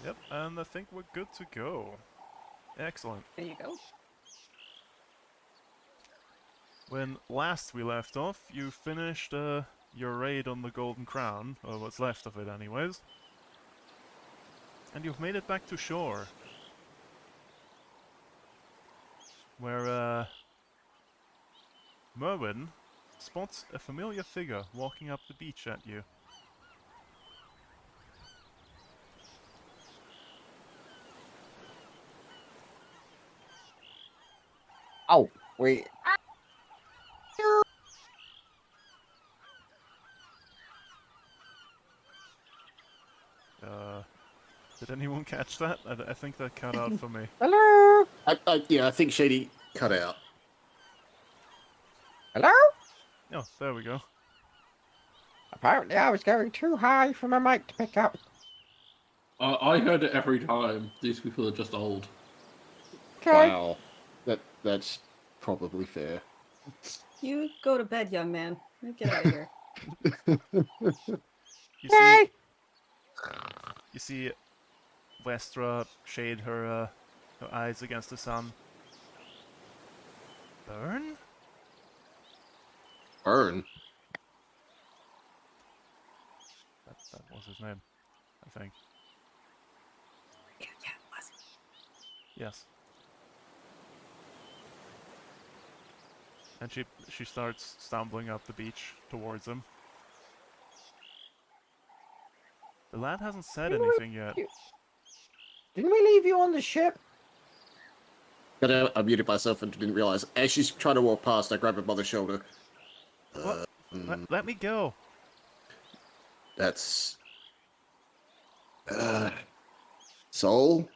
Yep, and I think we're good to go. Excellent. There you go. When last we left off, you finished your raid on the Golden Crown, or what's left of it anyways. And you've made it back to shore. Where Merwin spots a familiar figure walking up the beach at you. Oh, wait. Did anyone catch that? I think that cut out for me. Hello? Yeah, I think Shady cut out. Hello? Oh, there we go. Apparently I was going too high for my mic to pick up. I heard it every time. These people are just old. Okay. Wow, that's probably fair. You go to bed, young man. You get out of here. You see Vestra shade her eyes against the sun. Burn? Burn. That was his name, I think. Yeah, it was. Yes. And she starts stumbling up the beach towards him. The lad hasn't said anything yet. Didn't we leave you on the ship? I muted myself and didn't realize. As she's trying to walk past, I grab her by the shoulder. What? Let me go. That's... Soul?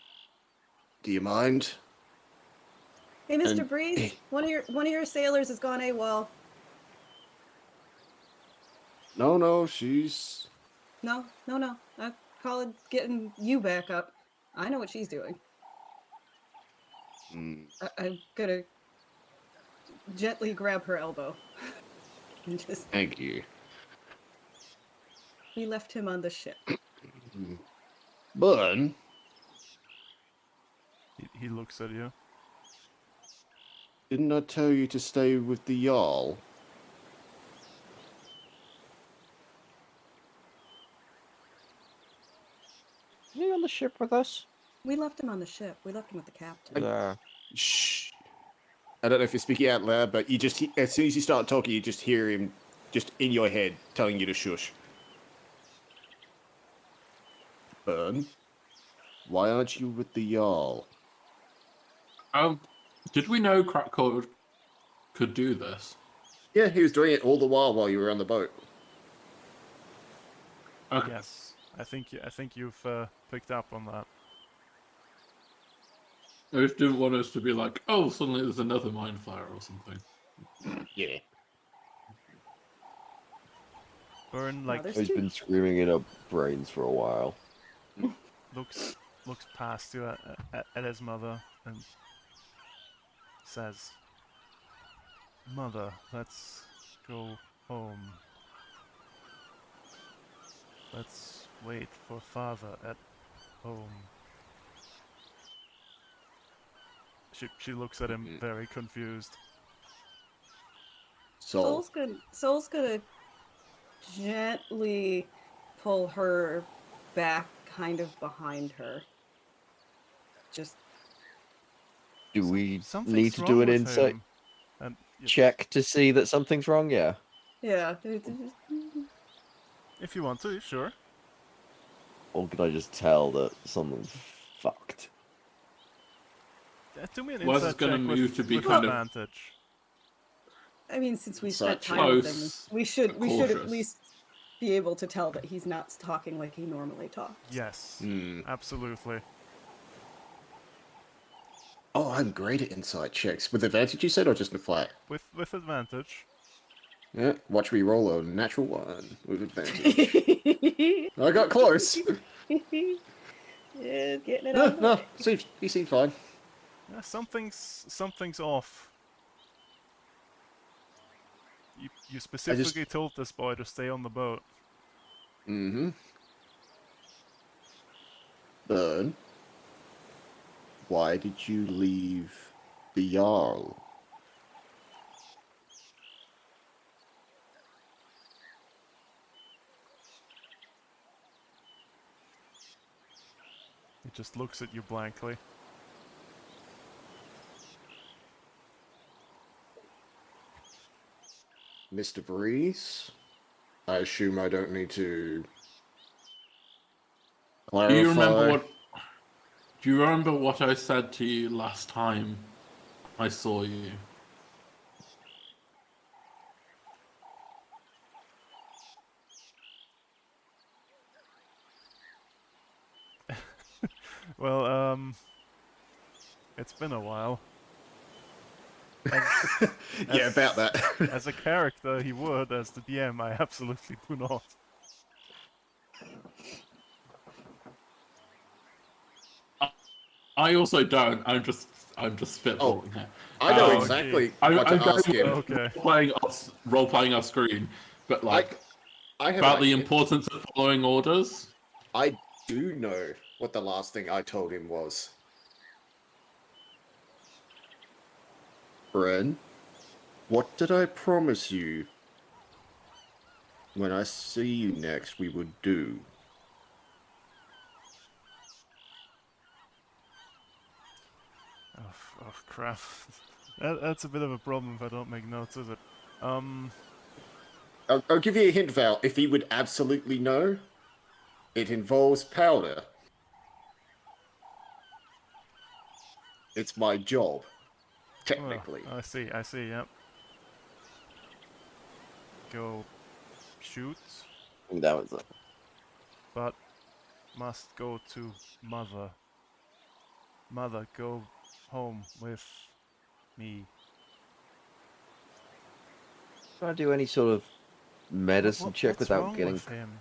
Do you mind? Hey, Mr. And- Breeze, one of your sailors has gone AWOL. No, she's... No. I call it getting you back up. I know what she's doing. I'm gonna gently grab her elbow. And just, Thank you. we left him on the ship. Burn? He looks at you. Didn't I tell you to stay with the Yarrr? Is he on the ship with us? We left him on the ship. We left him with the captain. Yeah. Shh. I don't know if you're speaking out loud, but you just, as soon as you start talking, you just hear him just in your head telling you to shush. Burn? Why aren't you with the Yarrr? Did we know Crack Code could do this? Yeah, he was doing it all the while you were on the boat. Okay. Yes, I think you've picked up on that. I just didn't want us to be like, oh, suddenly there's another mind fire or something. Yeah. Burn No, like there's He's two. been screaming in our brains for a while. looks past you at his mother and says, "Mother, let's go home. Let's wait for father at home." She looks at him very confused. Soul. Soul's gonna gently pull her back kind of behind her. Just Do we Something's need to wrong do an with insight him. And check to see that something's wrong? Yeah. yeah. if you want to, sure. Or can I just tell that something's fucked? Do me an Wes is insight gonna check move with, to be with kind of- advantage. I mean, since we Such spent time with him, close, we should cautious. at least be able to tell that he's not talking like he normally talks. Yes, Hmm. absolutely. Oh, I'm great at insight checks. With advantage, you said, or just with flat? With advantage. Yeah, watch me roll a natural 1 with advantage. I got close. Yeah, getting it No, out of the way. he seemed fine. Yeah, something's off. You specifically told this boy to stay on the boat. Mm-hmm. Burn. Why did you leave the Yarrr? He just looks at you blankly. Mr. Breeze? I assume I don't need to clarify. Do you remember what? Do you remember what I said to you last time I saw you? Well, it's been a while. Yeah, about that. As a character, he would. As the DM, I absolutely do not. I also don't. I'm just spitballing here. I know Oh, exactly I'm what to ask going him. Okay. role playing off screen, but like I have about the actually- importance of following orders. I do know what the last thing I told him was. Bren, what did I promise you when I see you next we would do? Oh crap. That's a bit of a problem if I don't make notes, is it? I'll give you a hint, Val. If he would absolutely know, it involves powder. It's my job, technically. I see, yep. Go shoot, That was it. but must go to mother. Mother, go home with me. Try to do any sort of medicine check What's without wrong getting with him?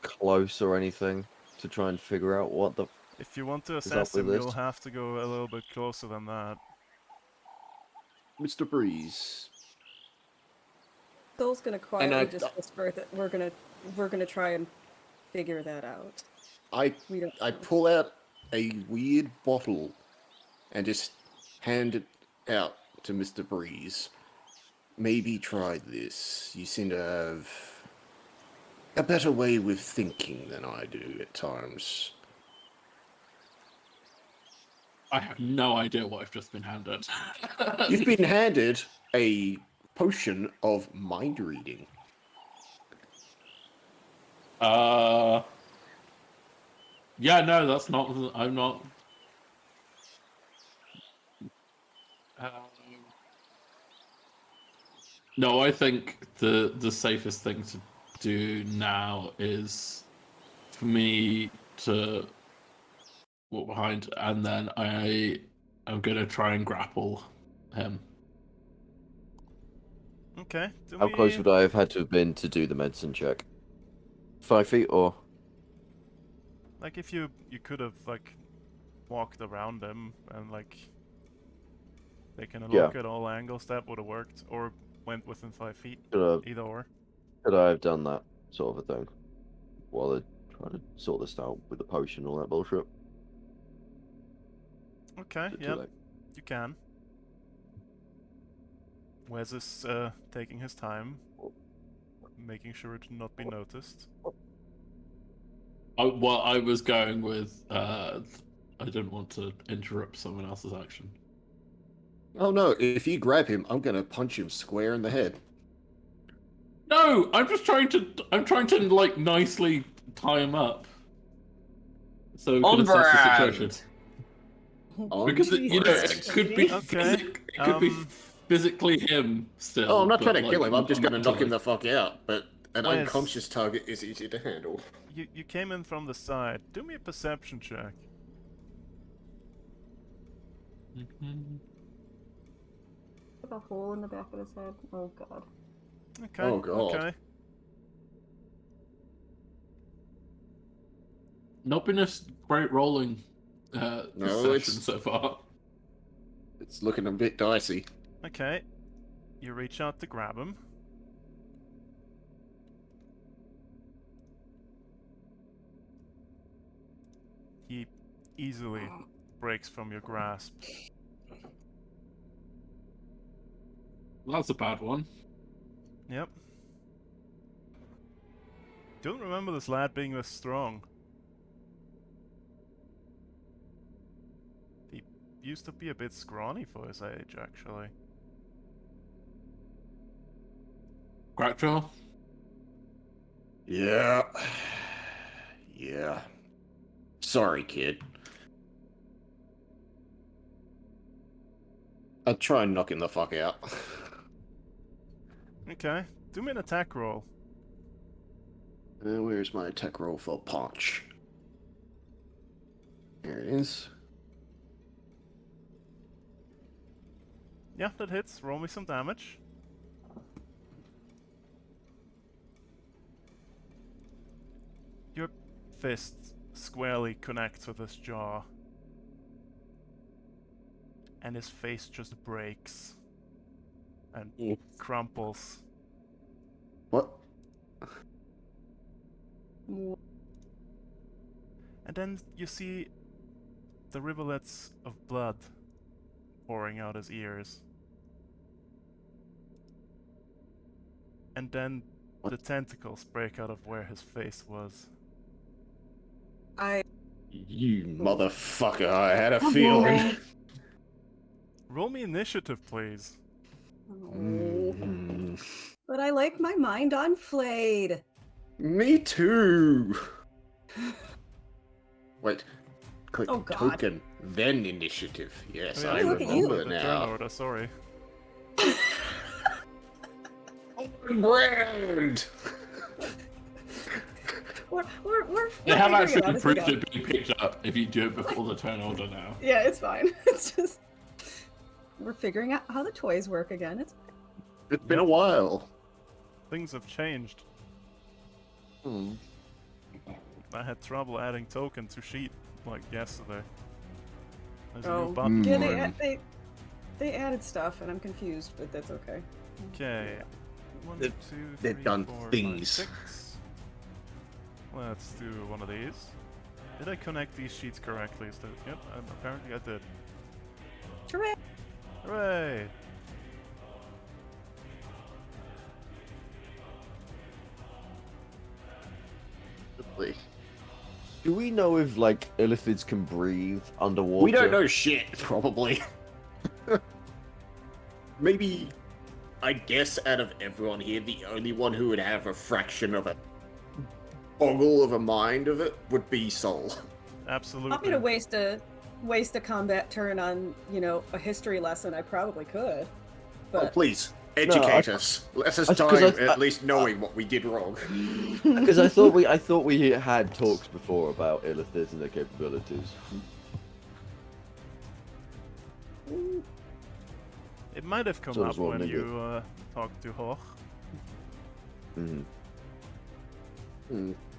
close or anything to try and figure out what the. If you want to up assess with him, you'll this? have to go a little bit closer than that. Mr. Breeze. Phil's gonna quietly I- just whisper that we're gonna try and figure that out. I We don't. I know. pull out a weird bottle and just hand it out to Mr. Breeze. Maybe try this. You seem to have a better way with thinking than I do at times. I have no idea what I've just been handed. You've been handed a potion of mind reading. Yeah, no, that's not. I'm not. No, I think the safest thing to do now is for me to walk behind, and then I'm gonna try and grapple him. Okay. How close would I have had to have been to do the medicine check? 5 feet or? Like if you could have like walked around him and like taken a look Yeah. at all angles, that would have worked. Or went within 5 feet. Could Either or. I have done that sort of a thing while they're trying to sort this out with the potion and all that bullshit? Okay, Is it too yep, late? you can. Wes is taking his time, making sure to not be noticed. Well, I was going with. I didn't want to interrupt someone else's action. Oh no, if you grab him, I'm gonna punch him square in the head. No, I'm just trying to. I'm trying to like nicely tie him up, so we can assess the situation. Because it could be Okay, it could be physically him still. Oh, I'm not but, trying to like, kill him. I'm just gonna knock him mentally. the fuck out. But an Wes. unconscious target is easy to handle. You came in from the side. Do me a perception check. Mhm. With a hole in the back of his head. Oh god. Okay. Oh, God. Okay. Not been a great rolling No, session it's- so far. It's looking a bit dicey. Okay. You reach out to grab him. He easily breaks from your grasp. That's a bad one. Yep. Don't remember this lad being this strong. He used to be a bit scrawny for his age, actually. Crackjaw? Yeah. Yeah. Sorry, kid. I'll try and knock him the fuck out. Okay, do me an attack roll. Where's my attack roll for punch? There it is. Yeah, that hits. Roll me some damage. Your fist squarely connects with his jaw. And his face just breaks. And Mm. crumples. What? And then you see the rivulets of blood pouring out his ears. And then What? the tentacles break out of where his face was. You motherfucker, I had a Come feeling. on. Roll me initiative, please. Oh, Mm, but I like my mind on flayed. me too. Wait, click Oh, God. token, then initiative. Yes, Oh, yeah, I look at you. remember the turn now. order, sorry. Brand! We're They have figuring actually it out as we improved go. it being picked up if you do it before the turn order now. Yeah, it's fine. It's just we're figuring out how the toys work again. It's been a while. Things have changed. Hmm. I had trouble adding token to sheet like yesterday. There's a Oh, new button yeah, for it. they added stuff, and I'm confused, but that's okay. Okay. One, They've- two, they've three, done 4, 5, things. 6. Let's do one of these. Did I connect these sheets correctly? Yep, apparently I did. Hooray! Hooray! Do we know if, like, illithids can breathe underwater? We don't know shit, probably. Maybe, I guess out of everyone here, the only one who would have a fraction of a boggle of a mind of it would be Soul. Absolutely. Want me to waste a combat turn on, a history lesson? I probably could. Oh, But please, educate us. Let us die at least knowing what we did wrong. Because I thought we had talks before about illithids and their capabilities. It might have come So up does one, when maybe. you talked to Hoch.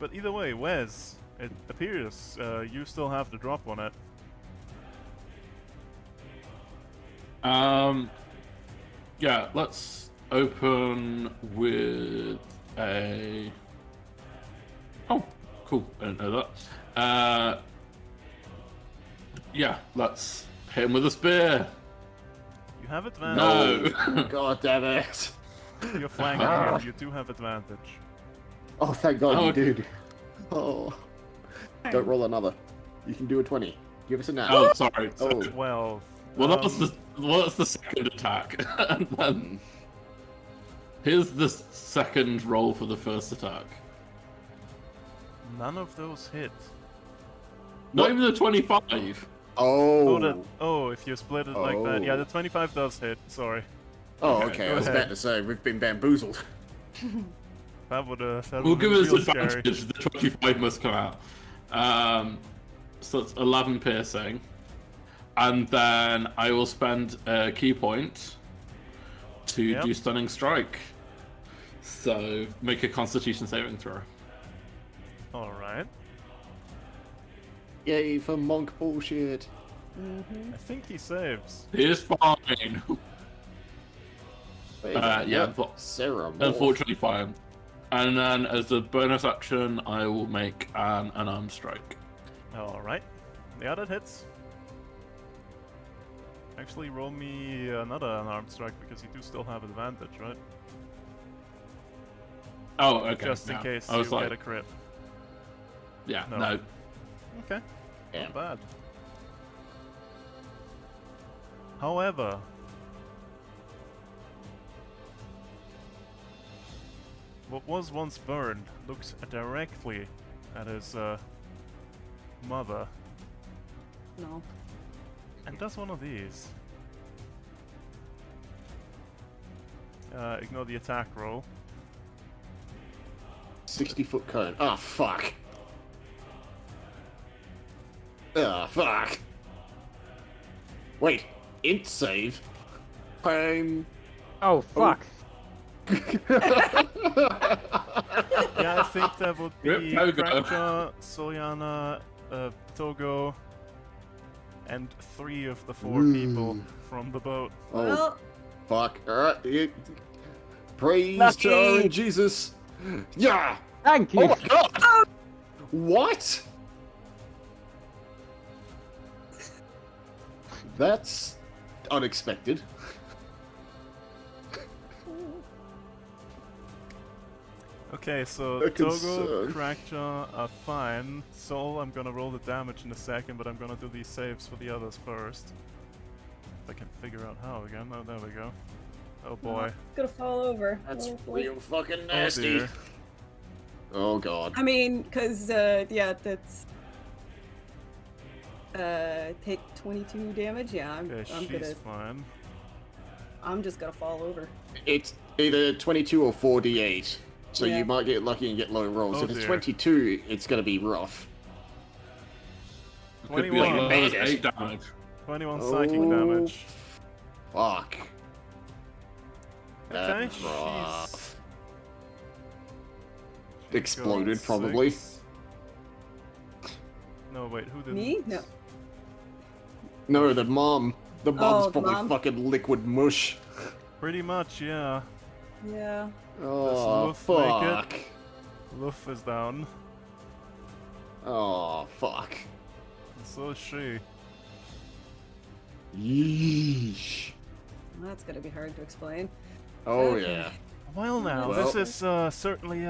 But either way, Wes, it appears you still have the drop on it. Yeah, let's open with a. Oh, cool. I didn't know that. Yeah, let's hit him with a spear. You have advantage. No. God damn it. You're flanking him. You do have advantage. Oh, thank God Oh, you okay. did. Oh. Don't roll another. You can do a 20. Give us a nat. Oh, sorry. Oh. 12. Well, that's the second attack. And then here's the second roll for the first attack. None of those hit. Not even the 25. Oh, if you split it like that. Yeah, Oh. the 25 does hit. Sorry. Oh, Okay, okay. go I was ahead. about to say, we've been bamboozled. That would We'll give us real scary. advantage. The 25 must come out. So it's 11 piercing. And then I will spend a key point to Yep. do Stunning Strike. So make a Constitution saving throw. Alright. Yay for monk bullshit. I think he saves. He is fine. Yeah, Sarah. unfortunately fine. And then as a bonus action, I will make an unarmed strike. Alright. Yeah, that hits. Actually, roll me another unarmed strike because you do still have advantage, right? Oh, okay. Just in yeah. case I you was like, get a crit. yeah, No. no. Okay, Yeah. not bad. However, what was once burned looks directly at his mother No. and does one of these. Ignore the attack roll. 60-foot cone. Oh, fuck. Ah, fuck. Wait, int save? I'm... Oh fuck! Yeah, I think that would Rip be Togo. Krakcha, Solyana, Togo, and 3 of the 4 people from the boat. Oh, Well, fuck. Alright. Praise Lucky. to our Jesus. Yeah! Thank you! Oh my god! What? That's unexpected. Okay, so A Togo, concern. Krakcha are fine. Sol, I'm gonna roll the damage in a second, but I'm gonna do these saves for the others first. If I can figure out how again. Oh, there we go. Oh boy. it's gonna fall over. That's Oh, boy. real fucking Oh nasty. dear. Oh god. I mean, cause yeah, that's take 22 damage. Yeah, I'm Okay, I'm she's gonna fine. I'm just gonna fall over. It's either 22 or 4d8. So Yeah. you might get lucky and get low rolls. Oh if it's dear. 22, it's gonna be rough. It could be 21. as low Made as it. 8 damage. 21 psychic damage. Fuck. Okay, That's rough. She's Exploded, got probably. 6. No, wait, who did Me? No. No, the mom. The mom's Oh, probably mom? fucking liquid mush. Pretty much, yeah. Yeah. Oh, Luff make it? fuck. Luff is down. Oh, fuck. And so is she. Yeesh. That's gonna be hard to explain. Oh, Okay. yeah. Well now, Well- this is certainly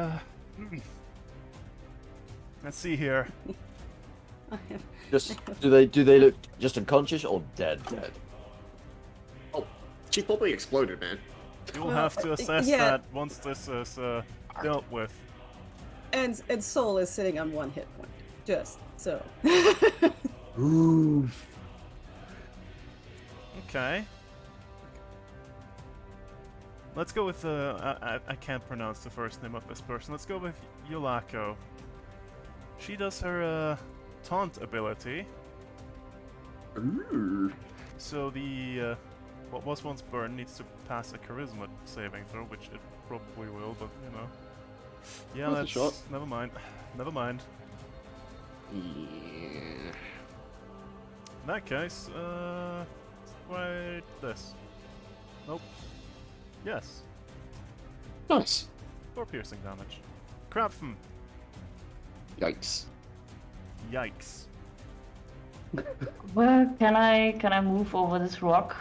let's see here. Just do they look just unconscious or dead? Oh, she probably exploded, man. You'll Well, have to assess yeah. that once this is dealt with. And Soul is sitting on 1 hit point. Just so. Oof. Okay. Let's go with I can't pronounce the first name of this person. Let's go with Yulako. She does her taunt ability. Ooh. So the what was once burned needs to pass a charisma saving throw, which it probably will, but you know. Yeah, Worth a that's shot. never mind. Never mind. Yeah. In that case, try this. Nope. Yes. Nice. 4 piercing damage. Crapfen. Yikes. Yikes. Well, can I move over this rock,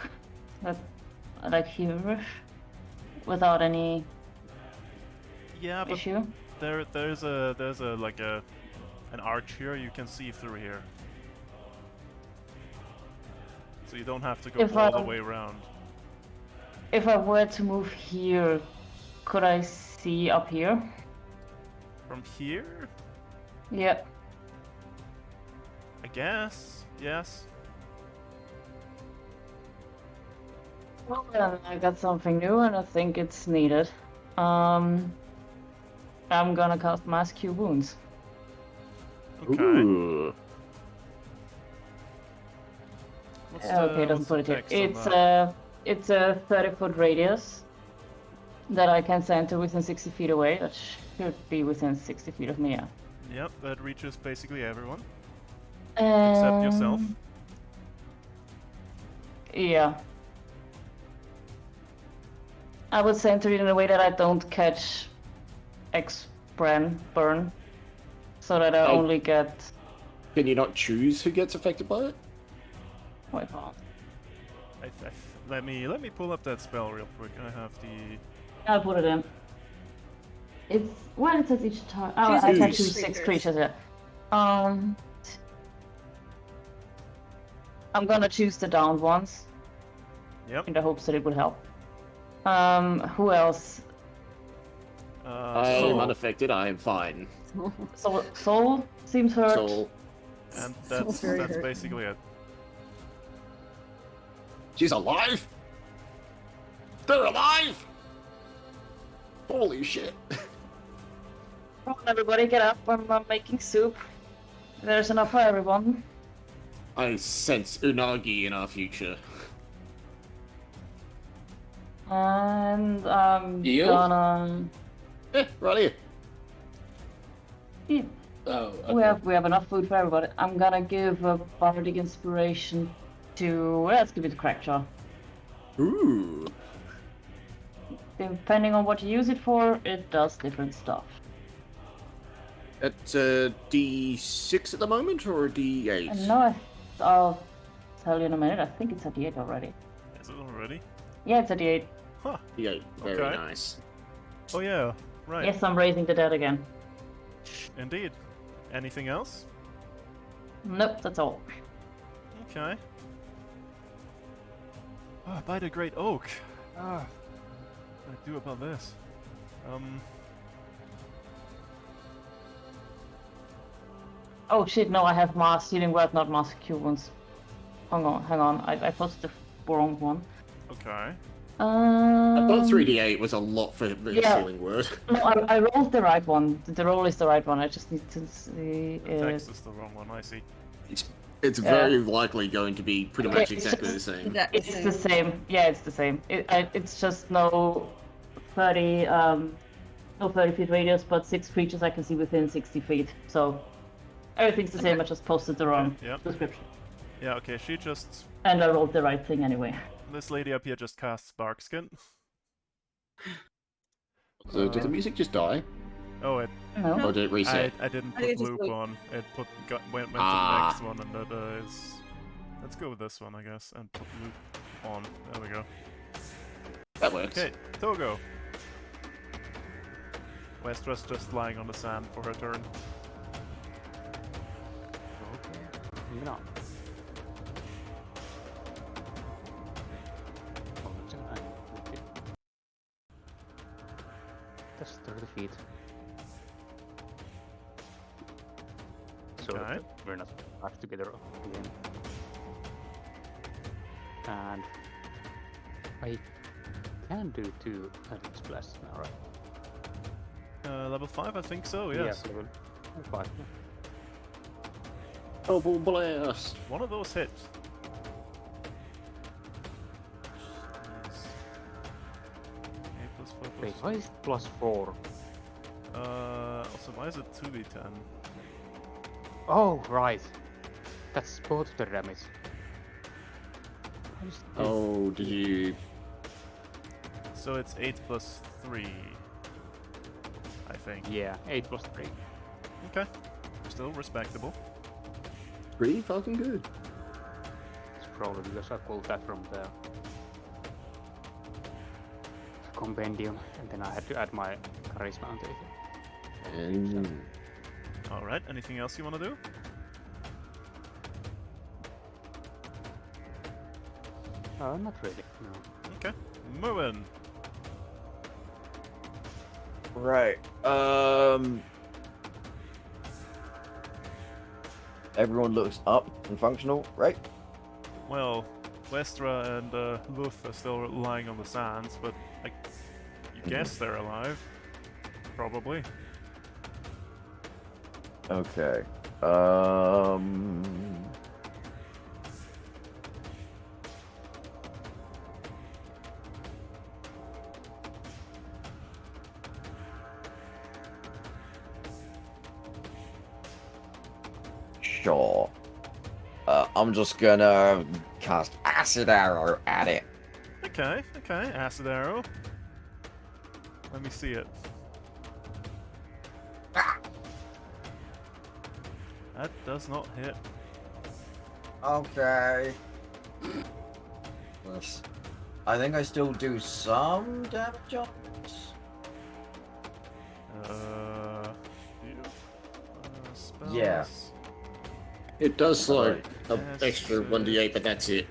like here, without any Yeah, but issue? there's a like an arch here you can see through here. So you don't have to go If all the I- way around. If I were to move here, could I see up here? From here? Yeah. I guess. Yes. Well, then I got something new, and I think it's needed. I'm gonna cast Mass Cure Wounds. Okay. Ooh. What's Okay, it doesn't what's put it the here. text on that? It's a 30-foot radius that I can center within 60 feet away. That should be within 60 feet of me, yeah. Yep, that reaches basically everyone except yourself. Yeah. I would center it in a way that I don't catch burn, so that I Oh. only get Can you not choose who gets affected by it? Wait, hold on. Let me pull up that spell real quick. I have the. I'll put it in. It's well, it says each time. Oh, Choose I can six choose 6 creatures. Yeah. I'm gonna choose the downed ones Yep. in the hopes that it will help. Who else? I am Soul. unaffected. I am fine. Soul seems hurt. Soul. And Soul's very that's hurt. basically it. She's alive? They're alive? Holy shit. Come on, everybody, get up! I'm making soup. There's enough for everyone. I sense unagi in our future. And I'm Eel? gonna. Right here. Yeah, Oh, we okay. have enough food for everybody. I'm gonna give a bardic inspiration to. Let's give it to Crackjaw. Ooh. Depending on what you use it for, it does different stuff. That's a D6 at the moment or a D8? And now I'll tell you in a minute. I think it's a D8 already. Is it already? Yeah, it's a D8. Huh. D8. Very Okay. nice. Oh yeah. Right. Yes, I'm raising the dead again. Indeed. Anything else? Nope, that's all. Okay. Ah, by the great oak. Ah. What do I do about this? Oh shit, no, I have mass healing word, not mass cure wounds. Hang on. I posted the wrong one. Okay. I thought 3D8 was a lot for the yeah. healing word. No, I rolled the right one. The roll is the right one. I just need to see. The text is the wrong one, I see. It's very likely going to be pretty much exactly the same. It's the same. Yeah, it's the same. It's just no 30 feet radius, but 6 creatures I can see within 60 feet. So everything's the same. I just posted the wrong Yep. description, Yeah, okay, she just... and I rolled the right thing anyway. This lady up here just casts Barkskin. So did the music just die? Oh, it... No. Or did it reset? I didn't I put just loop loop. on. It went to the Ah. next one, and that is... Let's go with this one, I guess, and put loop on. There we go. That works. Okay, Togo. Westra's just lying on the sand for her turn. No. That's 30 feet. So Okay. that we're not back together again. And I can do 2 Eldritch Blasts now, right? Level 5, I think so, yes. Yeah, level 5. Double blast. One of those hits. Wait, why is it +4? Also, why is it 2d10? Oh, right. That's both the damage. I just- Oh, did you... So it's 8 plus 3, I think. Yeah, 8 plus 3. Okay, still respectable. Pretty fucking good. It's probably because I pulled that from the compendium, and then I had to add my charisma onto it. And... Alright, anything else you want to do? Not really, no. Okay, moving. Right. Everyone looks up and functional, right? Well, Westra and Luth are still lying on the sands, but you guess they're alive. Probably. Okay. Sure. I'm just gonna cast Acid Arrow at it. Okay, acid arrow. Let me see it. That does not hit. Okay. Yes. I think I still do some damage on this. Spells. Yeah. It does slow Yes, an extra 1d8, but that's it.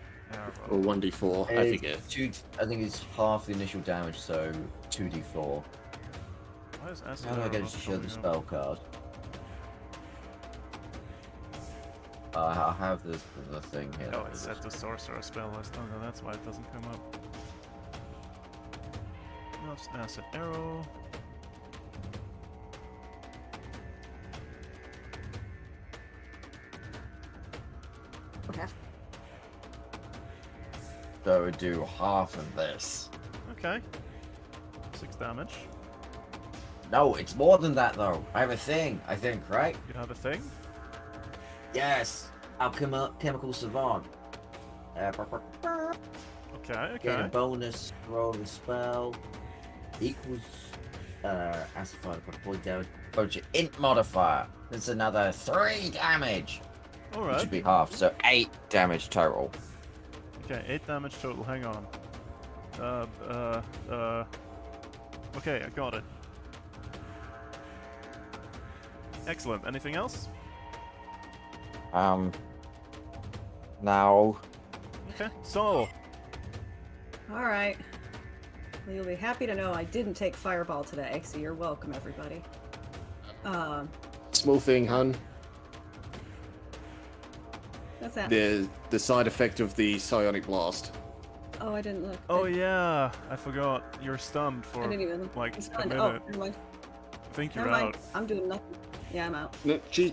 Or Arrow. 1d4, I forget. I think it's half the initial damage, so 2d4. Why is acid How do I arrow get it not to show the coming up? spell card? I have the thing here. Oh, it's set to sorcerer spell list. Oh no, that's why it doesn't come up. That's acid arrow. Okay. So it would do half of this. Okay. 6 damage. No, it's more than that though. I have a thing, I think, right? You have a thing? Yes! Chemical savant. Okay, Get a okay. bonus roll of the spell. Equals acidified upon point damage. Approach your int modifier. That's another 3 damage. Which Alright. should be half, so 8 damage total. Okay, 8 damage total, hang on. Okay, I got it. Excellent. Anything else? Now. Okay, so Alright. Well, you'll be happy to know I didn't take Fireball today, so you're welcome, everybody. Small thing, hun. What's that? The side effect of the psionic blast. Oh, I didn't look. oh yeah, I forgot. You're stunned for I didn't even look. like It's a fine. minute. Oh, never mind. I think you're Never mind. out. I'm doing nothing. Yeah, I'm out. No, she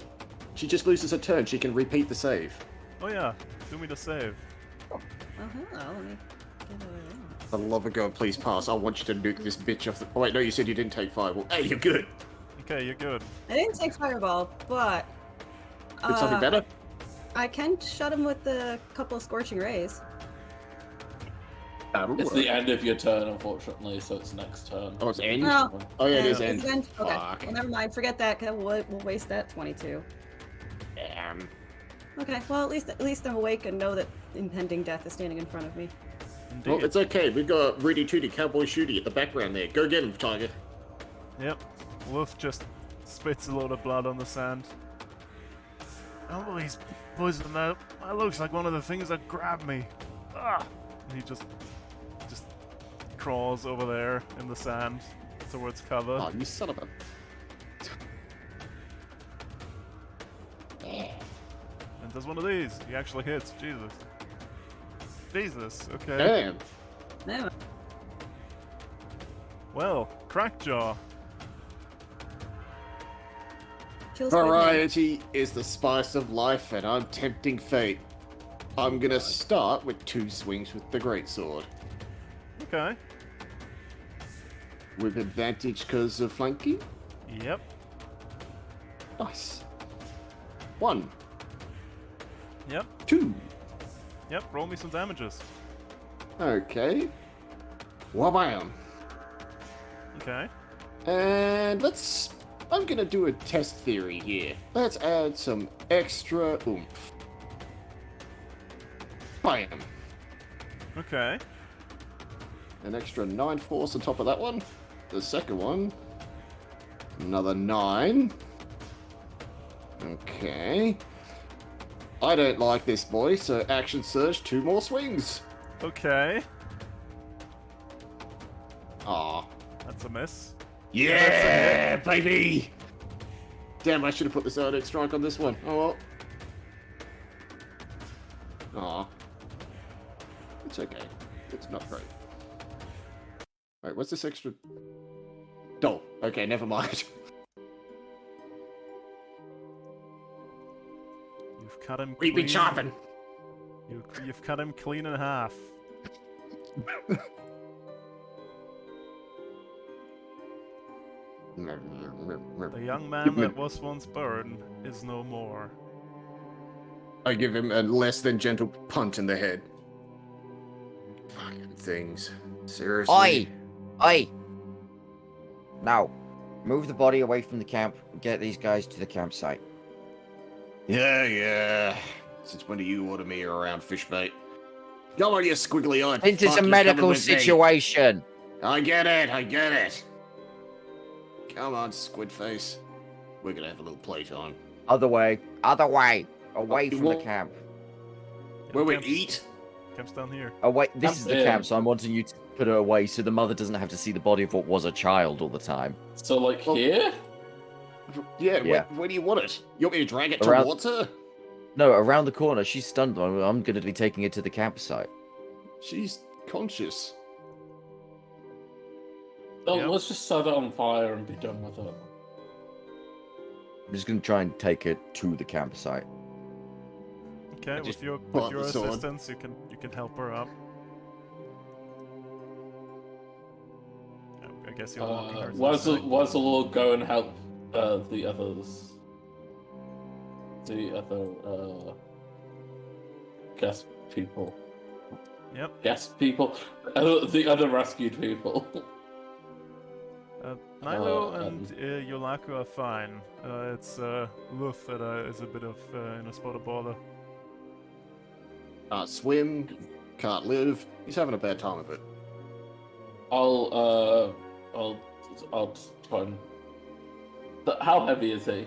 just loses her turn. She can repeat the save. Oh yeah, do me the save. Oh, hello. Let me get over there. For the love of God, please pass. I want you to nuke this bitch off the... Oh wait, no, you said you didn't take fireball. Hey, you're good. Okay, you're good. I didn't take Fireball, but Did something better? I can shut him with a couple of Scorching Rays. That'll It's work. the end of your turn, unfortunately, so it's next turn. Oh, it's end? No. Oh yeah, it Yeah, is it's end. Okay, Fuck. well, never mind. Forget that. 'Cause we'll waste that 22. Damn. Okay, well, at least I'm awake and know that impending death is standing in front of me. Indeed. Well, it's okay. We've got Rudy Tooty Cowboy Shooty at the background there. Go get him, Tiger. Yep. Wolf just spits a load of blood on the sand. Oh, he's poisoned now. That looks like one of the things that grabbed me. Ah! And he just crawls over there in the sand towards cover. Oh, you son of a... And does one of these. He actually hits. Jesus. Jesus. Okay. Damn. No. Well, Crackjaw. Kills my thing. Variety is the spice of life, and I'm tempting fate. I'm gonna start with 2 swings with the greatsword. Okay. With advantage because of flanking. Yep. Nice. 1, Yep. 2. Yep. Roll me some damages. Okay. Wabam. Okay. And I'm gonna do a test theory here. Let's add some extra oomph. Bam. Okay. An extra 9 force on top of that one. The second one. Another 9. Okay. I don't like this, boy, so action surge, 2 more swings. Okay. Aw. That's a miss. Yeah, baby! Damn, I should have put the Zodiac Strike on this one. Oh well. Aw. It's okay. It's not great. Wait, what's this extra? Oh, okay, never mind. You've cut him We've been clean. chopping. You've cut him clean in half. The young man that was once burned is no more. I give him a less than gentle punt in the head. Fucking things. Seriously. Oi! Oi! Now, move the body away from the camp and get these guys to the campsite. Yeah. Since when do you order me around, fish bait? Come on, you squiggly-eyed It is fuck, a you're medical coming with me. situation. I get it. Come on, squid face. We're gonna have a little playtime. Other way. Away from the well- camp. Where we Camp's- eat? Camp's down here. Away. This Camp is the in. camp, so I'm wanting you to put it away so the mother doesn't have to see the body of what was a child all the time. So, like, Well- here? Yeah, Yeah. Where do you want it? You want me to drag it Around- towards her? No, around the corner. She's stunned. I'm going to be taking it to the campsite. She's conscious. Oh, Yep. let's just set it on fire and be done with it. I'm just going to try and take it to the campsite. Okay, just with your pull out with your the sword. assistance, you can help her up. I guess you're walking her to the side. Wurzel will go and help the others. The other guest people. Yep. Guest people? The other rescued people. Nilo Uh, and Yolaku are fine. It's Luth that is a bit of in a spot of bother. Can't swim, can't live. He's having a bad time of it. I'll try and... How heavy is he?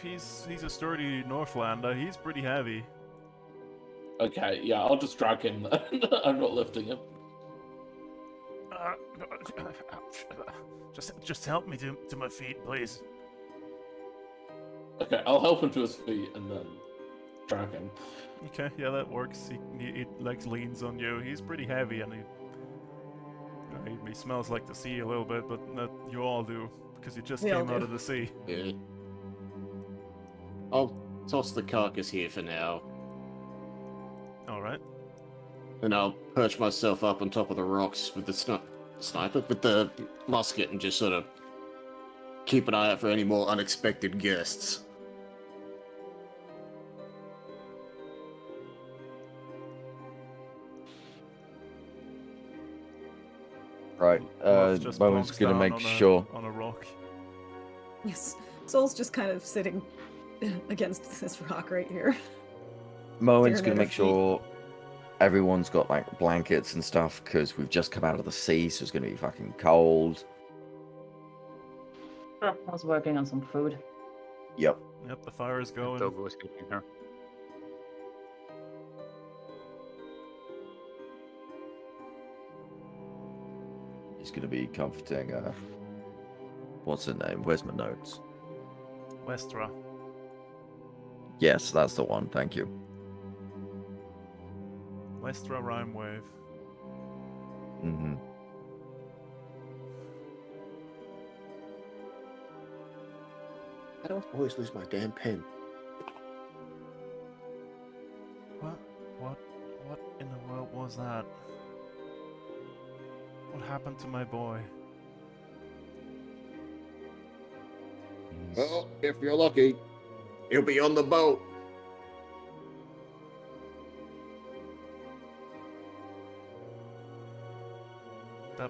He's a sturdy Northlander. He's pretty heavy. Okay, yeah, I'll just drag him then. I'm not lifting him. Just help me to my feet, please. Okay, I'll help him to his feet and then drag him. Okay, yeah, that works. He like leans on you. He's pretty heavy, and he smells like the sea a little bit, but you all do because you just We all came out do. of the sea. Yeah. I'll toss the carcass here for now, All right. and I'll perch myself up on top of the rocks with the sniper, with the musket, and just sort of keep an eye out for any more unexpected guests. Right. Luth just Bowen's plonks going to down make on a- sure. on a rock. Yes. Soul's just kind of sitting against this rock right here. Moen's Staring going to at make her sure everyone's got like blankets and stuff because we've just come out of the sea, so it's going to be fucking cold. I was working on some food. Yep. Yep, the fire is going. Togo is helping her. He's going to be comforting. What's her name? Where's my notes? Westra. Yes, that's the one. Thank you. Westra Rhyme Wave. Mm-hmm. I don't always lose my damn pen. What in the world was that? What happened to my boy? Well, if you're lucky, he'll be on the boat.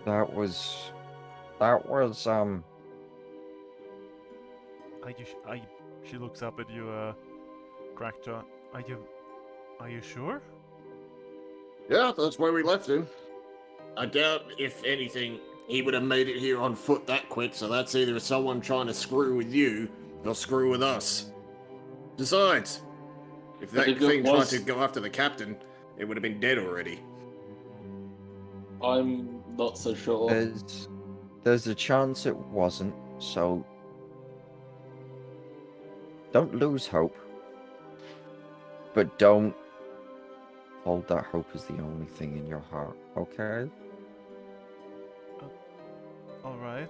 That was She looks up at you, Crackjaw. Are you sure? Yeah, that's where we left him. I doubt, if anything, he would have made it here on foot that quick, so that's either someone trying to screw with you or screw with us. Besides, if that If it thing tried was- to go after the captain, it would have been dead already. I'm not so sure. there's a chance it wasn't, so don't lose hope. But don't hold that hope as the only thing in your heart, okay? All right.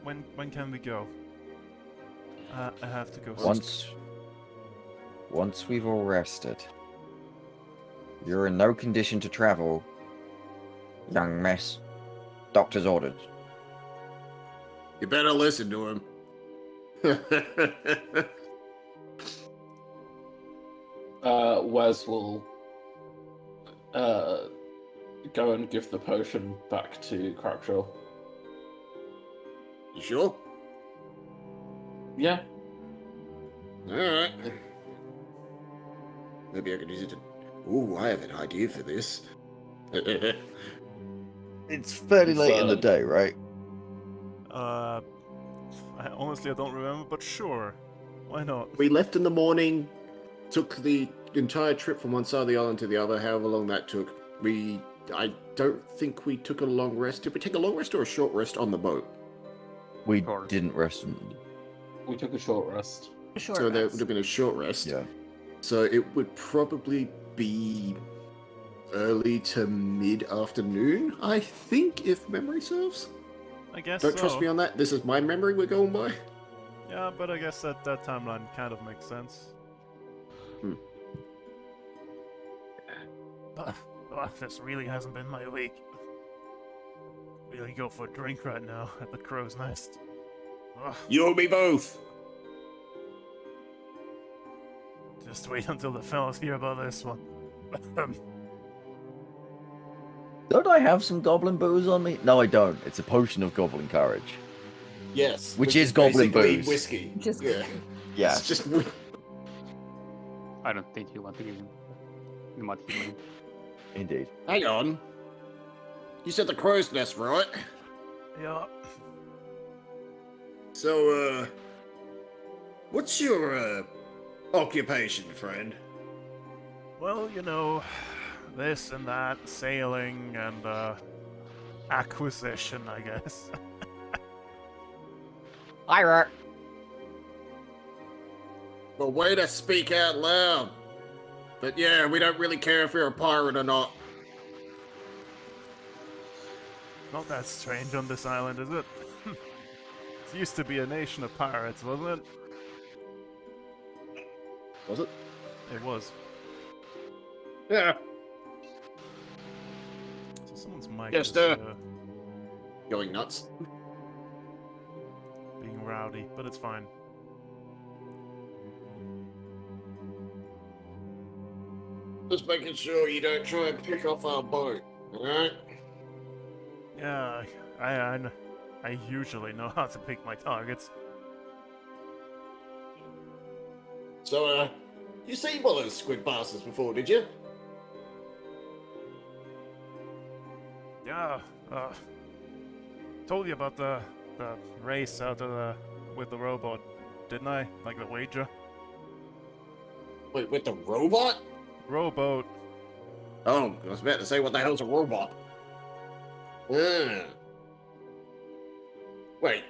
When can we go? I have to go. Once we've all rested, you're in no condition to travel, young miss. Doctor's orders. You better listen to him. Wes will go and give the potion back to Crackshaw. You sure? Yeah. Alright. Maybe I could use it to... Ooh, I have an idea for this. It's fairly late in the day, right? Honestly, I don't remember, but sure. Why not? We left in the morning, took the entire trip from one side of the island to the other, however long that took. I don't think we took a long rest. Did we take a long rest or a short rest on the boat? We Short. didn't rest. We took a short rest. Short So there rest. would have been a short rest. Yeah. So it would probably be early to mid-afternoon, I think, if memory serves. I guess Don't so. trust me on that. This is my memory we're going by. Yeah, but I guess that timeline kind of makes sense. This really hasn't been my week. Really go for a drink right now at the Crow's Nest. Ugh, You and me both. just wait until the fellas hear about this one. Don't I have some goblin booze on me? No, I don't. It's a potion of goblin courage. Yes. Which is goblin basically booze. whiskey. Just Yeah. Yeah. It's just... I don't think you want to give him much healing. Indeed. Hang on. You said the Crow's Nest, right? Yeah. So, what's your, occupation, friend? Well, you know, this and that, sailing and, acquisition, I guess. Pirate. Well, way to speak out loud. But yeah, we don't really care if you're a pirate or not. Not that strange on this island, is it? It used to be a nation of pirates, wasn't it? Was it? It was. Yeah. So someone's mic Yes, is sir. Going nuts. being rowdy, but it's fine. Just making sure you don't try and pick off our boat, alright? Yeah, I usually know how to pick my targets. So, you seen one of those squid bastards before, did you? Yeah, told you about the race out of the with the robot, didn't I? Like the wager. Wait, with the robot? Rowboat. Oh, I was about to say, what the hell's a robot? Ah. Wait,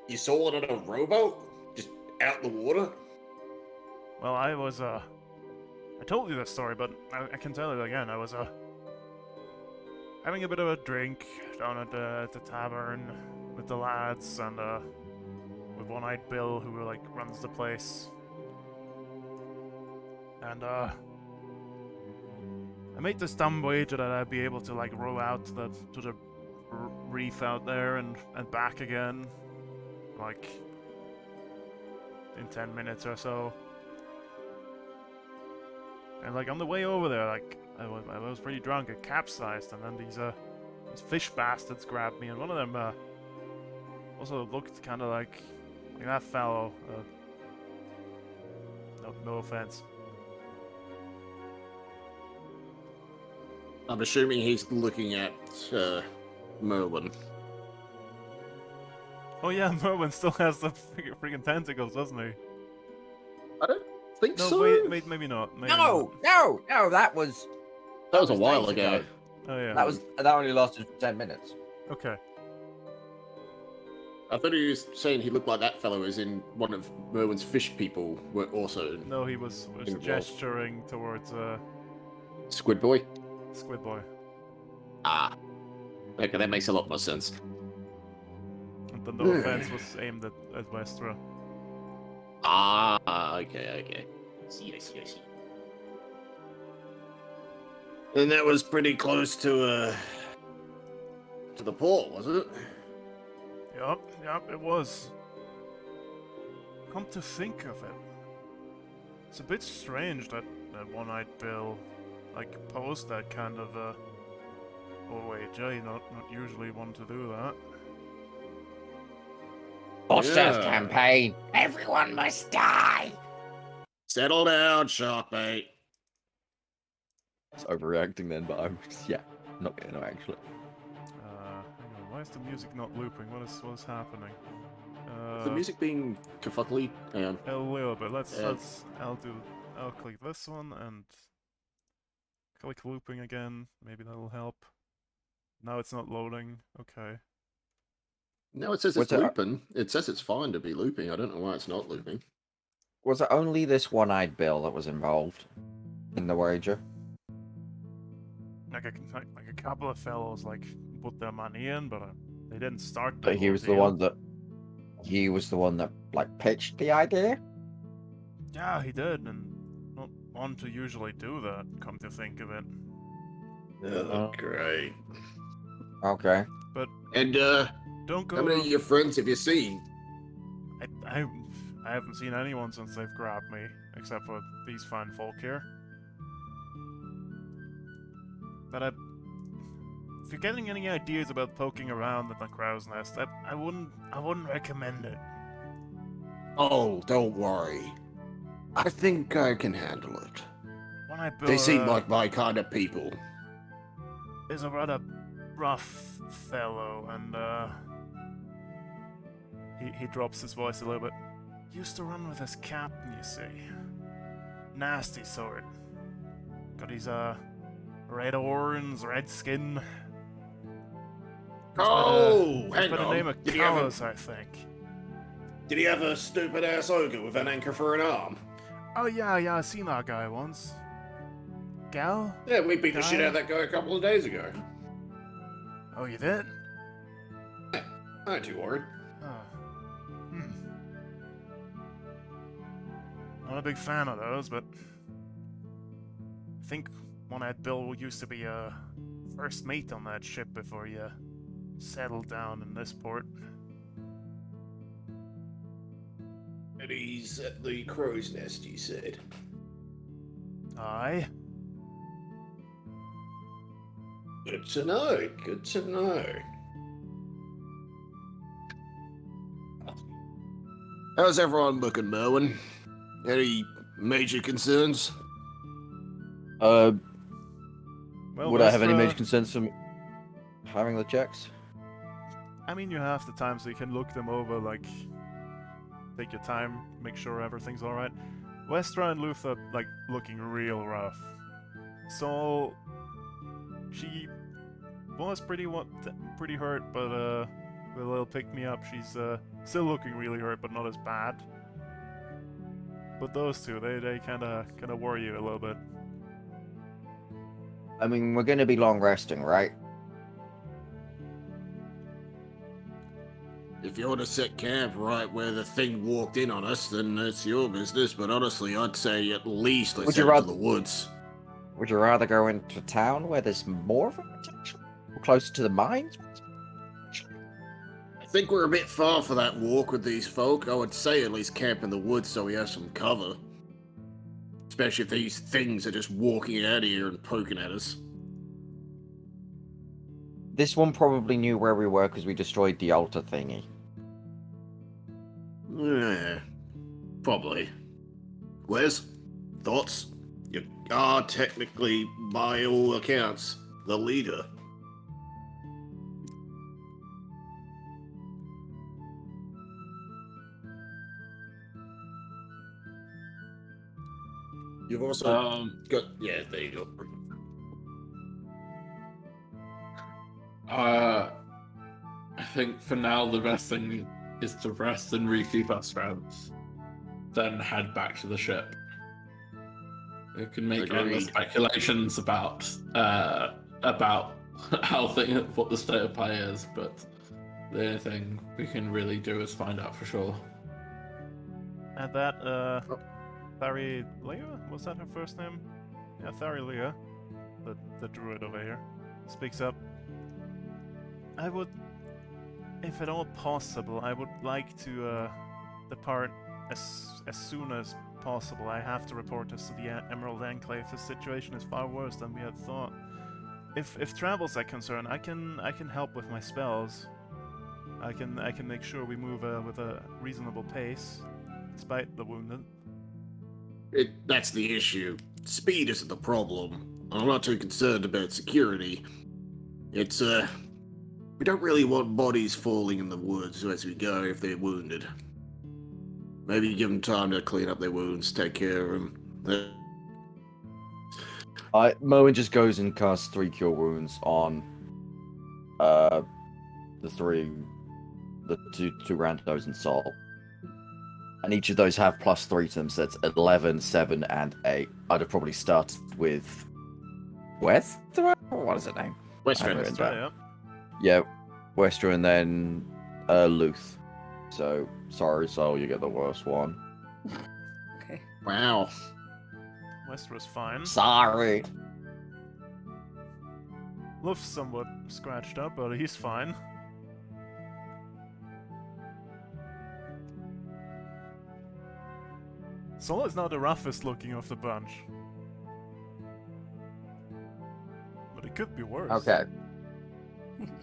you saw it on a rowboat? Just out in the water? Well, I was I told you this story, but I can tell it again. I was having a bit of a drink down at the tavern with the lads and with One-Eyed Bill, who like runs the place. And I made this dumb wager that I'd be able to like row out to the reef out there and back again, like in 10 minutes or so. And like on the way over there, like I was pretty drunk. It capsized, and then these fish bastards grabbed me, and one of them also looked kind of like that fellow. No offense. I'm assuming he's looking at, Merlin. Oh yeah, Merwin still has the freaking tentacles, doesn't he? I don't think No, so. wait, maybe not. Maybe No, no, no, that was That was a days while ago. not. Oh yeah. that only lasted for 10 minutes. Okay. I thought he was saying he looked like that fellow as in one of Merwin's fish people were also No, he was Involved. gesturing towards Squid Boy. Squid Boy. Ah. Okay, that makes a lot more sense. And the no offense was aimed at Westra. Ah, okay. I see. And that was pretty close to the port, wasn't it? Yup, it was. Come to think of it, it's a bit strange that One-Eyed Bill, like, posed that kind of wager. Not usually one to do that. Forster's Yeah. campaign. Everyone must die. Settle down, Sharkbait. It's overreacting then, but I'm yeah, not getting it actually. Hang on, why is the music not looping? What is happening? Is the music being kerfuckly? Hang on. A little bit. Let's Yeah. I'll click this one and click looping again. Maybe that'll help. Now it's not loading. Okay. No, it says What's it's it- looping. It says it's fine to be looping. I don't know why it's not looping. Was it only this one-eyed Bill that was involved in the wager? Like a couple of fellows like put their money in, but they didn't start. But he was the one that like pitched the idea. Yeah, he did, and not one to usually do that. Come to think of it. Oh, great. Okay. And Don't go. how many of your friends have you seen? I haven't seen anyone since they've grabbed me, except for these fine folk here. But if you're getting any ideas about poking around at the crow's nest, I wouldn't recommend it. Oh, don't worry. I think I can handle it. When I They seem like my kind of people. is a rather rough fellow, and he drops his voice a little bit. Used to run with his captain, you see. Nasty sort. Got his red horns, red skin. Oh, By hang the on. name of Did he have Callus, I think. Did he have a stupid ass ogre with an anchor for an arm? Oh yeah, I seen that guy once. Gal? Yeah, we beat the shit Guy? out of that guy a couple of days ago. Oh, you did? Aren't you worried? Oh. Not a big fan of those, but I think One-Eyed Bill used to be a first mate on that ship before you settled down in this port. And he's at the crow's nest, you said. Aye. Good to know, good to know. How's everyone looking, Merwin? Any major concerns? Well, Would I have any Westra- major concerns from having the checks? I mean, you have the time, so you can look them over, like, take your time, make sure everything's alright. Westra and Luther, like, looking real rough. So, she was pretty hurt, but, with a little pick-me-up, she's, still looking really hurt, but not as bad. But those two, they kinda worry you a little bit. I mean, we're going to be long resting, right? If you want to set camp right where the thing walked in on us, then that's your business. But honestly, I'd say at least let's Would you head rather- to the woods. Would you rather go into town where there's more of a potential? Or closer to the mines? I think we're a bit far for that walk with these folk. I would say at least camp in the woods so we have some cover. Especially if these things are just walking out here and poking at us. This one probably knew where we were because we destroyed the altar thingy. Yeah, probably. Wes, thoughts? You are technically, by all accounts, the leader. You've also got... Yeah, there you go. I think for now the best thing is to rest and recoup our strength, then head back to the ship. We can make endless Agreed. speculations about how what the state of play is, but the only thing we can really do is find out for sure. And that, Tharilia? Was that her first name? Yeah, Tharilia, the druid over here, speaks up. I would, if at all possible, I would like to depart as soon as possible. I have to report this to the Emerald Enclave. The situation is far worse than we had thought. If travel's are concerned, I can help with my spells. I can make sure we move with a reasonable pace, despite the wounded. That's the issue. Speed isn't the problem. I'm not too concerned about security. It's, we don't really want bodies falling in the woods as we go if they're wounded. Maybe give them time to clean up their wounds, take care of them. Moen just goes and casts 3 cure wounds on the two randos and Sol. And each of those have +3 to them, so it's 11, 7, and 8. I'd have probably started with Westra? What is it name? Western. I haven't written Yeah. Yeah, Westra and then Luth. So, sorry, Sol, you get the worst one. Okay. Wow. Westra's fine. Sorry. Luff's somewhat scratched up, but he's fine. Solo's not the roughest looking of the bunch. But it could be worse. Okay.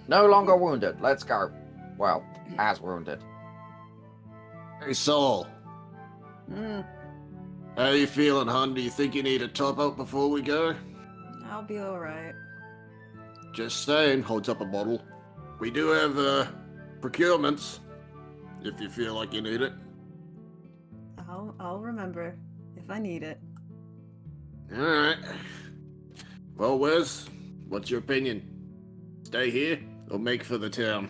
No longer wounded. Let's go. Well, as wounded. Hey, Saul. Mm, How you feeling, hon? Do you think you need a top up before we go? I'll be alright. Just saying, holds up a bottle. We do have, procurements, if you feel like you need it. I'll remember if I need it. Alright. Well, Wes, what's your opinion? Stay here, or make for the town?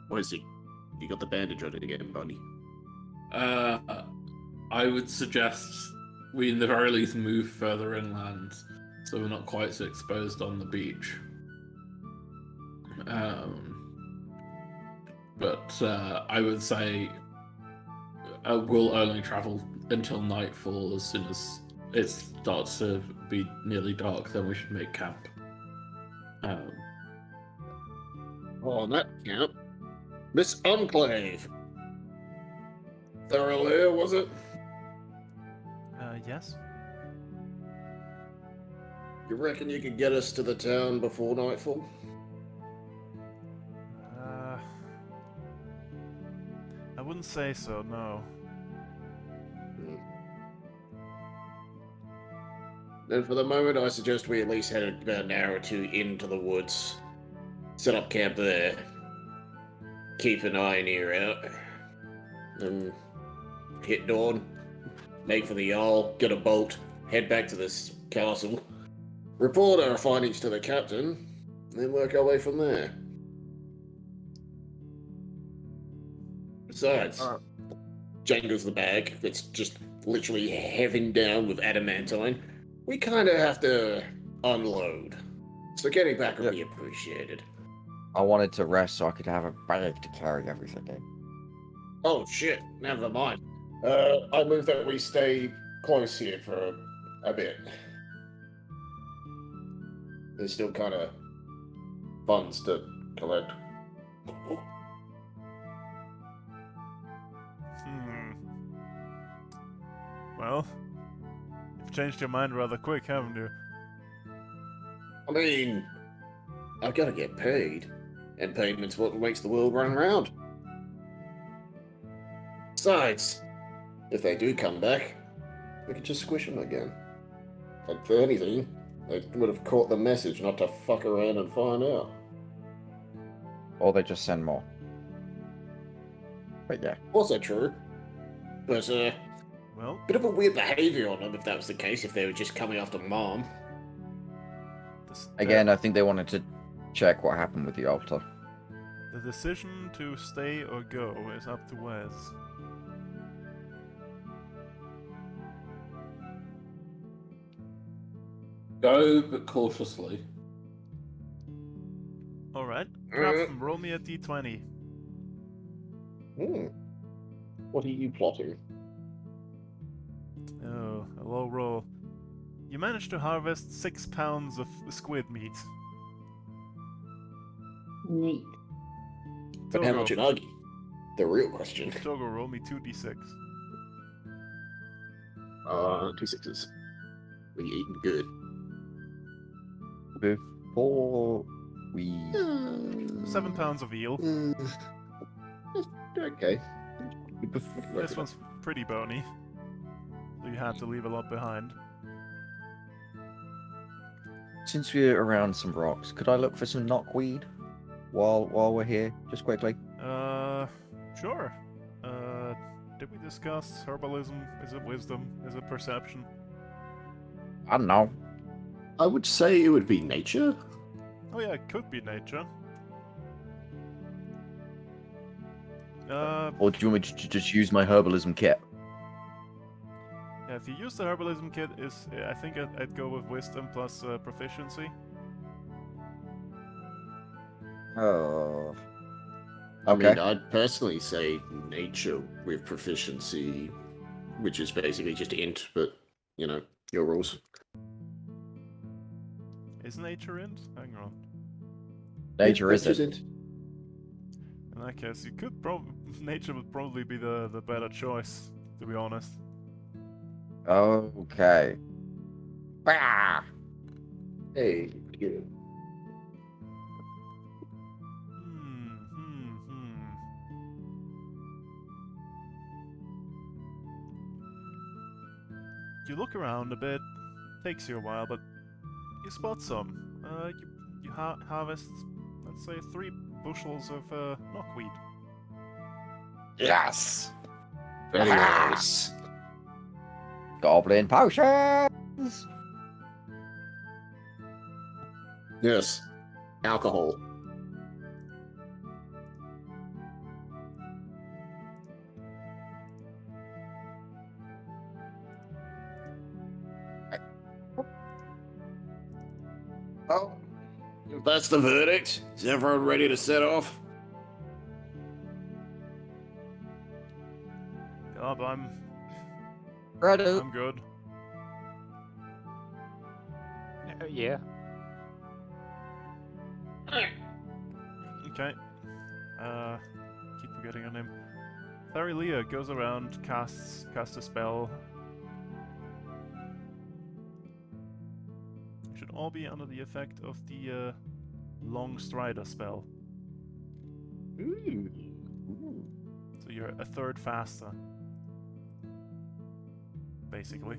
What is he? You got the bandage on it again, buddy. I would suggest we, in the very least, move further inland so we're not quite so exposed on the beach. But I would say we'll only travel until nightfall. As soon as it starts to be nearly dark, then we should make camp. On that count, Miss Enclave. Thoroughly, was it? Yes? You reckon you could get us to the town before nightfall? I wouldn't say so, no. Then for the moment, I suggest we at least head about an hour or two into the woods. Set up camp there. Keep an eye and ear out. Then hit dawn. Make for the Yarrr, get a boat, head back to this castle. Report our findings to the captain, then work our way from there. Besides, jangles the bag that's just literally heaving down with adamantine. We kind of have to unload. So getting back will be appreciated. I wanted to rest so I could have a bag to carry everything in. Oh shit, never mind. I move that we stay close here for a bit. There's still kind of funds to collect. Well, you've changed your mind rather quick, haven't you? I mean, I've got to get paid, and payment's what makes the world run round. Besides, if they do come back, we could just squish them again. And for anything, they would have caught the message not to fuck around and find out. Or they just send more. But yeah. Also true. But, Well, bit of a weird behaviour on them if that was the case, if they were just coming after Mom. Again, I think they wanted to check what happened with the altar. the decision to stay or go is up to Wes. Go, but cautiously. Alright, Captain, roll me a d20. What are you plotting? Oh, a low roll. You managed to harvest 6 pounds of squid meat. Neat. But how much an Uggy? The real question. Togo, roll me 2d6. Two sixes. We eating good. Before we. 7 pounds of eel. Okay. This one's pretty bony, so you had to leave a lot behind. Since we're around some rocks, could I look for some knockweed while we're here, just quickly? Sure. Did we discuss herbalism? Is it wisdom? Is it perception? I don't know. I would say it would be nature. Oh yeah, it could be nature. Or do you want me to just use my herbalism kit? Yeah, if you use the herbalism kit, I think I'd go with wisdom plus proficiency. Oh. I Okay. mean, I'd personally say nature with proficiency, which is basically just int, but, you know, your rules. Is nature int? Hang on. Nature is Nature's it? int. In that case, you could nature would probably be the better choice, to be honest. Okay. Bah! Hey, yeah. You look around a bit. Takes you a while, but you spot some. You harvest, let's say, 3 bushels of knockweed. Yes! Very Ah! nice. Goblin potions! Yes. Alcohol. Oh, if that's the verdict, is everyone ready to set off? Oh, but I'm good. Yeah. Okay. Keep forgetting her name. Tharilia goes around, casts a spell. You should all be under the effect of the Long Strider spell. Ooh. So you're a third faster. Basically.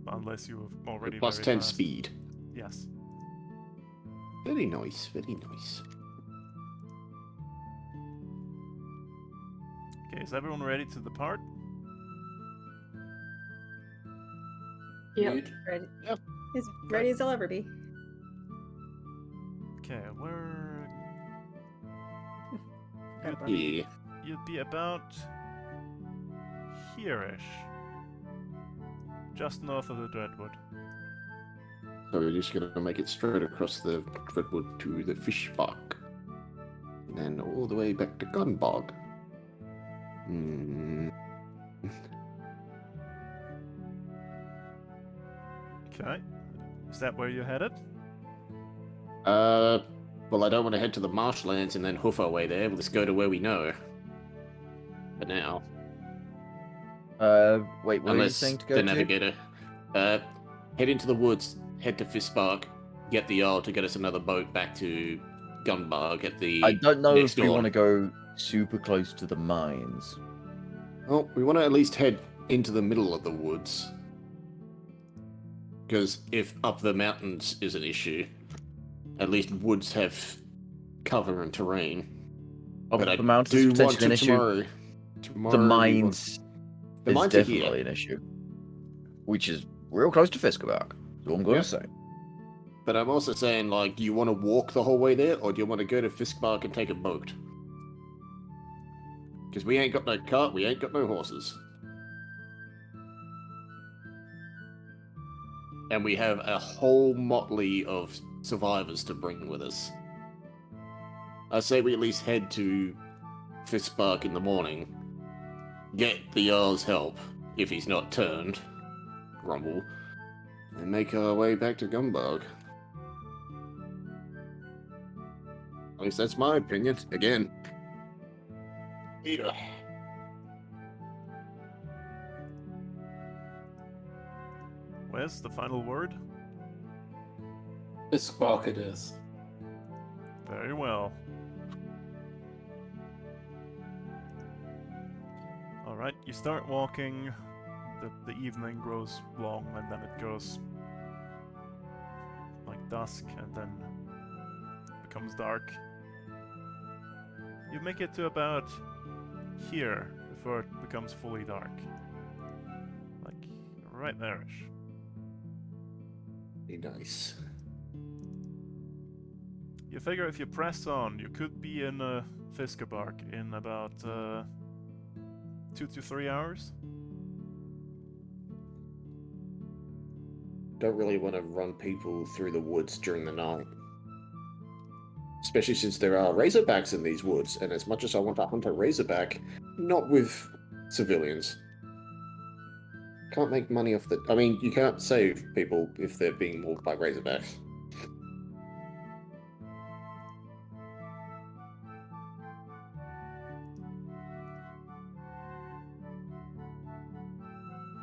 Unless you have already Plus very 10 fast. speed. Yes. Very nice, very nice. Okay, is everyone ready to depart? Yep. Ready. Yep. As ready as I'll ever be. Okay, where Forgot about Yeah. you'd be about here-ish. Just north of the Dreadwood. So we're just gonna make it straight across the Redwood to the fish park. And then all the way back to Gunbog. Hmm. Okay. Is that where you're headed? Well, I don't want to head to the marshlands and then hoof our way there. Let's go to where we know. For now. Wait, what are you Unless saying to the go to? navigator. Head into the woods, head to Fistbark, get the Yarrr to get us another boat back to Gunbar, get the I don't know next if we door. want to go super close to the mines. Well, we want to at least head into the middle of the woods. Because if up the mountains is an issue, at least woods have cover and terrain. Up But I the mountains do is want potentially to an issue. tomorrow. The we want- mines The is mines are here. definitely an issue. Which is real close to Fiskebach. So I'm going Yeah. to say. But I'm also saying, like, do you want to walk the whole way there, or do you want to go to Fiskbark and take a boat? Because we ain't got no cart, we ain't got no horses. And we have a whole motley of survivors to bring with us. I say we at least head to Fiskbark in the morning, get the Yarr's help, if he's not turned, Grumble, and make our way back to Gumbarg. At least that's my opinion. Again. Yeah. Wes, the final word? Bisquark it is. Very well. Alright, you start walking, the evening grows long, and then it goes like dusk, and then becomes dark. You make it to about here before it becomes fully dark. Like, right there-ish. Be nice. You figure if you press on, you could be in Fiskabark in about 2 to 3 hours. Don't really want to run people through the woods during the night. Especially since there are razorbacks in these woods, and as much as I want to hunt a razorback, not with civilians. Can't make money off the... I mean, you can't save people if they're being mauled by razorbacks.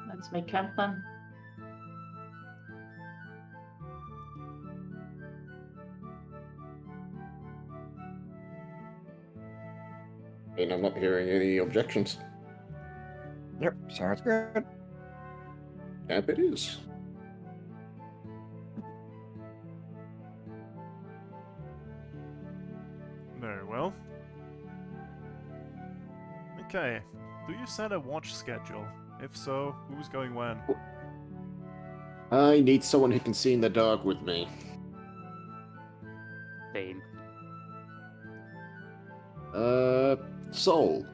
Let's make camp then. And I'm not hearing any objections. Yep, sounds good. Camp it is. Very well. Okay, do you set a watch schedule? If so, who's going when? I need someone who can see in the dark with me. Same. Soul.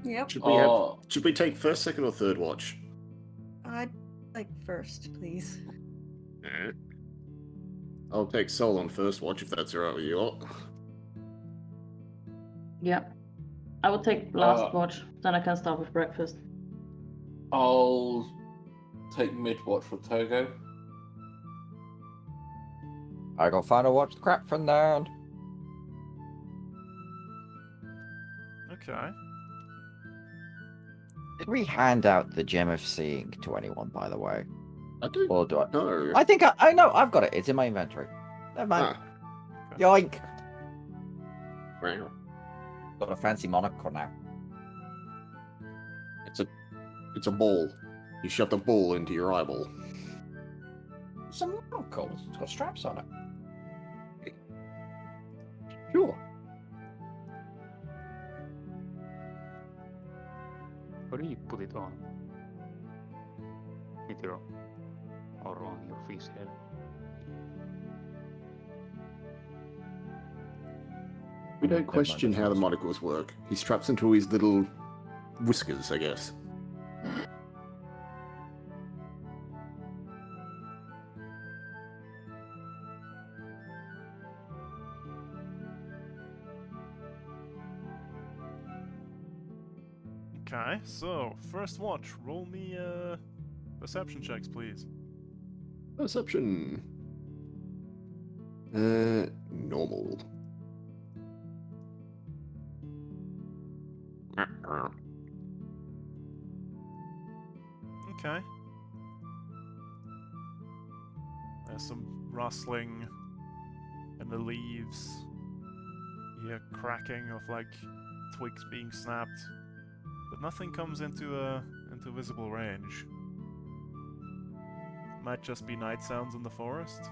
Yep. Should we take first, second, or third watch? I'd like first, please. I'll take Soul on first watch if that's alright with you all. Yeah. I will take last watch, then I can start with breakfast. I'll take mid-watch for Togo. I go find a watch crap from there. Okay. Did we hand out the gem of seeing to anyone, by the way? I do. Or do I? No. I think I know. I've got it. It's in my inventory. Never mind. Ah, Yoink. wow. Got a fancy monocle now. It's a ball. You shove the ball into your eyeball. It's a monocle. It's got straps on it. Sure. How do you put it on? Either or on your fish head. We don't question how the monocles work. He straps into his little whiskers, I guess. Okay, so first watch. Roll me perception checks, please. Perception. Normal. Okay. There's some rustling in the leaves. You hear cracking of like twigs being snapped, but nothing comes into visible range. Might just be night sounds in the forest.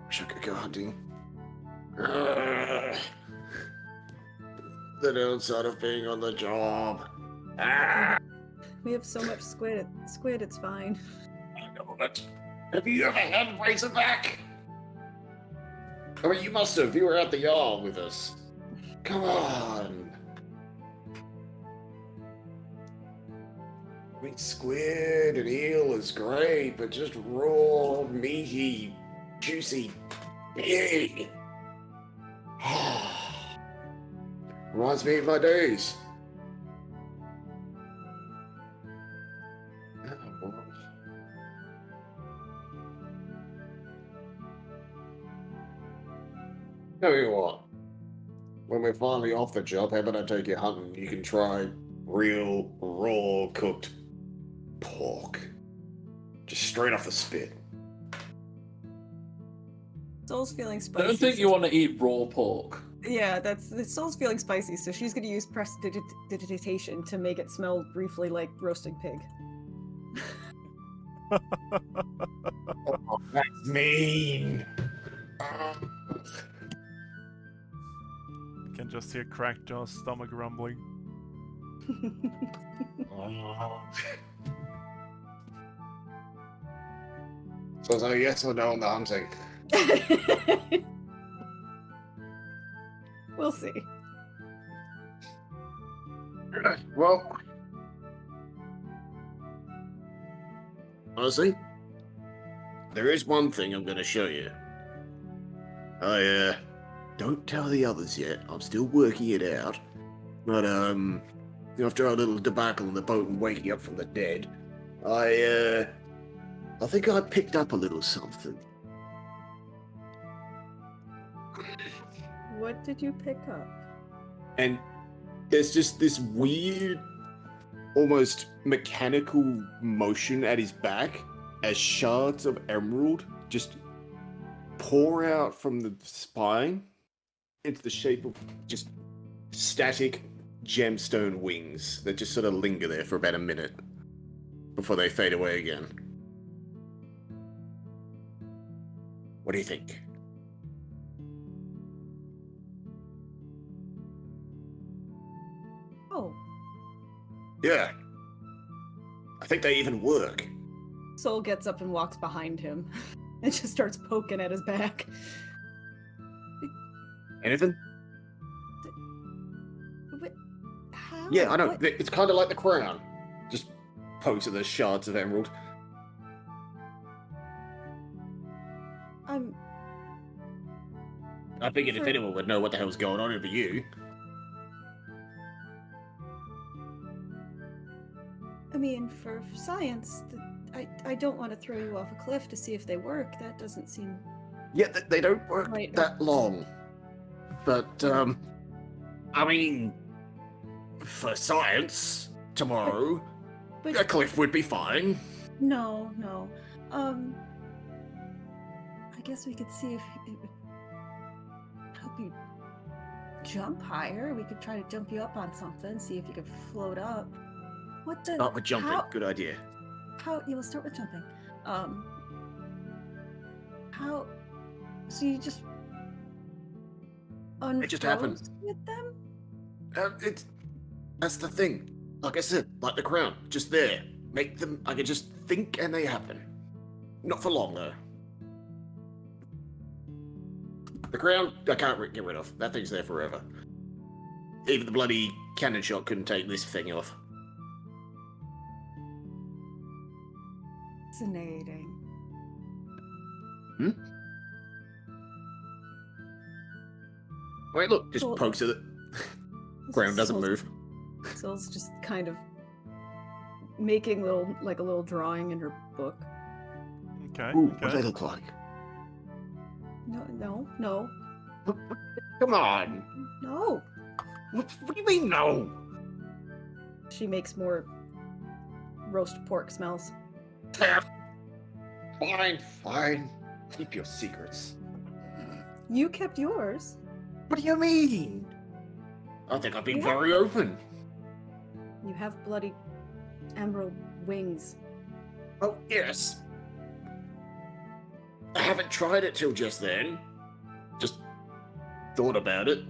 Wish I could go hunting. The downside of being on the job. We have so much squid. Squid, it's fine. I know, but have you ever had razorback? I mean, you must have. You were at the Yarrr with us. Come on. I mean, squid and eel is great, but just raw, meaty, juicy pig. Reminds me of my days. Tell you what, when we're finally off the job, how about I take you hunting? You can try real raw cooked pork. Just straight off the spit. Soul's feeling I spicy. don't think so you want to eat raw pork. Yeah, Soul's feeling spicy, so she's gonna use prestidigitation to make it smell briefly like roasting pig. Oh, that's mean. You can just hear Cracked Jaw's stomach rumbling. So is that a yes or no on the hunting? We'll see. Well, honestly, there is one thing I'm going to show you. I don't tell the others yet. I'm still working it out. But after our little debacle on the boat and waking up from the dead, I think I picked up a little something. What did you pick up? And there's just this weird, almost mechanical motion at his back as shards of emerald just pour out from the spine into the shape of just static gemstone wings that just sort of linger there for about a minute before they fade away again. What do you think? Oh, Yeah. I think they even work. Soul gets up and walks behind him and just starts poking at his back. Anything? What? How? Yeah, I know. What? It's kind of like the crown. Just pokes at the shards of emerald. I figured if For- anyone would know what the hell's going on, it'd be you. I mean, for science, I don't want to throw you off a cliff to see if they work. That doesn't seem... Yeah, they don't work Right. that long. But, I mean, for science, tomorrow, But a cliff would be fine. no. I guess we could see if it would help you jump higher. We could try to jump you up on something, see if you could float up. What the... Start with jumping. How, Good idea. you will start with jumping. How... So you just... It just happened. unfroze with them? That's the thing. Like I said, like the crown, just there. Make them, I can just think and they happen. Not for long, though. The crown, I can't get rid of. That thing's there forever. Even the bloody cannon shot couldn't take this thing off. Fascinating. Wait, look, just Cool. pokes at it. Ground doesn't move. Soul's just kind of making a little drawing in her book. Okay. Ooh, what do okay. they look like? No. Come on. No. What do you mean, no? She makes more roast pork smells. Fine. Keep your secrets. You kept yours. What do you mean? I think I've been Yeah. very open. You have bloody emerald wings. Oh, yes. I haven't tried it till just then. Just thought about it.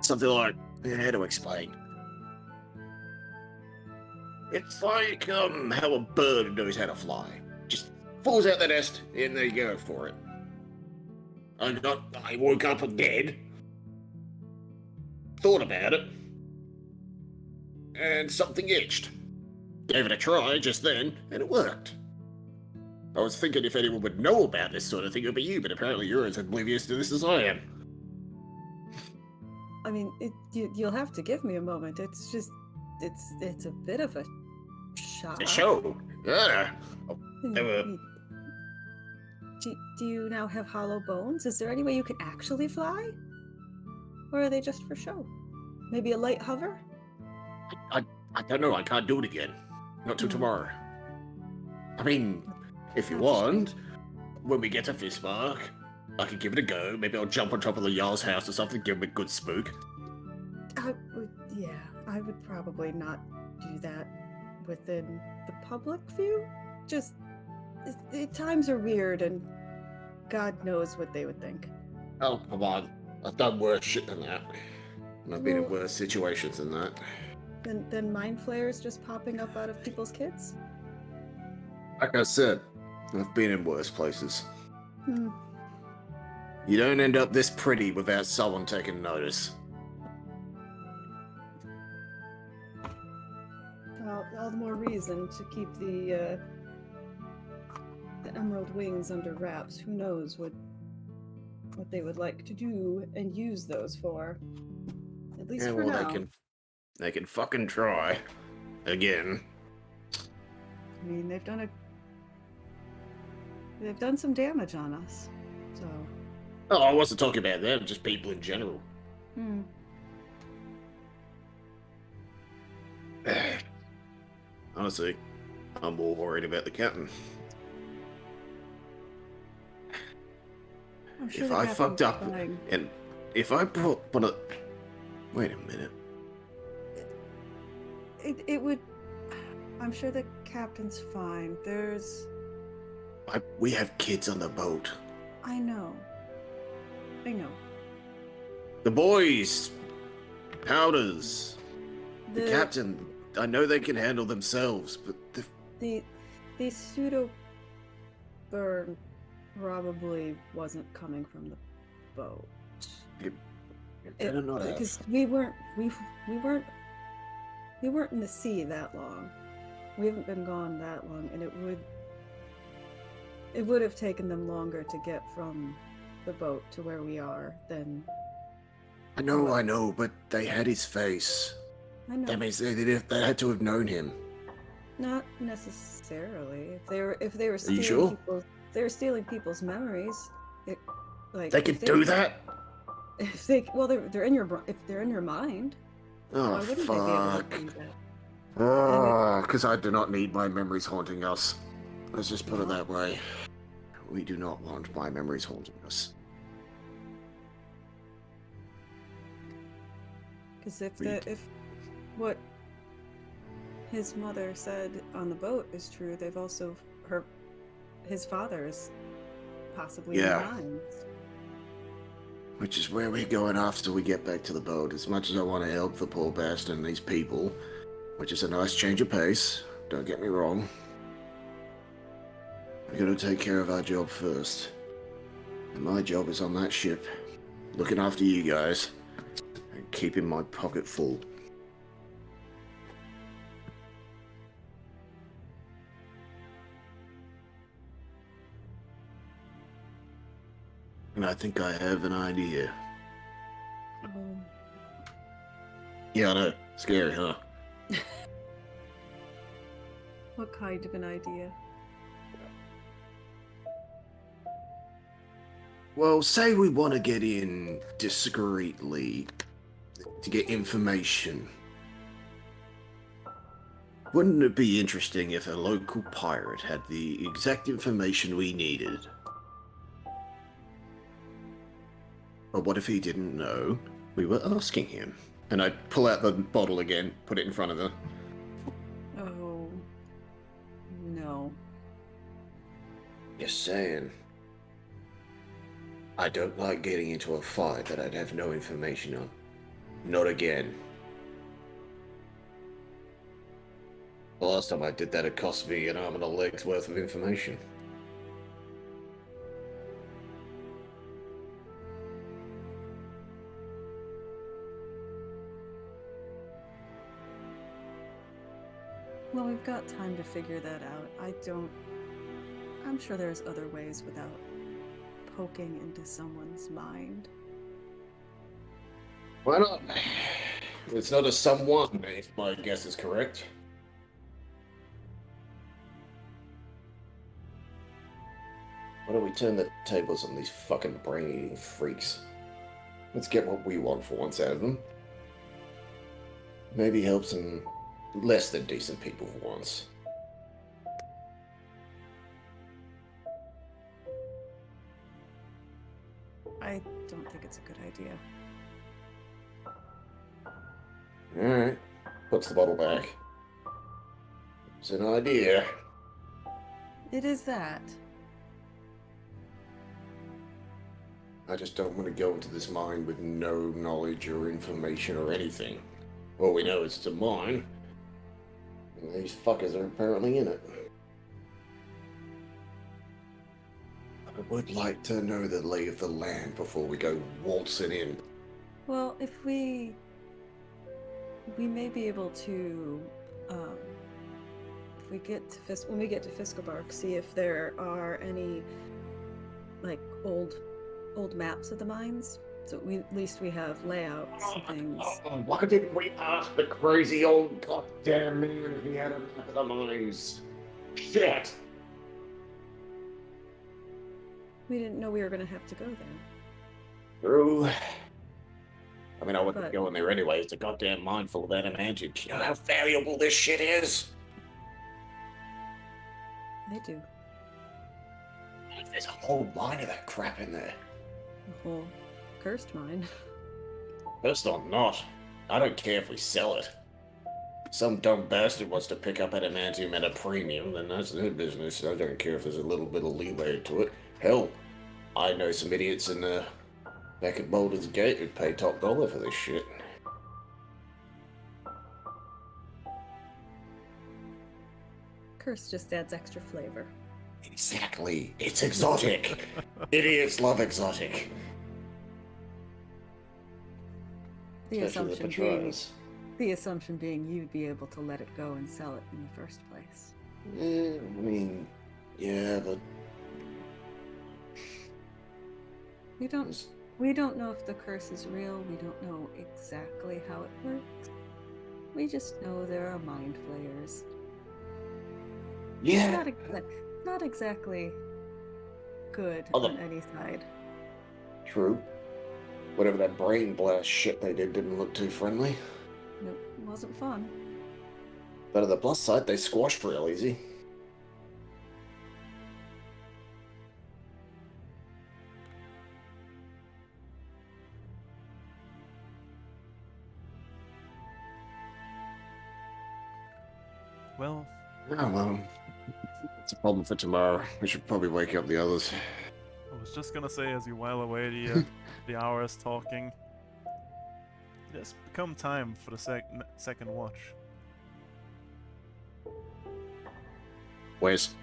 Something like, how to explain? It's like, how a bird knows how to fly. Just falls out the nest, and they go for it. I woke up dead. Thought about it. And something itched. Gave it a try just then, and it worked. I was thinking if anyone would know about this sort of thing, it would be you, but apparently you're as oblivious to this as I am. I mean, you'll have to give me a moment. It's just, it's a bit of a shock. A show. Yeah. Do you now have hollow bones? Is there any way you can actually fly? Or are they just for show? Maybe a light hover? I don't know. I can't do it again. Not till tomorrow. I mean, if you That's a shame. want, when we get to Fistmark, I can give it a go. Maybe I'll jump on top of the Yarr's house or something, give him a good spook. I would probably not do that within the public view. Just, times are weird, and God knows what they would think. Oh, come on. I've done worse shit than that. And I've been in Well- worse situations than that. Then mind flares just popping up out of people's kids? Like I said, I've been in worse places. Hmm. You don't end up this pretty without someone taking notice. All the more reason to keep the emerald wings under wraps. Who knows what they would like to do and use those for? At least Yeah, for well, now. they can fucking try. Again. I mean, they've done some damage on us. So. Oh, I wasn't talking about them, just people in general. Hmm. Honestly, I'm more worried about the captain. I'm sure If the I captain's fucked up, fine. and if I brought one of... Wait a minute. It would. I'm sure the captain's fine. We have kids on the boat. I know. The boys! Powders! The captain, I know they can handle themselves, but The pseudo burn probably wasn't coming from the boat. I don't know that. Because we weren't in the sea that long. We haven't been gone that long, and it would have taken them longer to get from the boat to where we are than. I know, but they had his face. I know. That means they had to have known him. Not necessarily. If they were Are stealing you sure? they were stealing people's memories. They if could do that? If they're in your mind. Oh, Why wouldn't they be able fuck. to do that? Because I do not need my memories haunting us. Let's just put it that way. We do not want my memories haunting us. Because if what his mother said on the boat is true, they've also his father's possibly Yeah. in mines. Which is where we're going after we get back to the boat. As much as I want to help the poor bastard and these people, which is a nice change of pace, don't get me wrong, we gotta take care of our job first. And my job is on that ship, looking after you guys, and keeping my pocket full. And I think I have an idea. Yeah, I know. Scary, huh? What kind of an idea? Well, say we want to get in discreetly to get information. Wouldn't it be interesting if a local pirate had the exact information we needed? But what if he didn't know we were asking him? And I'd pull out the bottle again, put it in front of her. Oh no. Just saying. I don't like getting into a fight that I'd have no information on. Not again. The last time I did that, it cost me an arm and a leg's worth of information. Well, we've got time to figure that out. I'm sure there's other ways without poking into someone's mind. Why not? It's not a someone, if my guess is correct. Why don't we turn the tables on these fucking brain-eating freaks? Let's get what we want for once out of them. Maybe help some less than decent people for once. I don't think it's a good idea. Alright. Puts the bottle back. It's an idea. It is that. I just don't want to go into this mine with no knowledge or information or anything. All we know is it's a mine. And these fuckers are apparently in it. I would like to know the lay of the land before we go waltzing in. Well, if we may be able to, if we get to when we get to Fisklebark, see if there are any like old maps of the mines. So at least we have layouts and things. Why didn't we ask the crazy old goddamn man if he had a map of the mines? Shit! We didn't know we were going to have to go there. True. I mean, I wouldn't But- go in there anyway. It's a goddamn mine full of adamantium. Do you know how valuable this shit is? I do. There's a whole mine of that crap in there. The whole cursed mine. First or not, I don't care if we sell it. Some dumb bastard wants to pick up adamantium at a premium, then that's their business. I don't care if there's a little bit of leeway to it. Hell, I know some idiots in the back at Boulder's Gate who'd pay top dollar for this shit. Curse just adds extra flavor. Exactly. It's exotic. Idiots love exotic. The Especially assumption being, Patronus. the assumption being you'd be able to let it go and sell it in the first place. I mean, yeah, but We don't know if the curse is real. We don't know exactly how it works. We just know there are mind flayers. yeah. Not exactly good Although- on any side. True. Whatever that brain blast shit they did didn't look too friendly. Nope, it wasn't fun. But on the plus side, they squashed real easy. Well, Oh well. It's a problem for tomorrow. We should probably wake up the others. I was just gonna say, as you while away the hours talking, it's become time for the second watch. Where's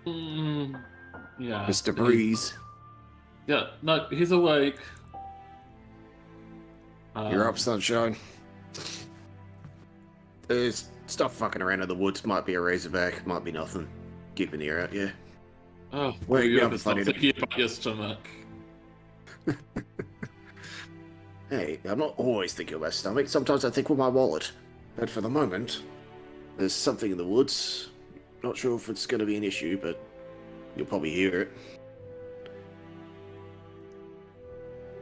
Yeah. Mr. Breeze? Yeah, no, he's awake. You're up, sunshine. There's stuff fucking around in the woods. Might be a razorback, might be nothing. Keep an ear out, yeah. Oh, Wake you me have up to if I stop need it. thinking about your stomach. Hey, I'm not always thinking of my stomach. Sometimes I think with my wallet. But for the moment, there's something in the woods. Not sure if it's going to be an issue, but you'll probably hear it.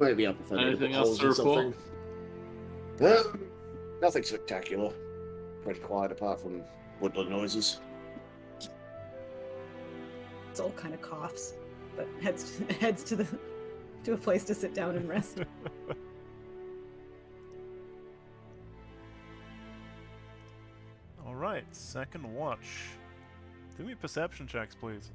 Maybe up if I need Anything to else to report? Nothing spectacular. Pretty quiet apart from woodland noises. It's all kind of coughs, but heads to a place to sit down and rest. Alright, second watch. Do me perception checks, please.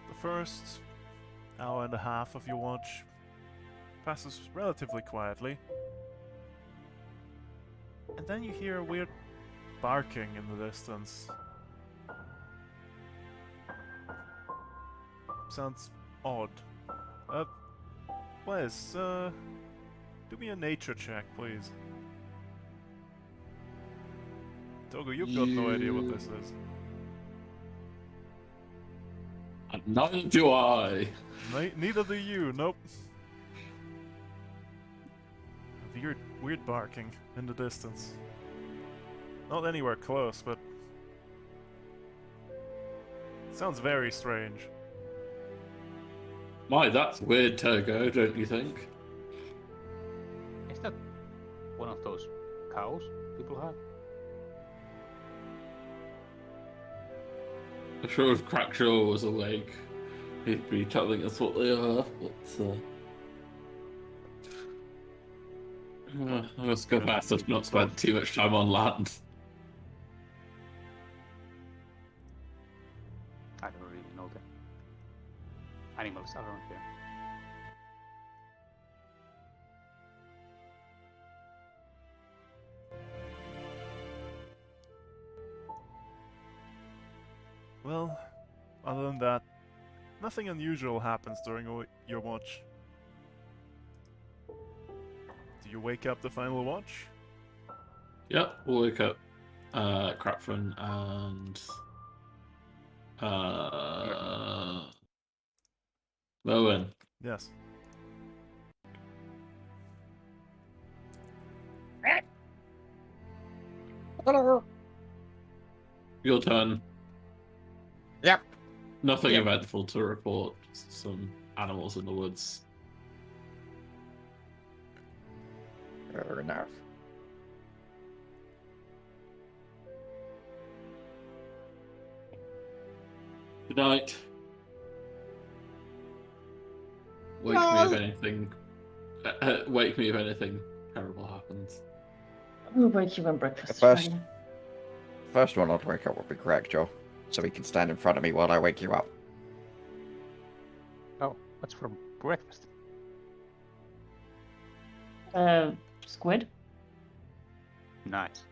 The first hour and a half of your watch passes relatively quietly. And then you hear a weird barking in the distance. Sounds odd. Wes, do me a nature check, please. Togo, you've got no idea what this is. Neither do I. Neither do you, nope. Weird barking in the distance. Not anywhere close, but sounds very strange. My, that's weird, Togo, don't you think? Is that one of those cows people have? I'm sure if Crackshaw was awake, he'd be telling us what they are, but I must confess I've not spent too much time on land. I don't really know the animals around here. Well, other than that, nothing unusual happens during your watch. Do you wake up the final watch? Yep, we'll wake up Crapfin and Moen. Yes. Hello. Your turn. Yep. Nothing Yep. eventful to report. Just some animals in the woods. Fair enough. Good night. Wake me if anything. Wake me if anything terrible happens. I'll wake you when breakfast is First- ready. First one I'd wake up would be Crackjaw, so he can stand in front of me while I wake you up. Oh, what's for breakfast? Squid? Nice.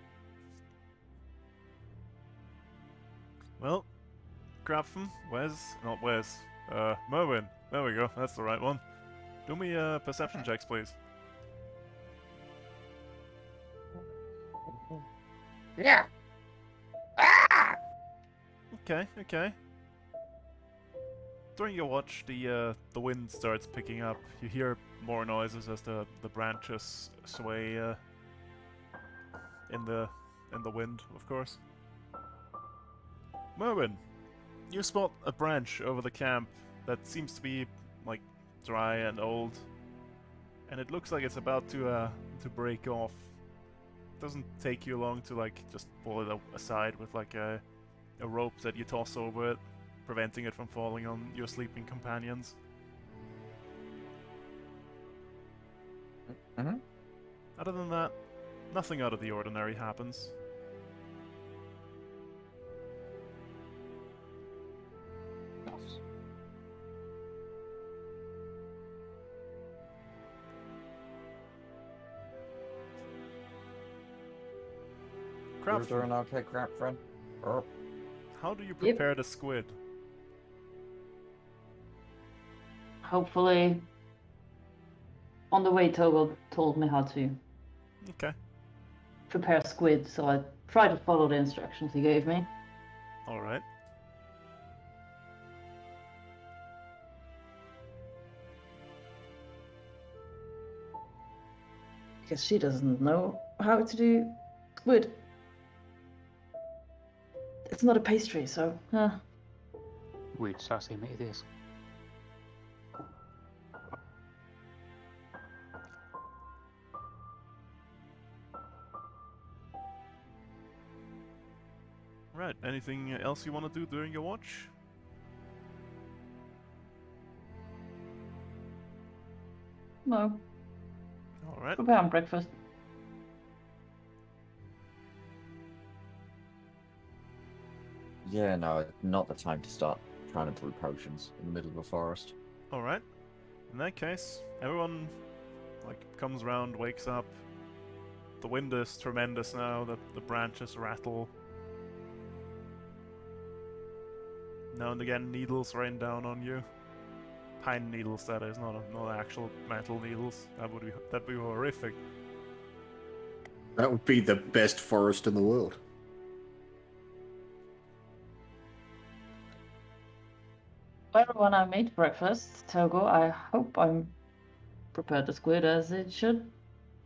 Well, Grapfen, not Wes, Merwin. There we go, that's the right one. Do me perception checks, please. Yeah. Ah! Okay. During your watch, the wind starts picking up. You hear more noises as the branches sway in the wind, of course. Merwin, you spot a branch over the camp that seems to be like dry and old, and it looks like it's about to break off. Doesn't take you long to like just pull it aside with like a rope that you toss over it, preventing it from falling on your sleeping companions. Mm-hmm. Other than that, nothing out of the ordinary happens. You're Crap, doing okay, crap friend? Oh. how do you prepare the squid? Hopefully, on the way, Togo told me how to Okay, prepare squid, so I tried to follow the instructions he gave me. alright. Because she doesn't know how to do squid. It's not a pastry, so Weird sashimi it is. Right, anything else you want to do during your watch? no. Alright. Prepare on breakfast. Yeah, no, not the time to start trying to brew potions in the middle of a forest. Alright. In that case, everyone like comes round, wakes up. The wind is tremendous now, the branches rattle. Now and again needles rain down on you. Pine needles, that is, not actual metal needles. That'd be horrific. That would be the best forest in the world. Well, when I made breakfast, Togo, I hope I'm prepared the squid as it should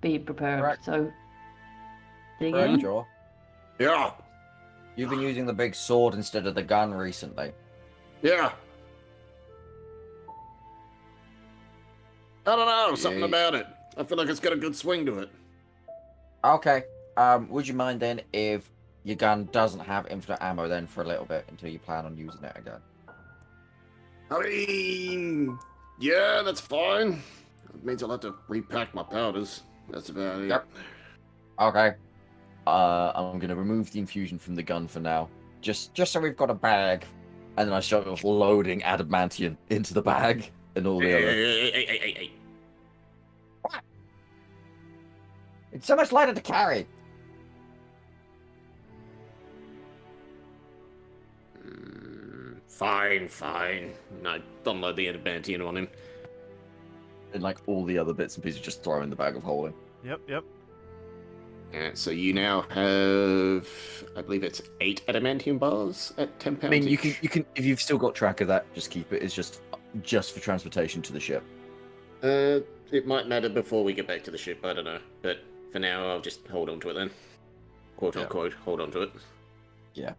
be prepared. Correct. So, dig Right, in. Jaw? Yeah, You've been using the big sword instead of the gun recently. yeah. I don't know, something Yeah. about it. I feel like it's got a good swing to it. Okay. Would you mind then if your gun doesn't have infinite ammo then for a little bit until you plan on using it again? I mean, yeah, that's fine. It means I'll have to repack my powders. That's about it. Yep. Okay. I'm gonna remove the infusion from the gun for now. Just so we've got a bag. And then I start loading adamantium into the bag and all the other. Hey. What? It's so much lighter to carry. Fine. No, don't load the adamantium on him. And like all the other bits and pieces, just throw in the bag of holding. Yep. Yeah, so you now have, I believe it's 8 adamantium bars at 10 pounds. I mean, you each. can if you've still got track of that, just keep it. It's just for transportation to the ship. It might matter before we get back to the ship. I don't know, but for now, I'll just hold on to it then. Quote Yeah. unquote, hold on to it. Yeah.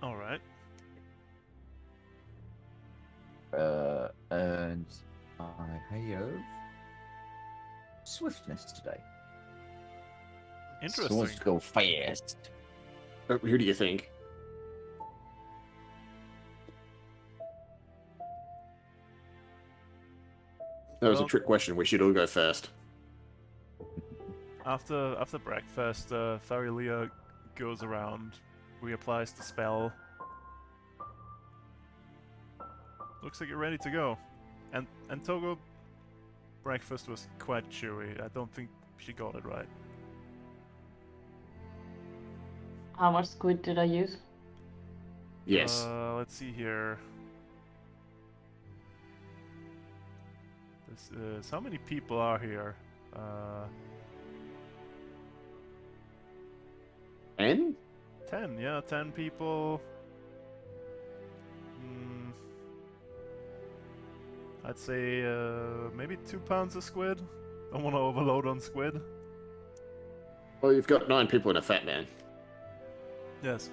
All right. And I have swiftness today. Interesting. So wants to go fast. Who do you think? That was a Well- trick question. We should all go first. After breakfast, Tharilia goes around, reapplies the spell. Looks like you're ready to go. And Togo, breakfast was quite chewy. I don't think she got it right. How much squid did I use? Yes. Let's see here. This is how many people are here? Uh, And 10. Yeah, 10 people. I'd say maybe 2 pounds of squid. Don't want to overload on squid. well, you've got 9 people and a fat man. Yes.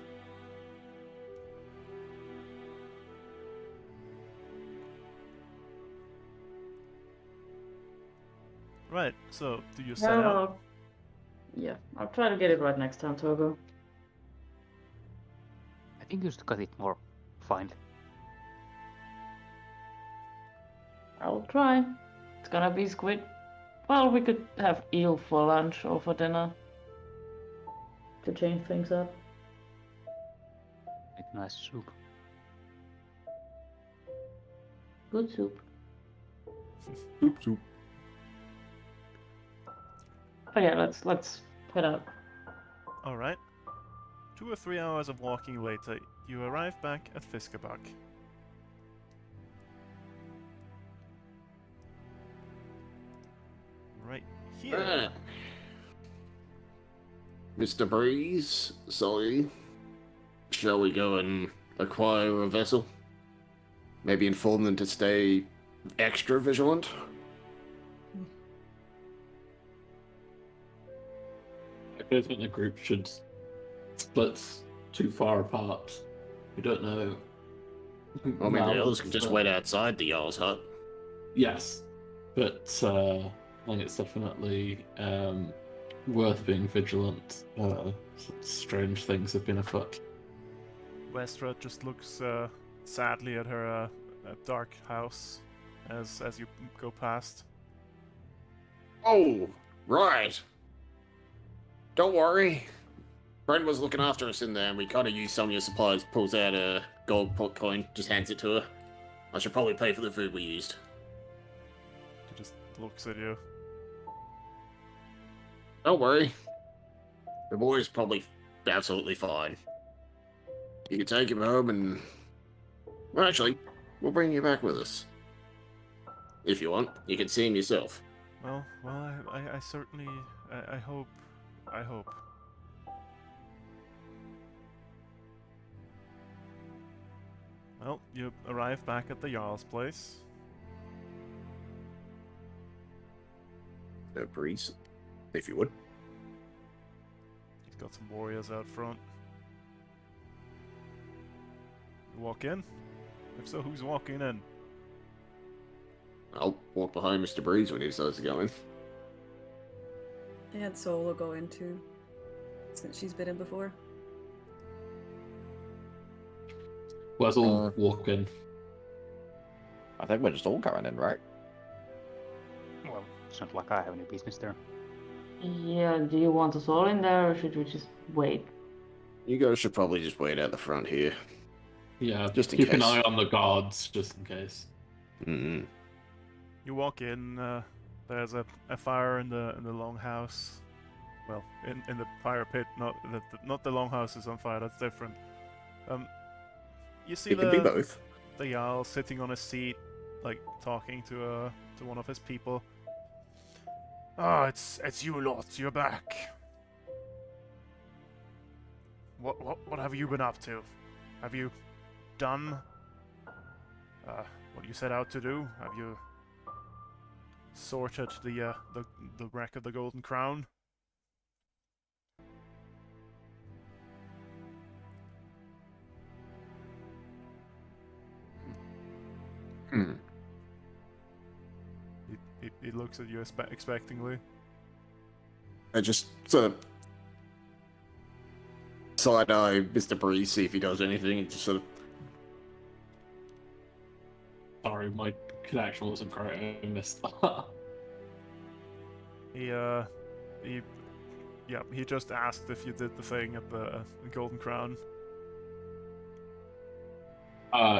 Right, so do you set out? Yeah, I'll try to get it right next time, Togo. I think you should cut it more fine. I'll try. It's gonna be squid. Well, we could have eel for lunch or for dinner. To change things up. Make nice soup. Good soup. Soup. But yeah, let's head out. Alright. 2 or 3 hours of walking later, you arrive back at Fiskebach. Right here. Mr. Breeze, sorry. Shall we go and acquire a vessel? Maybe inform them to stay extra vigilant? I don't think the group should split too far apart. We don't know. I mean, the others can just wait outside the Yarr's hut. Yes, but I think it's definitely worth being vigilant. Strange things have been afoot. Westra just looks sadly at her dark house as you go past. Oh, right. Don't worry. Brent was looking after us in there, and we kind of used some of your supplies. Pulls out a gold pot coin, just hands it to her. I should probably pay for the food we used. She just looks at you. Don't worry. The boy's probably absolutely fine. You can take him home and... Well, actually, we'll bring you back with us. If you want, you can see him yourself. Well, I certainly, I hope. Well, you arrive back at the Jarl's place. Breeze, if you would. got some warriors out front. You walk in? If so, who's walking in? I'll walk behind Mr. Breeze when he starts going. And Soul will go in too, since she's been in before. Let's all walk in. I think we're just all going in, right? Well, it's not like I have any business there. Yeah, do you want us all in there, or should we just wait? You guys should probably just wait out the front here. Yeah, Just in keep an case. eye on the guards, just in case. Mm-hmm. You walk in. There's a fire in the longhouse. Well, in the fire pit. Not the longhouse is on fire. That's different. You see It could be the both. Yarrr sitting on a seat, like talking to one of his people. Ah, it's you lot. You're back. What have you been up to? Have you done what you set out to do? Have you sorted the wreck of the Golden Crown? Hmm. He looks at you expectingly. I just sort of side-eye Mr. Breeze, see if he does anything, and just sort of... Sorry, my connection wasn't great. I missed that. He just asked if you did the thing at the Golden Crown.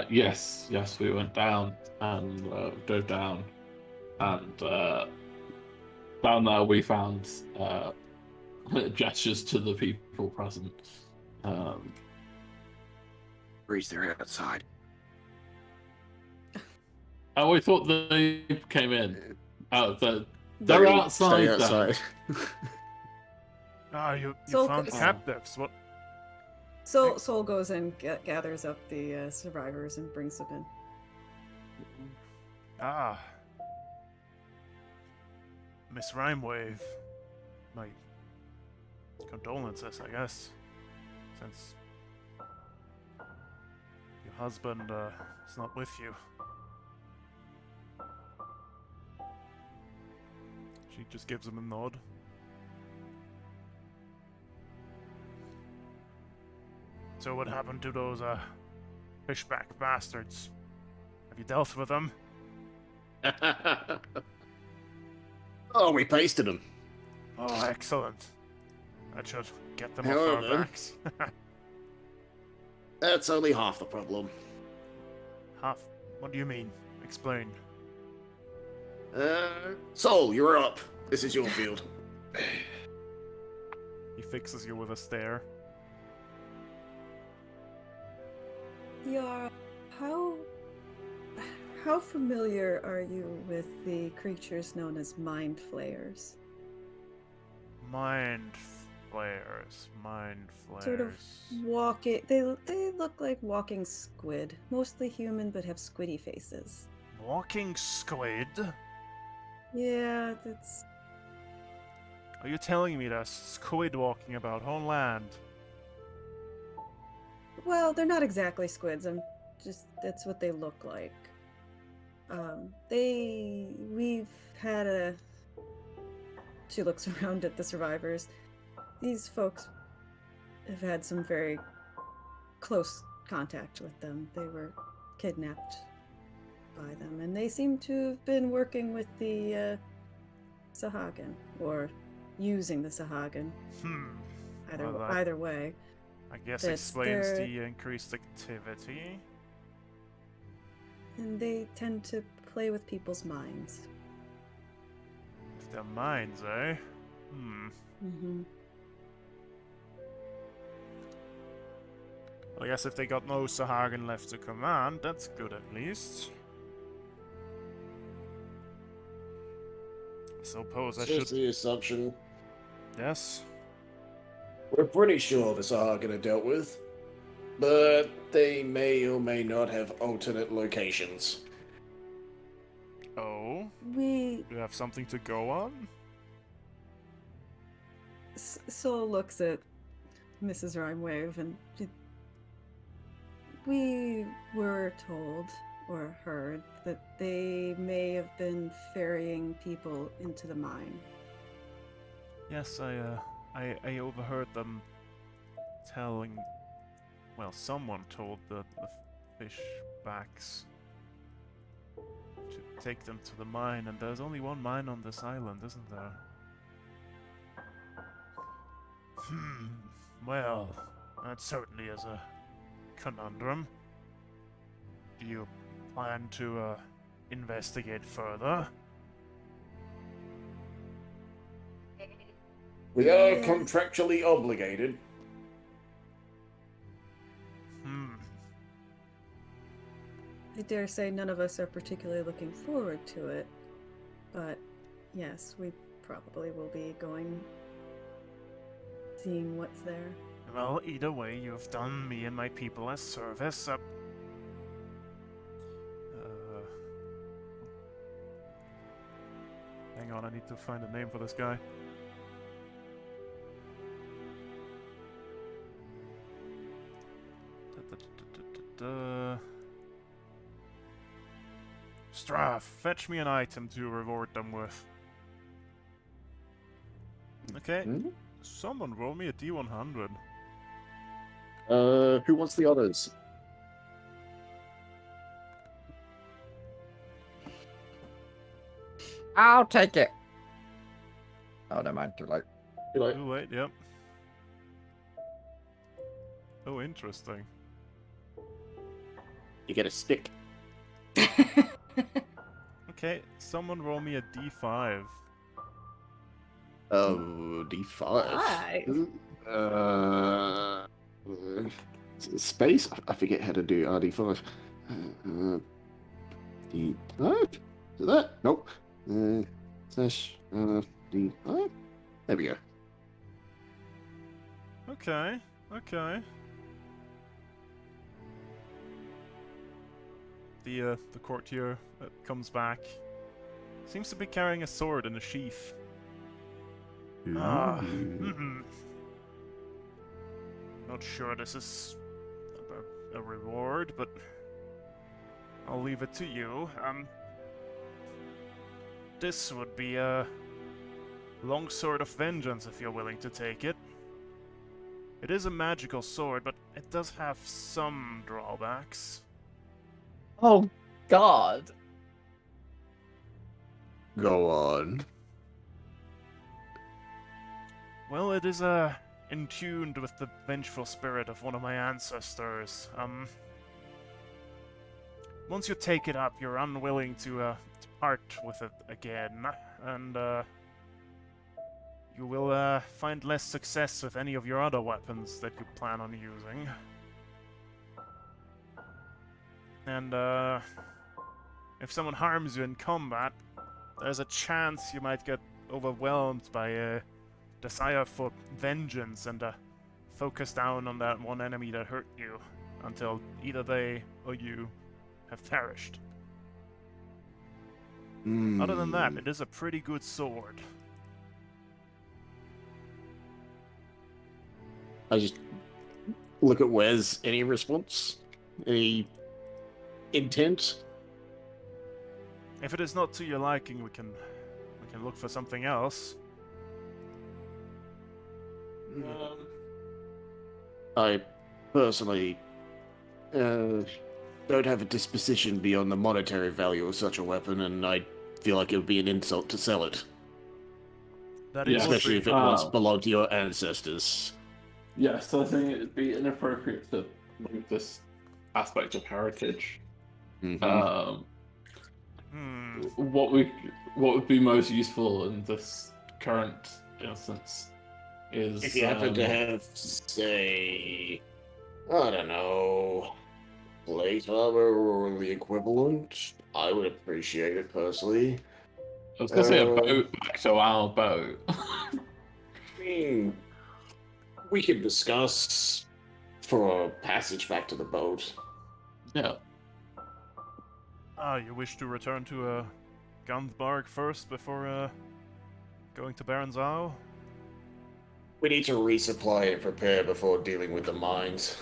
Yes, we went down and drove down, and down there we found gestures to the people present. Breeze, they're outside. Oh, we thought they came in. Oh, they're They're outside. Stay Then. outside. Ah, you So- found the captives. What? Soul goes and gathers up the survivors and brings them in. Ah. Miss Rhymewave. My condolences, I guess. Since your husband is not with you. She just gives him a nod. So what happened to those fishback bastards? Have you dealt with them? Oh, we pasted them. Oh, excellent. That should get them off However- our backs. That's only half the problem. Half? What do you mean? Explain. Soul, you're up. This is your field. He fixes you with a stare. Yarrr, how familiar are you with the creatures known as mind flayers? Mind flayers. Mind flayers. Sort of walking. They look like walking squid, mostly human, but have squiddy faces. Walking squid? Yeah, that's Are you telling me there's squid walking about on land? well, they're not exactly squids. That's what they look like. We've had a. She looks around at the survivors. These folks have had some very close contact with them. They were kidnapped by them, and they seem to have been working with the Sahagin, or using the Sahagin. Well, that- Either way. I guess That's explains their- the increased activity. And they tend to play with people's minds. With their minds, eh? Mm-hmm. Well, I guess if they got no Sahagin left to command, that's good at least. I suppose I It's should. just the assumption. Yes? We're pretty sure the Sahagin are dealt with, but they may or may not have alternate locations. Oh? We Do you have something to go on? Soul looks at Mrs. Rhymewave, and we were told or heard that they may have been ferrying people into the mine. Yes, I overheard them telling. Well, someone told the fishbacks to take them to the mine, and there's only one mine on this island, isn't there? Well, that certainly is a conundrum. Do you plan to investigate further? We are Yes. contractually obligated. I dare say none of us are particularly looking forward to it, but yes, we probably will be going, seeing what's there. Well, either way, you have done me and my people a service. Hang on, I need to find a name for this guy. Straff, fetch me an item to reward them with. Okay, someone roll me a D100. Who wants the others? I'll take it. Oh, never mind. Too late. Too late. Too late, yep. Oh, interesting. You get a stick. Okay, someone roll me a D5. Oh, D5. Space? I forget how to do RD5. D5? Is that? Nope. Slash D5? There we go. Okay, okay. The courtier comes back. Seems to be carrying a sword in a sheath. Not sure this is a reward, but I'll leave it to you. This would be a long sword of vengeance if you're willing to take it. It is a magical sword, but it does have some drawbacks. Oh, God. Go on. Well, it is intuned with the vengeful spirit of one of my ancestors. Once you take it up, you're unwilling to part with it again, and you will find less success with any of your other weapons that you plan on using. And if someone harms you in combat, there's a chance you might get overwhelmed by a desire for vengeance and focus down on that one enemy that hurt you until either they or you have perished. Other than that, it is a pretty good sword. I just look at Wes. Any response? Any intent? If it is not to your liking, we can look for something else. I personally don't have a disposition beyond the monetary value of such a weapon, and I feel like it would be an insult to sell it. That is Especially if it Oh. once belonged to your ancestors. Yes, I think it would be inappropriate to move this aspect of heritage. What would be most useful in this current instance is If you happen to have, say, I don't know, plate armor or the equivalent, I would appreciate it personally. I was gonna say a boat back to our boat. I mean, we can discuss for a passage back to the boat. Yeah. You wish to return to Gundbarg first before going to Baron's Isle? We need to resupply and prepare before dealing with the mines.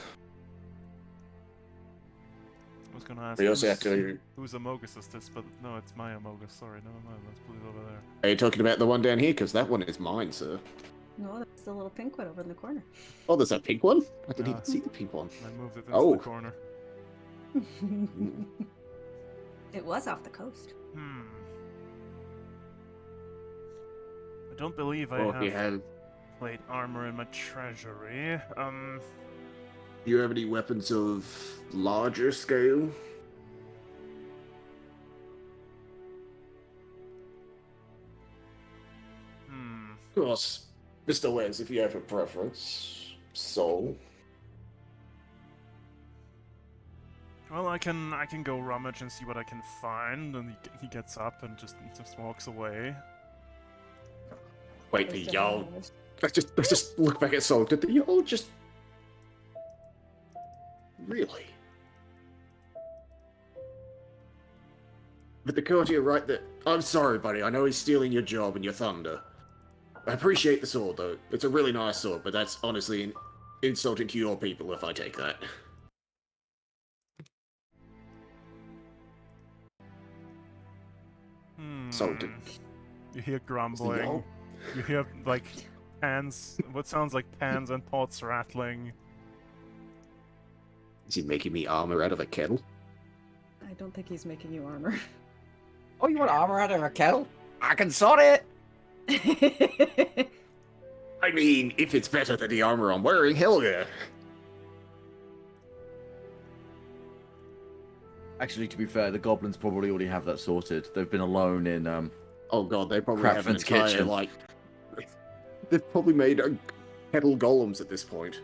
I was gonna ask We also have to... whose Amogus is this, but no, it's my Amogus. Sorry, never mind. Let's put it over there. Are you talking about the one down here? Because that one is mine, sir. No, that's the little pink one over in the corner. Oh, there's that pink one? I didn't Yeah. even see the pink one. I moved it into Oh. the corner. It was off the coast. I don't believe I Or if have you have... plate armor in my treasury. Do you have any weapons of larger scale? Of course, Mr. Wes, if you have a preference. So... Well, I can go rummage and see what I can find, and he gets up and just walks away. Wait, the There's y'all... definitely others. Let's just look back at Soul. Did the y'all just... Really? But the courtier right there... I'm sorry, buddy. I know he's stealing your job and your thunder. I appreciate the sword, though. It's a really nice sword, but that's honestly insulting to your people if I take that. So, You hear grumbling. y'all? You hear, like, pans... what sounds like pans and pots rattling. Is he making me armor out of a kettle? I don't think he's making you armor. Oh, you want armor out of a kettle? I can sort it! I mean, if it's better than the armor I'm wearing, hell yeah. Actually, to be fair, the goblins probably already have that sorted. They've been alone in Oh god, they probably have an Crapman's entire, kitchen. like... They've probably made kettle golems at this point.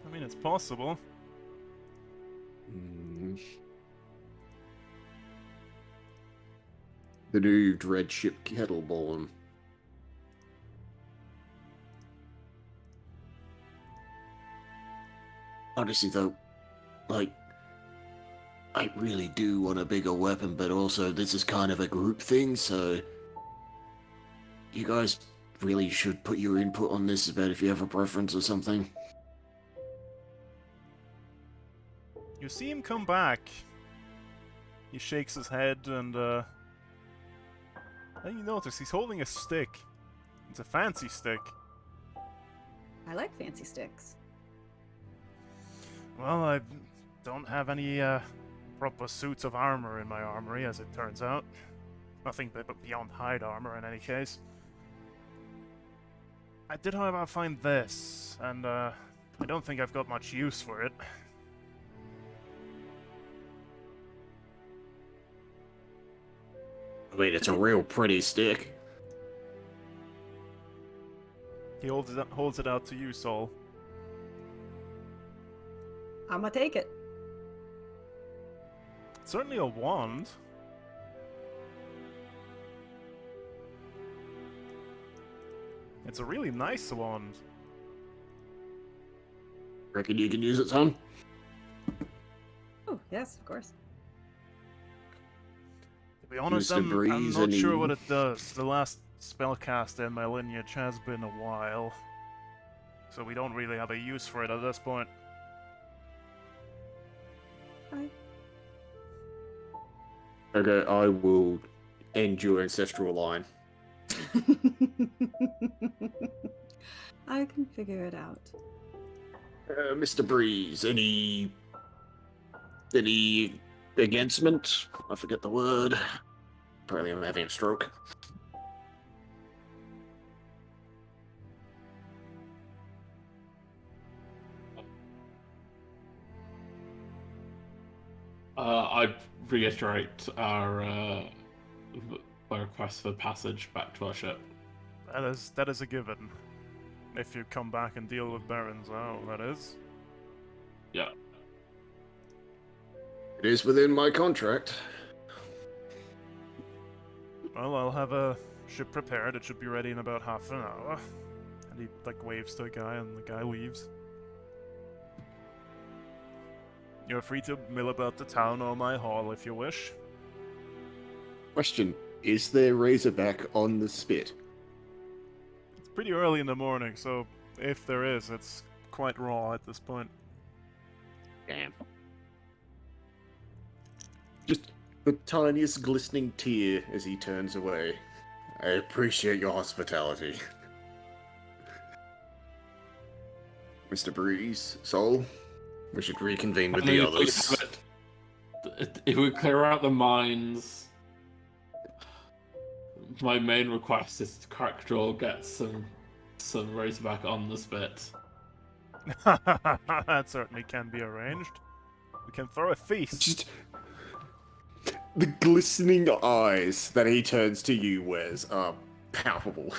I mean, it's possible. The new Dreadship Kettleborn. Honestly though, like, I really do want a bigger weapon, but also this is kind of a group thing, so... You guys really should put your input on this about if you have a preference or something. You see him come back. He shakes his head and, then you notice he's holding a stick. It's a fancy stick. I like fancy sticks. Well, I don't have any, proper suits of armor in my armory, as it turns out. Nothing beyond hide armor, in any case. I did, however, find this, and, I don't think I've got much use for it. I mean, it's a real pretty stick. He holds it out to you, Sol. I'ma take it. It's certainly a wand. It's a really nice wand. Reckon you can use it, son? Oh, yes, of course. To be honest, Mr. I'm Breeze, not sure any- what it does. The last spellcaster in my lineage has been a while. So we don't really have a use for it at this point. Okay, I will end your ancestral line. I can figure it out. Mr. Breeze, any againstment? I forget the word. Apparently I'm having a stroke. I'd reiterate our request for passage back to our ship. That is a given. If you come back and deal with Barons, that is. Yeah. It is within my contract. Well, I'll have a ship prepared. It should be ready in about half an hour. And he, like, waves to a guy, and the guy leaves. You're free to mill about the town or my hall if you wish. Question, is there Razorback on the spit? It's pretty early in the morning, so if there is, it's quite raw at this point. Damn. Just the tiniest glistening tear as he turns away. I appreciate your hospitality. Mr. Breeze, Soul, we should reconvene with the others. If we clear out the mines, my main request is to Crackjaw get some Razorback on the spit. That certainly can be arranged. We can throw a feast. Just the glistening eyes that he turns to you with are palpable.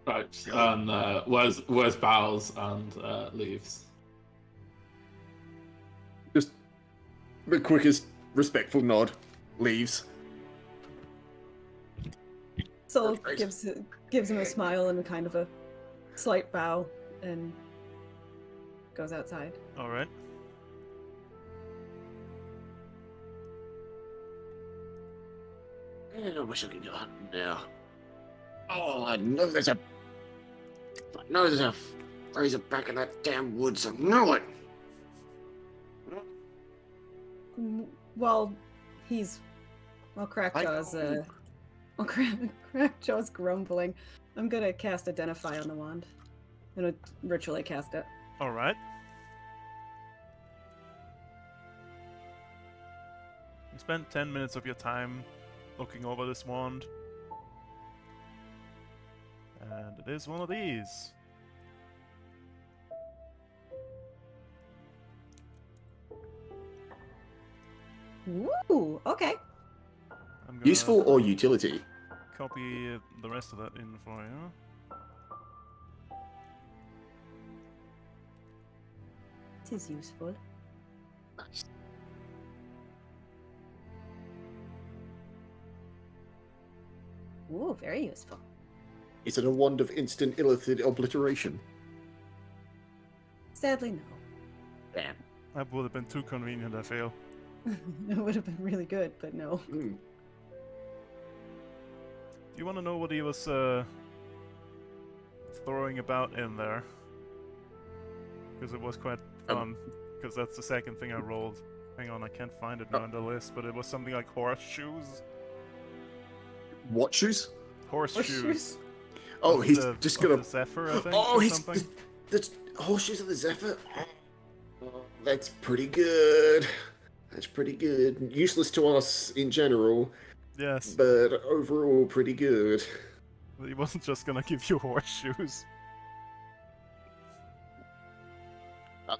Right, and where's Bowles and leaves? Just the quickest respectful nod. Leaves. Soul gives him a smile and kind of a slight bow and goes outside. All right. I wish I could go hunting now. Oh, I know there's a razorback in that damn woods. I know it. While Crackjaw's grumbling, I'm gonna cast Identify on the wand. I'm gonna ritually cast it. All right. You spend 10 minutes of your time looking over this wand. And it is one of these. Ooh, okay. I'm gonna Useful or utility? copy the rest of that in for you. It is useful. Nice. Ooh, very useful. Is it a wand of instant illicit obliteration? Sadly, no. Damn. That would have been too convenient, I feel. It would have been really good, but no. Mm. Do you want to know what he was throwing about in there? Because it was quite fun. Because that's the second thing I rolled. Hang on, I can't find it now on the list, but it was something like horseshoes. What shoes? Horseshoes. Oh, Of he's the- just of gonna. the Zephyr, I think. Oh, or he's something. the horseshoes of the Zephyr. Oh, that's pretty good. That's pretty good. Useless to us in general, Yes, but overall pretty good. he wasn't just gonna give you horseshoes. God,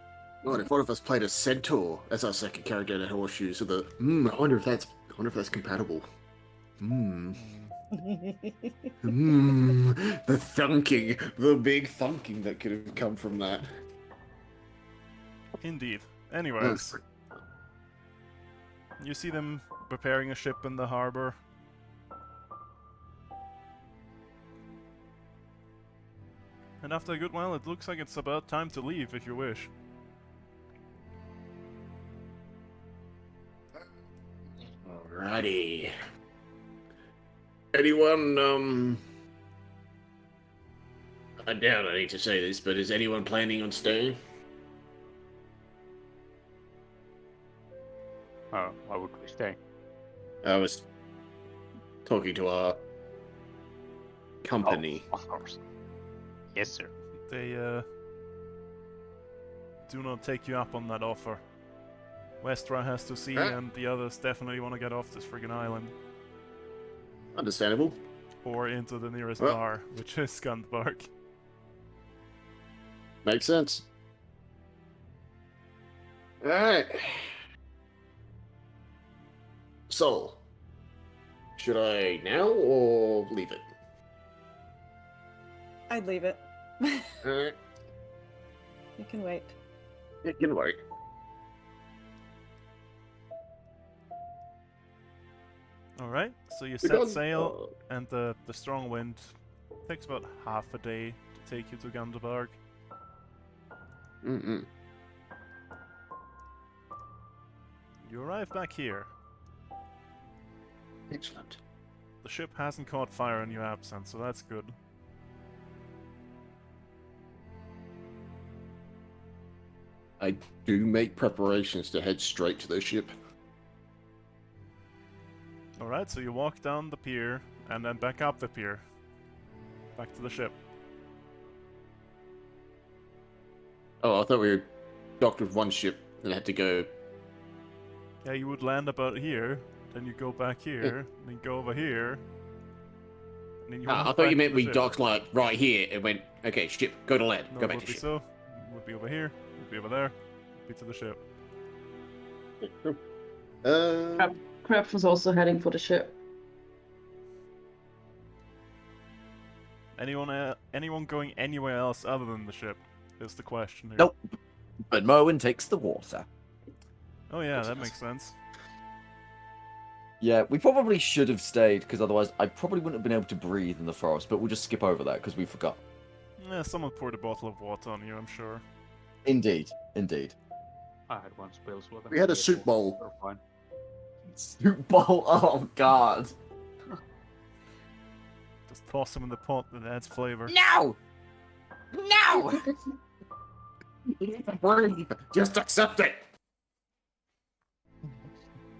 if one of us played a centaur as our second character in horseshoes, so I wonder if that's compatible. The thunking, the big thunking that could have come from that. Indeed. Anyways, you see them preparing a ship in the harbor. And after a good while, it looks like it's about time to leave, if you wish. Alrighty. Anyone, I doubt I need to say this, but is anyone planning on staying? Oh, why would we stay? I was talking to our company. Oh, of course. Yes, sir. They, do not take you up on that offer. Westra has to see, and the others definitely want to get off this friggin' island. Understandable. Or into the nearest Well- bar, which is Skandbark. Makes sense. Alright. Soul. Should I now or leave it? I'd leave it. Alright. You can wait. It can wait. Alright, so you We set got- sail, and the strong wind takes about half a day to take you to Gandabarg. Mm-mm. You arrive back here. Excellent. The ship hasn't caught fire in your absence, so that's good. I do make preparations to head straight to the ship. Alright, so you walk down the pier, and then back up the pier. Back to the ship. Oh, I thought we were docked with one ship and had to go. Yeah, you would land about here, then you go back here, then go over here, and then you I walk thought back you to meant the we ship. docked like right here and went, okay, ship, go to land, No, go it back would to be ship. so. It would be over here, it would be over there, it would be to the ship. Crab was also heading for the ship. Anyone going anywhere else other than the ship is the question here. Nope. But Merwin takes the water. Oh yeah, that makes sense. Yeah, we probably should have stayed, because otherwise I probably wouldn't have been able to breathe in the forest, but we'll just skip over that, because we forgot. Yeah, someone poured a bottle of water on you, I'm sure. Indeed, indeed. I had one spill, so We had a soup bowl. We're fine. Soup bowl, oh god. Just toss them in the pot that adds flavor. No! No! Breathe. Just accept it.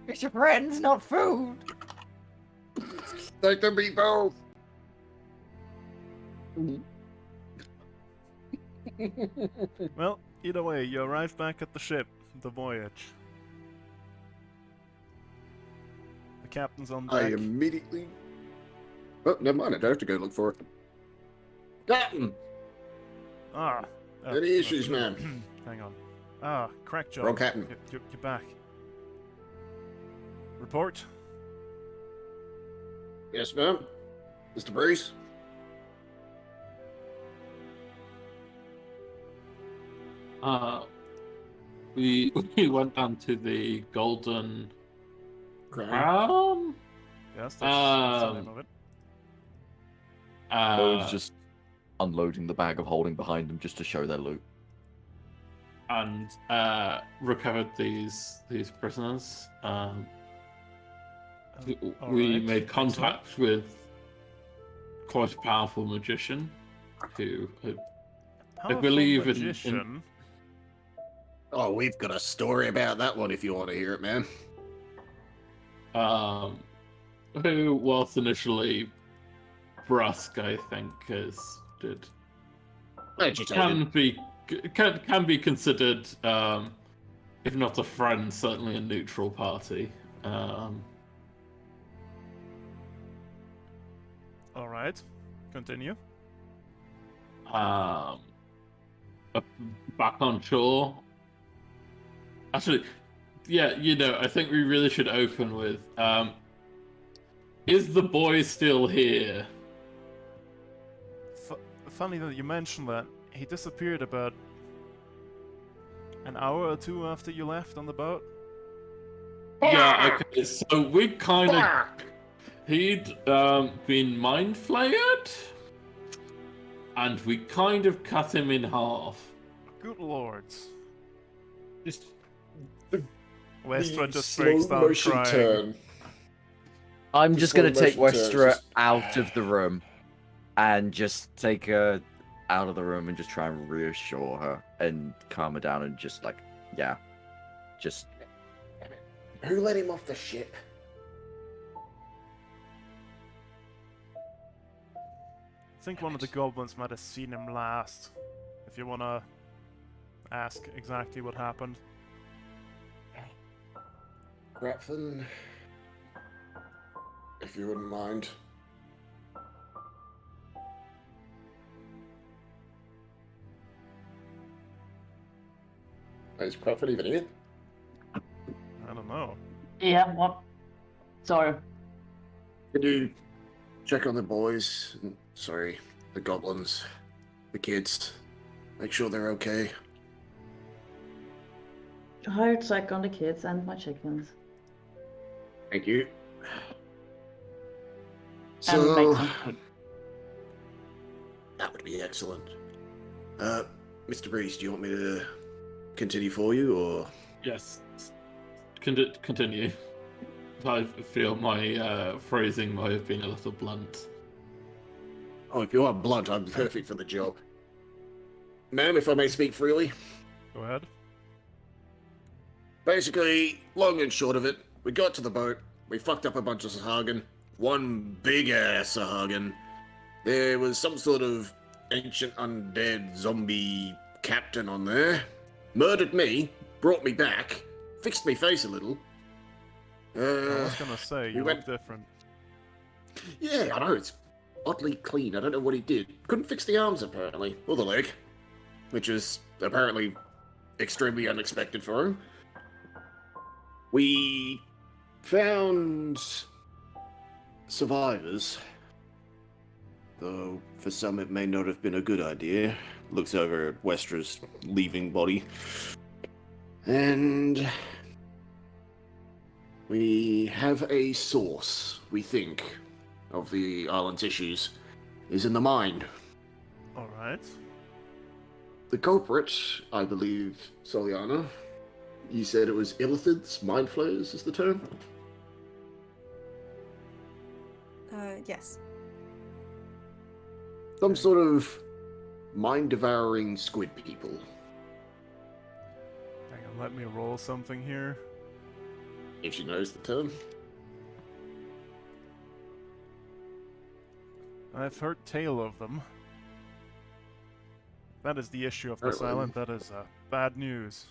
It's your friends, not food. They can be both. Well, either way, you arrive back at the ship, the voyage. The captain's on I deck. immediately. Oh, never mind. I don't have to go look for it. Captain, Ah! any issues, ma'am? Hang on. Ah, crack job. Wrong captain. You're back. Report? Yes, ma'am. Mr. Breeze. We went down to the Golden Crown. Crown. Yes, that's the name of it. Merwin's just unloading the bag of holding behind them just to show their loot. And recovered these prisoners. We alright, made contact with quite a powerful magician who Powerful believe in- magician. Oh, we've got a story about that one if you want to hear it, man. who was initially brusque, I think, as did Agitated. can be considered, if not a friend, certainly a neutral party. Alright, continue. Back on shore. Actually, yeah, I think we really should open with, is the boy still here? Funny that you mentioned that. He disappeared about an hour or two after you left on the boat. Yeah, okay, so we kind of... He'd been mind flayed, and we kind of cut him in half. Good lords. Just Westra the just breaks slow down motion crying. turn. I'm The just going to slow take motion turns, Westra just- out of the room and just take her out of the room and just try and reassure her and calm her down and just like, yeah, just Who let him off the ship? I think one of the goblins might have seen him last. If you want to ask exactly what happened. Grapfin, if you wouldn't mind. Is Grapfin even here? I don't know. Yeah, what? Sorry. Could you check on the boys? Sorry, the goblins, the kids. Make sure they're okay. Hired check on the kids and my chickens. Thank you. And make So, some cake. that would be excellent. Mr. Breeze, do you want me to continue for you, or? Yes. Continue. I feel my phrasing might have been a little blunt. Oh, if you are blunt, I'm perfect for the job. Ma'am, if I may speak freely. Go ahead. Basically, long and short of it, we got to the boat, we fucked up a bunch of Sahagin. One big-ass Sahagin. There was some sort of ancient undead zombie captain on there. Murdered me, brought me back, fixed me face a little. I was gonna say, you went- look different. Yeah, I know, it's oddly clean. I don't know what he did. Couldn't fix the arms, apparently. Or the leg. Which is apparently extremely unexpected for him. We found survivors. Though, for some it may not have been a good idea. Looks over at Westra's leaving body. And we have a source, we think, of the island's issues is in the mind. Alright. The culprit, I believe, Soliana, you said it was illithids, mind flayers is the term? Yes. Some sort of mind-devouring squid people. Hang on, let me roll something here. If she knows the term. I've heard tale of them. That is the issue of this Really? island. That is bad news.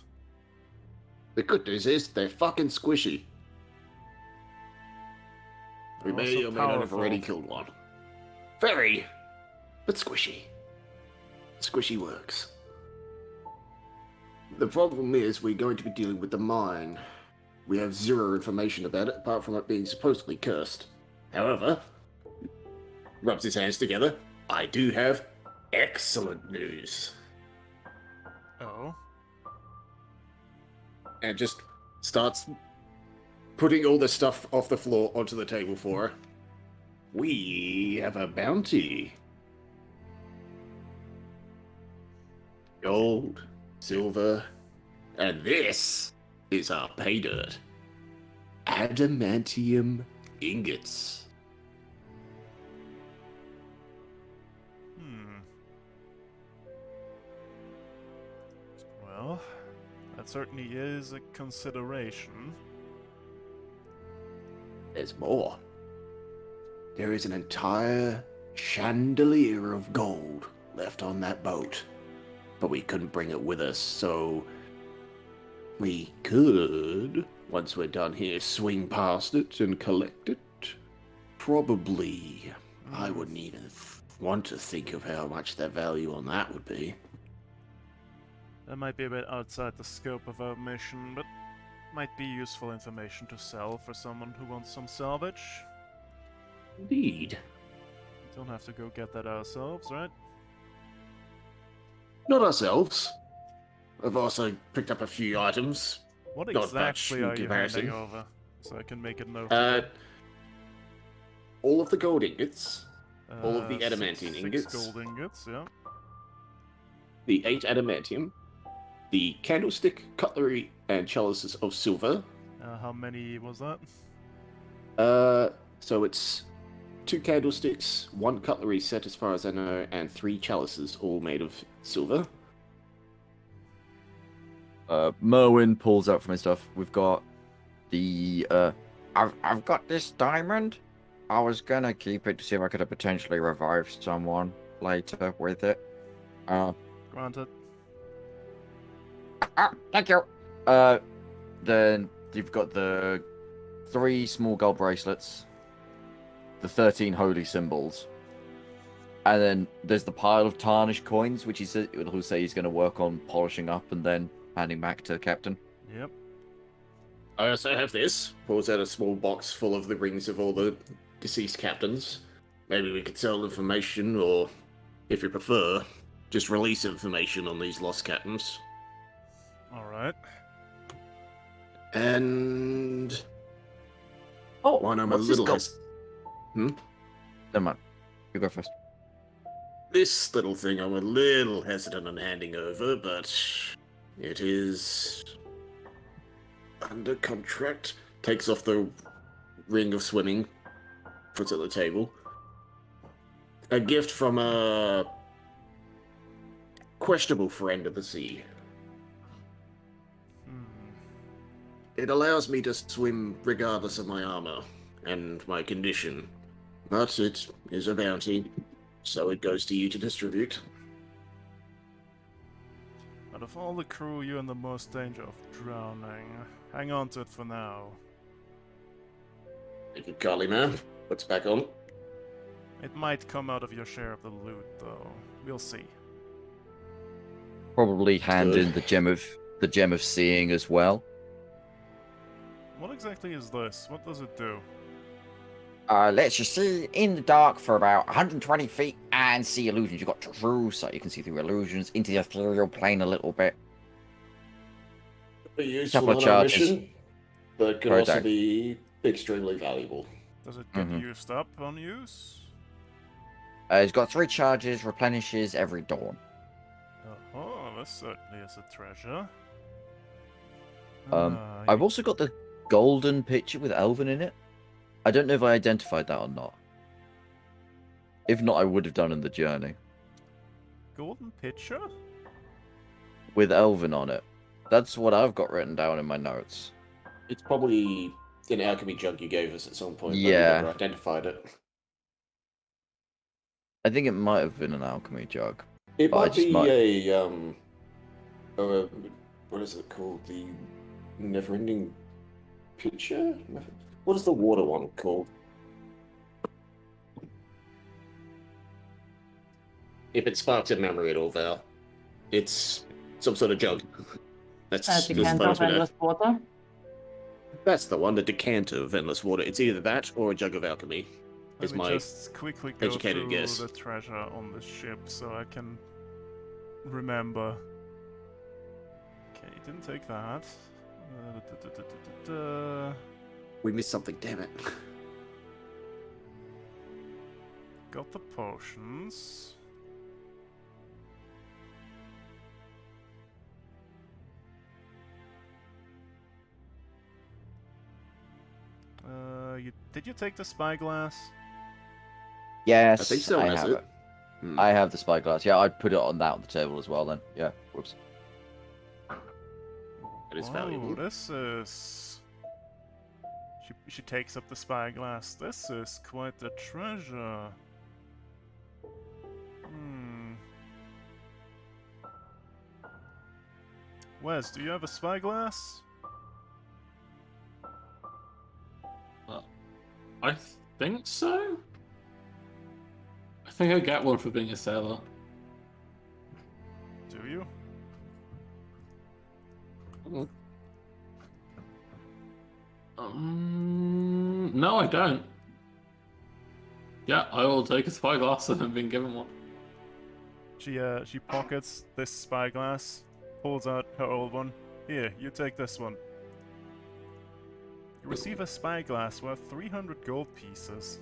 The good news is they're fucking squishy. We They're may also or may not have powerful. already killed one. Very, but squishy. Squishy works. The problem is we're going to be dealing with the mine. We have zero information about it, apart from it being supposedly cursed. However, rubs his hands together, I do have excellent news. Oh. And just starts putting all the stuff off the floor onto the table for her. We have a bounty. Gold, silver, and this is our pay dirt. Adamantium ingots. Well, that certainly is a consideration. There's more. There is an entire chandelier of gold left on that boat. But we couldn't bring it with us, so we could, once we're done here, swing past it and collect it. Probably. I wouldn't even want to think of how much the value on that would be. That might be a bit outside the scope of our mission, but might be useful information to sell for someone who wants some salvage. Indeed. We don't have to go get that ourselves, right? Not ourselves. I've also picked up a few items. What Not exactly much are in you comparison. handing over? So I can make a note. All of the gold ingots, all of the Six adamantine ingots. gold ingots, yeah. the 8 adamantium, the candlestick, cutlery, and chalices of silver. How many was that? So it's 2 candlesticks, 1 cutlery set as far as I know, and 3 chalices, all made of silver. Merwin pulls out from his stuff. We've got the I've got this diamond. I was gonna keep it to see if I could have potentially revived someone later with it. Granted. Thank you. then you've got the 3 small gold bracelets, the 13 holy symbols, and then there's the pile of tarnished coins, which he'll say he's going to work on polishing up and then handing back to Captain. Yep. I also have this. Pulls out a small box full of the rings of all the deceased captains. Maybe we could sell information, or, if you prefer, just release information on these lost captains. Alright. And Oh, one I'm a what's this little gold? Never mind. You go first. This little thing I'm a little hesitant on handing over, but it is under contract. Takes off the ring of swimming, puts it on the table. A gift from a questionable friend of the sea. It allows me to swim regardless of my armor and my condition, but it is a bounty, so it goes to you to distribute. Out of all the crew, you're in the most danger of drowning. Hang on to it for now. Thank you, Carly man. Puts it back on. It might come out of your share of the loot, though. We'll see. Probably hand Good. in the gem of seeing as well. What exactly is this? What does it do? Lets you see in the dark for about 120 feet and see illusions. You've got true sight. You can see through illusions into the ethereal plane a little bit. Be useful Couple of on our charges. mission, but could Per also day. be extremely valuable. Does it get Mhm. used up on use? It's got 3 charges, replenishes every dawn. Oh, this certainly is a treasure. I've also got the golden picture with Elven in it. I don't know if I identified that or not. If not, I would have done in the journey. Golden pitcher? With Elven on it. That's what I've got written down in my notes. It's probably an alchemy jug you gave us at some point, but Yeah. we never identified it. I think it might have been an alchemy jug. It But I might just be might- what is it called? The never-ending pitcher? What is the water one called? If it sparks a memory at all, Val, it's some sort of jug. That's as Decanter far of as we know. endless water. That's the one, the decanter of endless water. It's either that or a jug of alchemy. Let Is me my just quickly go educated through guess. the treasure on the ship so I can remember. Okay, you didn't take that. We missed something, damn it. Got the potions. Did you take the spyglass? Yes, I think so, I has have it? it. Hmm. I have the spyglass. Yeah, I'd put it on that on the table as well then. Yeah, whoops. It is Whoa, valuable. this is... She takes up the spyglass. This is quite the treasure. Wes, do you have a spyglass? I think so. I think I get one for being a sailor. Do you? No, I don't. Yeah, I will take a spyglass and I've been given one. She pockets this spyglass, pulls out her old one. Here, you take this one. You receive a spyglass worth 300 gold pieces.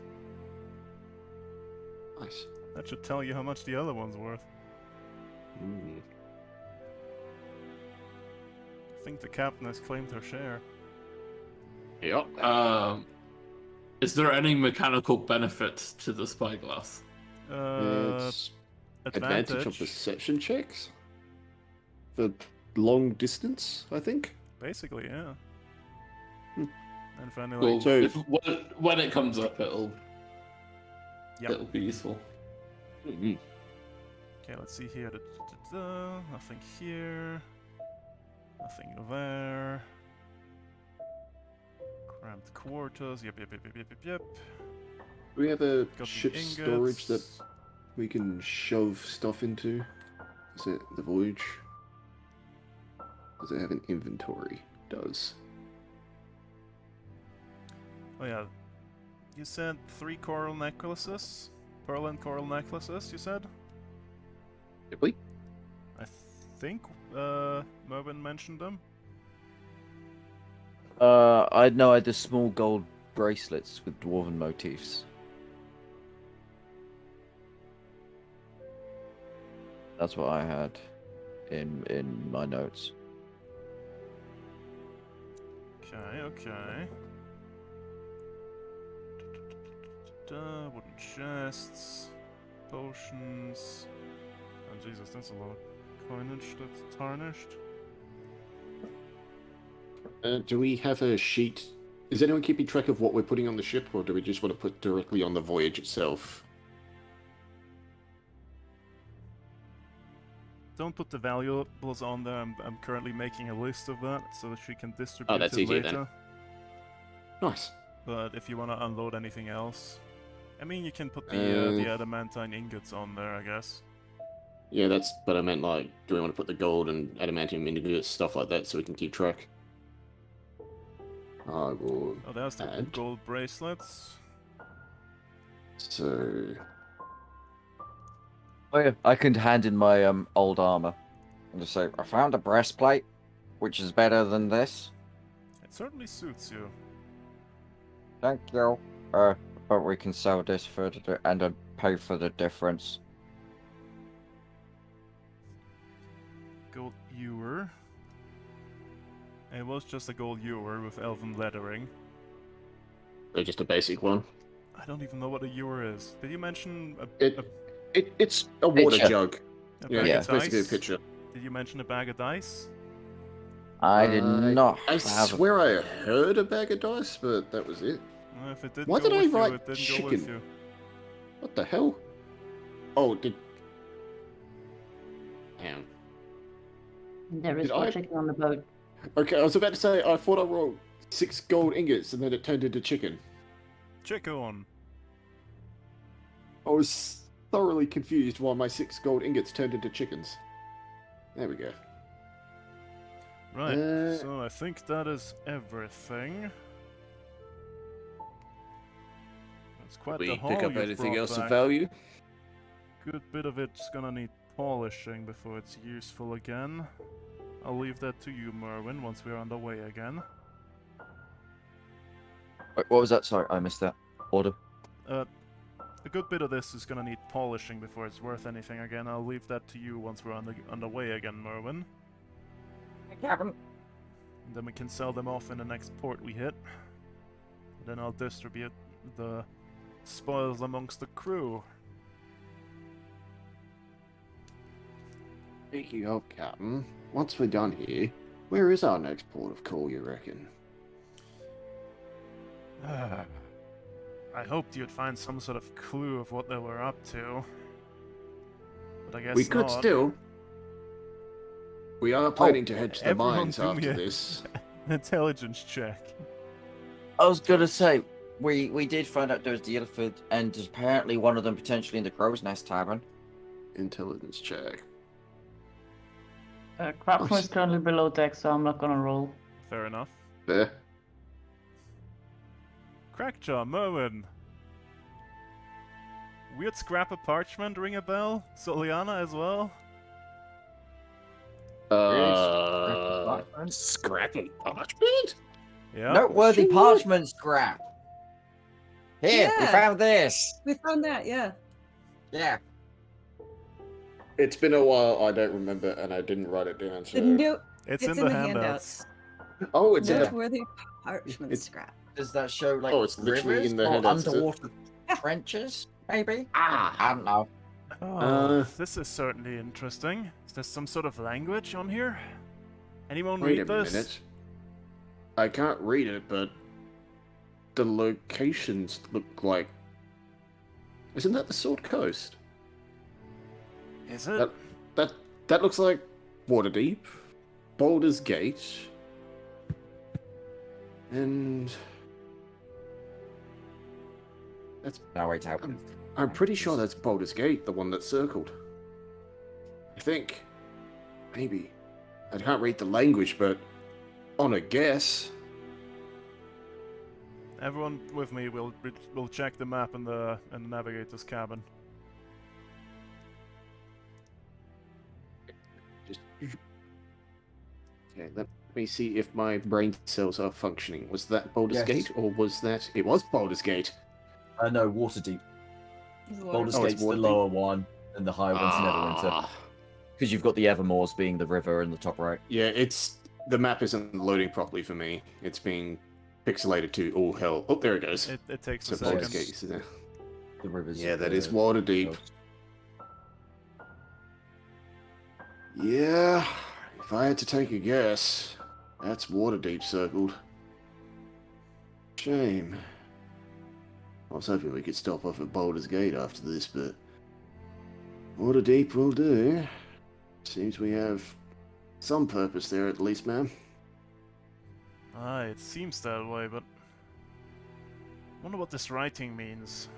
Nice. That should tell you how much the other one's worth. Mm. I think the captain has claimed her share. Yep. Is there any mechanical benefit to the spyglass? It's advantage of Advantage. perception checks for long distance, I think. Basically, yeah. Hmm. And if any, Well, like, So- when it comes up, it'll Yep. be useful. Mhm. Okay, let's see here. Nothing here. Nothing there. Cramped quarters. Yep. Do we have a Got the ship storage that ingots. we can shove stuff into? Is it the voyage? Does it have an inventory? Does. Oh yeah. You said 3 coral necklaces? Pearl and coral necklaces, you said? Did we? I think Mervin mentioned them. I know I had the small gold bracelets with dwarven motifs. That's what I had in my notes. Okay. Wooden chests, potions. Oh Jesus, that's a lot of coinage that's tarnished. Do we have a sheet? Is anyone keeping track of what we're putting on the ship, or do we just want to put directly on the voyage itself? Don't put the valuables on there. I'm currently making a list of that so that she can distribute that's it easier later. then. Nice. But if you want to unload anything else, I mean, you can put the Uh, adamantine ingots on there, I guess. Yeah, that's. But I meant like, do we want to put the gold and adamantium ingots, stuff like that, so we can keep track? I will. Oh, there's the add. gold bracelets. So. Oh yeah, I can hand in my old armor and just say I found a breastplate, which is better than this. It certainly suits you. Thank you. But we can sell this for and pay for the difference. Gold ewer. It was just a gold ewer with elven lettering. Just a basic one. I don't even know what a ewer is. Did you mention It's a water Pitcher. jug. a Yeah, bag Yeah. of it's basically a dice? pitcher. Did you mention a bag of dice? I did not I have. swear I heard a bag of dice, but that was it. If it did Why go did I with you, write it didn't go with chicken? you. What the hell? Oh, did. Damn. There is Did one I- chicken on the boat. Okay, I was about to say I thought I rolled 6 gold ingots and then it turned into chicken. Chicken. I was thoroughly confused why my 6 gold ingots turned into chickens. There we go. Right, Uh, so I think that is everything. That's quite the haul you've brought back. value? Good bit of it's gonna need polishing before it's useful again. I'll leave that to you, Merwin, once we're on the way again. Wait, what was that? Sorry, I missed that. Order. A good bit of this is gonna need polishing before it's worth anything again. I'll leave that to you once we're on the way again, Merwin. Captain. And then we can sell them off in the next port we hit. Then I'll distribute the spoils amongst the crew. Speaking of, Captain, once we're done here, where is our next port of call, you reckon? I hoped you'd find some sort of clue of what they were up to. But I guess We could not. still. We are planning to head to the everyone mines do me after a- this. Intelligence check. I was gonna say we did find out there was the elephant, and there's apparently one of them potentially in the Crow's Nest Tavern. Intelligence check. Craftsman Nice. is currently below deck, so I'm not gonna roll. Fair enough. There. Crackjaw, Merwin. Weird scrap of parchment, ring a bell? Soliana as well? Scrappy parchment? Yeah. Noteworthy Sure. parchment scrap. Here, we Yeah. found this. We found that, yeah. Yeah. It's been a while, I don't remember, and I didn't write it down, so... The note, It's it's in the handouts. Oh, it's in the... noteworthy parchment It's- scrap. Does that show like Oh, it's literally rivers in the or handouts, is it? underwater trenches? Maybe. Ah! I don't know. Oh, this is certainly interesting. Is there some sort of language on here? Anyone Wait read a this? minute. I can't read it, but... The locations look like... Isn't that the Sword Coast? Is it? That looks like Waterdeep, Baldur's Gate, and that's. No, wait, out. I'm pretty sure that's Baldur's Gate, the one that's circled. I think, maybe. I can't read the language, but on a guess. Everyone with me, we'll check the map in the navigator's cabin. Just. Okay, let me see if my brain cells are functioning. Was that Baldur's Yes. Gate, or was that? It was Baldur's Gate. No, Waterdeep. There's a lot Baldur's of- Oh, it's Gate's the Waterdeep. lower one, and the higher one's Neverwinter. Ah. Because you've got the Evermoors being the river in the top right. Yeah, it's the map isn't loading properly for me. It's being pixelated to all hell. Oh, there it goes. It takes So a Baldur's second. Gate is there. The rivers. Yeah, of that the is water deep. coast. Yeah, if I had to take a guess, that's water deep circled. Shame. I was hoping we could stop off at Boulder's Gate after this, but water deep will do. Seems we have some purpose there at least, ma'am. It seems that way, but... wonder what this writing means.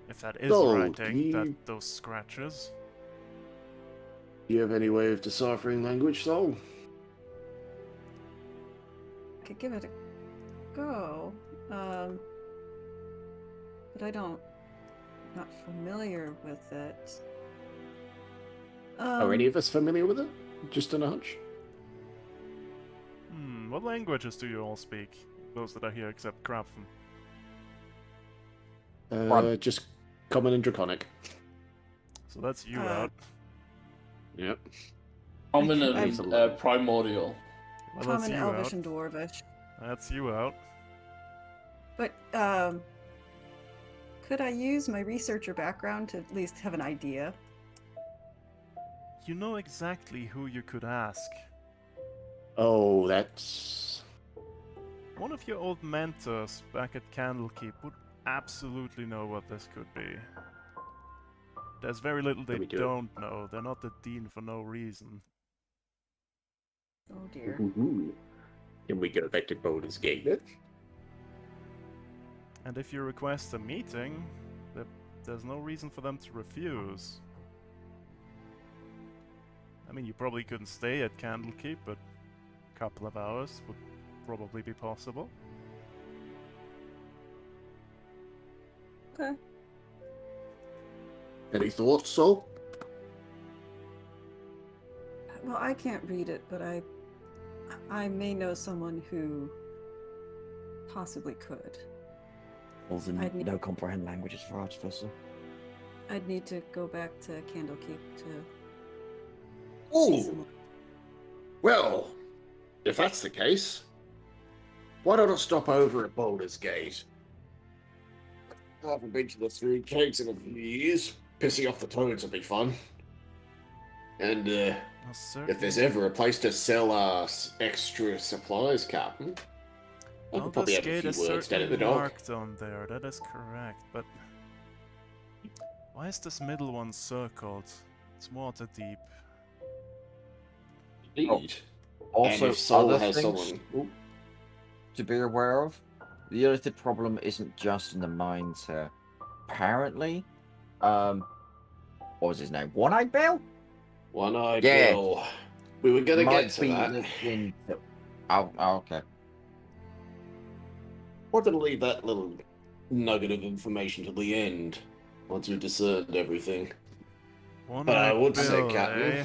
If that is Gold, writing, those scratches. Do you have any way of deciphering language, Soul? Could give it a go. But not familiar with it. Are any of us familiar with it? Just on a hunch? What languages do you all speak? Those that are here except Krapfen. Just common and draconic. So that's you Uh, out. Yep. Common I've- and primordial. Well, that's Common, you Elvish, out. and Dwarvish. That's you out. But could I use my researcher background to at least have an idea? You know exactly who you could ask. Oh, that's... One of your old mentors back at Candlekeep would absolutely know what this could be. There's very little they Let me do it. don't know. They're not the dean for no reason. Oh dear. Ooh. Can we go back to Boulder's Gate then? And if you request a meeting, there's no reason for them to refuse. I mean, you probably couldn't stay at Candlekeep, but a couple of hours would probably be possible. Okay. Any thoughts, Soul? Well, I can't read it, but I may know someone who possibly could. Also, I'd need- no comprehend languages for artificer. I'd need to go back to Candlekeep to see Oh, someone. well, if that's the case, why don't I stop over at Boulder's Gate? I haven't been to the Three Kegs in a few years. Pissing off the toads would be fun. And Well, if there's certainly. ever a place to sell us extra supplies, Captain, I Well, could probably this have a gate is few words down at the certainly dock. marked on there, that is correct, but... Why is this middle one circled? It's water deep. Indeed. Also, and if Soul other has things someone... Ooh, to be aware of. The other problem isn't just in the mines here. Apparently, what was his name? One-Eyed Bill? One-Eyed Yeah. Bill. We were gonna Might get to be that. looked into. Oh, okay. Wanted to leave that little nugget of information to the end, once we discerned everything. But I would say, Captain, eh?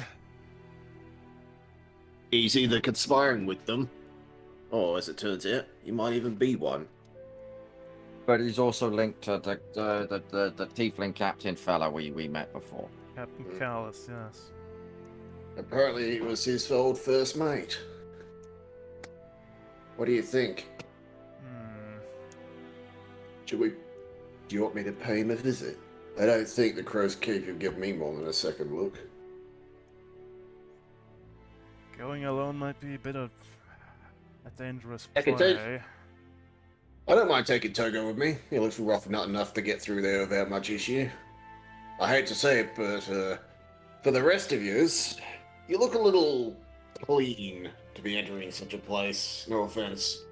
he's either conspiring with them, or as it turns out, he might even be one. But he's also linked to the tiefling captain fella we met before. Captain Callus, yes. Apparently, it was his old first mate. What do you think? Do you want me to pay him a visit? I don't think the Crow's Keep will give me more than a second look. Going alone might be a bit of a dangerous I can take- play. I don't mind taking Togo with me. He looks rough nut enough to get through there without much issue. I hate to say it, but for the rest of yous, you look a little clean to be entering such a place. No offense.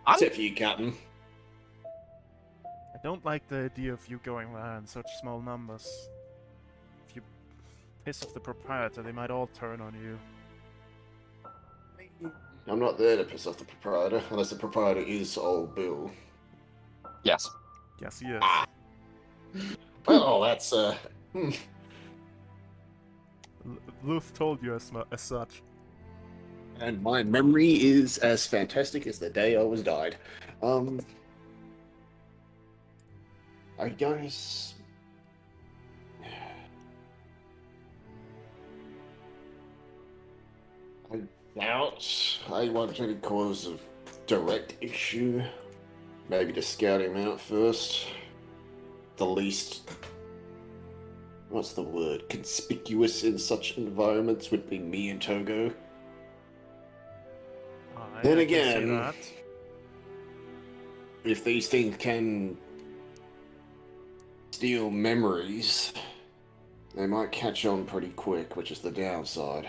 Except for you, Captain. I don't like the idea of you going there in such small numbers. If you piss off the proprietor, they might all turn on you. I'm not there to piss off the proprietor, unless the proprietor is old Bill. Yes. Yes, he is. Well, that's, Luth told you as such. And my memory is as fantastic as the day I was died. I guess... I doubt I want any cause of direct issue. Maybe to scout him out first. the least, what's the word, conspicuous in such environments would be me and Togo. Then I can see again, that. if these things can steal memories, they might catch on pretty quick, which is the downside.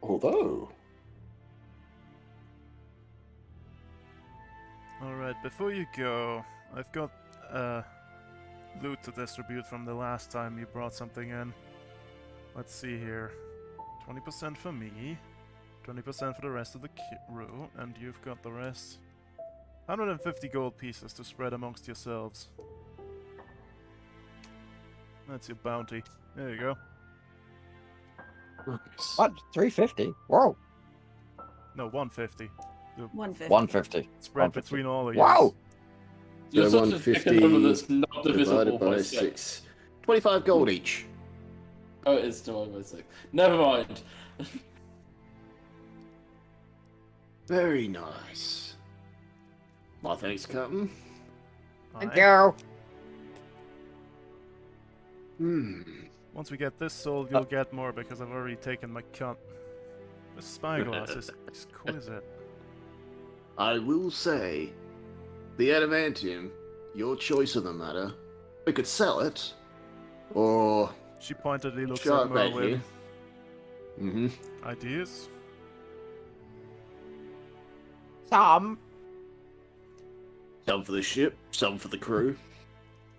Although, Alright, before you go, I've got loot to distribute from the last time you brought something in. Let's see here. 20% for me, 20% for the rest of the crew, and you've got the rest. 150 gold pieces to spread amongst yourselves. That's your bounty. There you go. What? 350? Whoa. No, 150. 150. 150. Spread 150. between all of you. Wow. You're so such a dickhead number 150 that's not divisible divided by 6. 25 gold each. Oh, it is divided by 6. Never mind. Very nice. My thanks, Captain. Thank Aye. you. Once we get this sold, you'll get more because I've already taken my cut. The spyglass is exquisite. I will say, the adamantium, your choice of the matter. We could sell it, or She pointedly looks Sure, at Mer baby. with mm-hmm. ideas. Some. Some for the ship, some for the crew.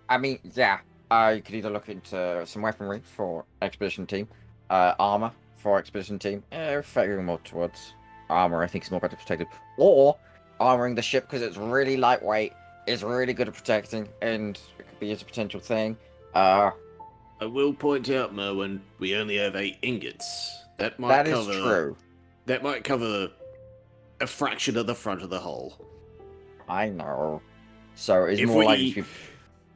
I mean, yeah. You could either look into some weaponry for expedition team, armor for expedition team. Figuring more towards armor, I think is more better protected, or armoring the ship because it's really lightweight, is really good at protecting, and it could be as a potential thing. I will point out, Merwin, we only have 8 ingots. That might That cover. is true. That might cover a fraction of the front of the hull. I know. So it's If more likely to be.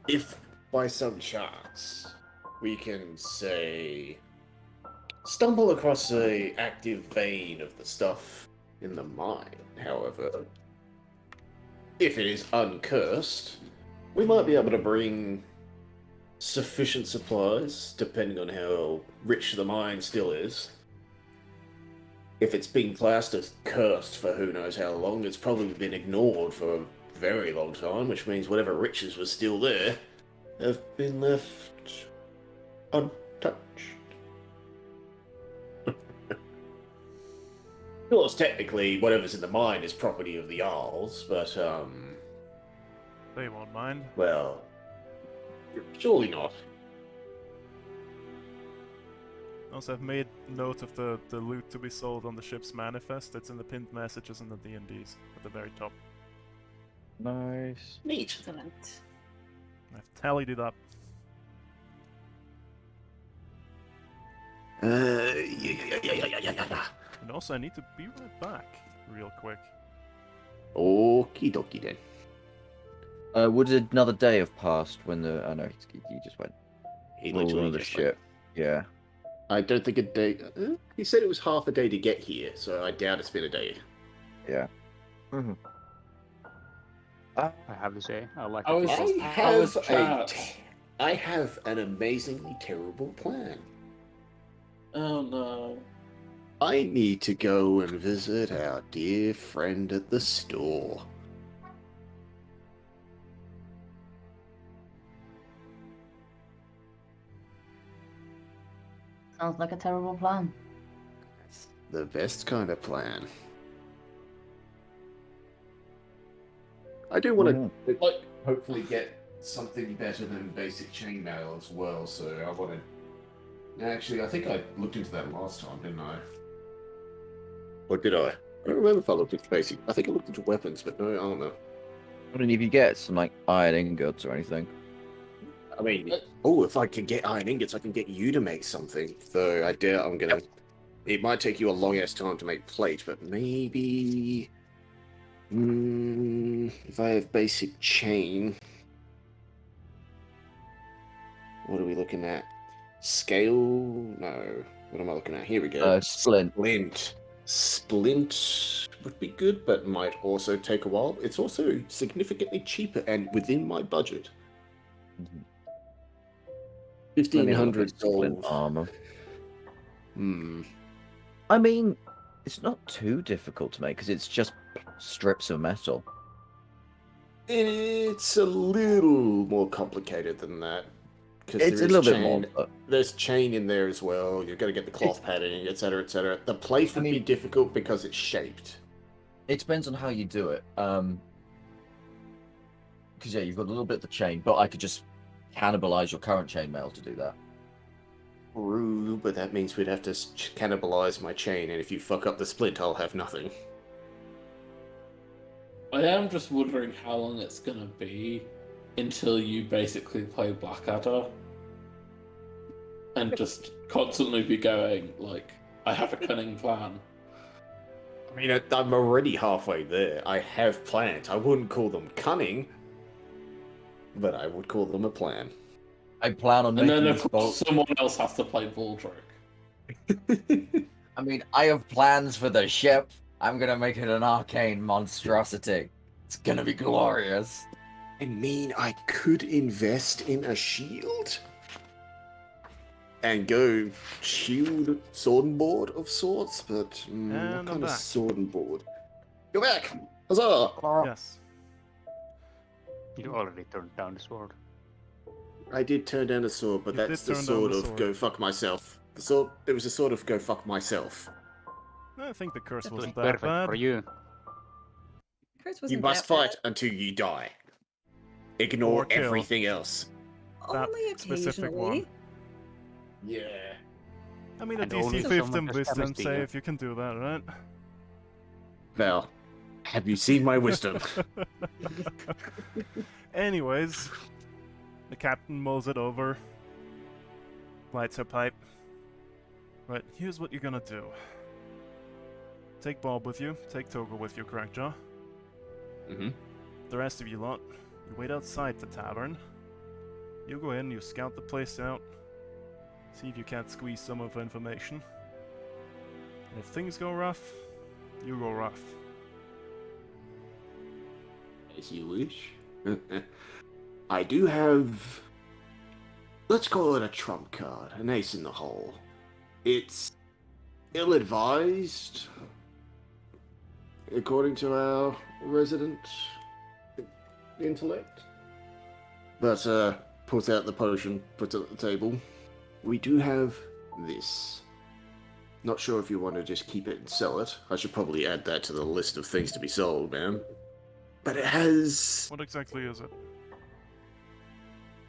If by some chance we can say stumble across a active vein of the stuff in the mine, however, if it is uncursed, we might be able to bring sufficient supplies, depending on how rich the mine still is. If it's been classed as cursed for who knows how long, it's probably been ignored for a very long time, which means whatever riches was still there have been left untouched. Of course, technically, whatever's in the mine is property of the Jarls, but, They won't mind. well, surely not. Also, I've made note of the loot to be sold on the ship's manifest. It's in the pinned messages in the D&Ds at the very top. Nice. Neat. Excellent. I've tallied it up. Yeah. And also, I need to be right back real quick. Okie dokie then. Would another day have passed when the? I know he just went. He rolled literally on the just ship. Yeah. went. I don't think a day. He said it was half a day to get here, so I doubt it's been a day. Yeah. Mm-hmm. I have to say, I like I was- it. I have an amazingly terrible plan. Oh no. I need to go and visit our dear friend at the store. Sounds like a terrible plan. That's the best kind of plan. I do want to, like, hopefully get something better than basic chainmail as well. So I want to. Actually, I think I looked into that last time, didn't I? Or did I? I don't remember if I looked into basic. I think I looked into weapons, but no, I don't know. What if you get some like iron ingots or anything? I mean, oh, if I can get iron ingots, I can get you to make something. Though I doubt I'm gonna. It might take you a long ass time to make plate, but maybe. If I have basic chain. What are we looking at? Scale? No. What am I looking at? Here we go. Splint. Splint. Splint would be good, but might also take a while. It's also significantly cheaper and within my budget. Mhm. Let me have a look at 1,500 splint gold. armor. Hmm. I mean, it's not too difficult to make because it's just strips of metal. It's a little more complicated than that. Because It's a little bit more, but There's chain in there as well. You're going to get the cloth padding, etc., etc. The plate would be difficult because it's shaped. it depends on how you do it. Because yeah, you've got a little bit of the chain, but I could just cannibalize your current chainmail to do that. True, but that means we'd have to cannibalize my chain, and if you fuck up the splint, I'll have nothing. I am just wondering how long it's gonna be until you basically play Blackadder and just constantly be going like, I have a cunning plan. I mean, I'm already halfway there. I have plans. I wouldn't call them cunning, but I would call them a plan. I plan on And making then this of course boat. someone else has to play Baldric. I mean, I have plans for the ship. I'm gonna make it an arcane monstrosity. It's gonna be glorious. I mean, I could invest in a shield and go shield sword and board of sorts, but what And I'm kind of back. sword and board? Go back! Huzzah! Yes. You already turned down the sword. I did turn down a sword, but You did that's the turn down sword the of sword. go fuck myself. The sword. There was a sword of go fuck myself. I think the curse That was wasn't that perfect bad. for you. Curse wasn't You must that fight bad. until you die. Ignore Or kill. everything else. That Only specific occasionally. one. Yeah. I mean, a And DC only 15 someone just wisdom damaged you. save, you can do that, right? Well, have you seen my wisdom? Anyways, the captain mulls it over, lights her pipe. Right, here's what you're gonna do. Take Bob with you, take Togo with you, Crackjaw. Mm-hmm. The rest of you lot, you wait outside the tavern. You go in, you scout the place out, see if you can't squeeze some of information. And if things go rough, you go rough. As you wish. I do have, let's call it a trump card, an ace in the hole. It's ill-advised, according to our resident intellect. But, pulls out the potion, puts it at the table. We do have this. Not sure if you want to just keep it and sell it. I should probably add that to the list of things to be sold, man. But it has What exactly is it?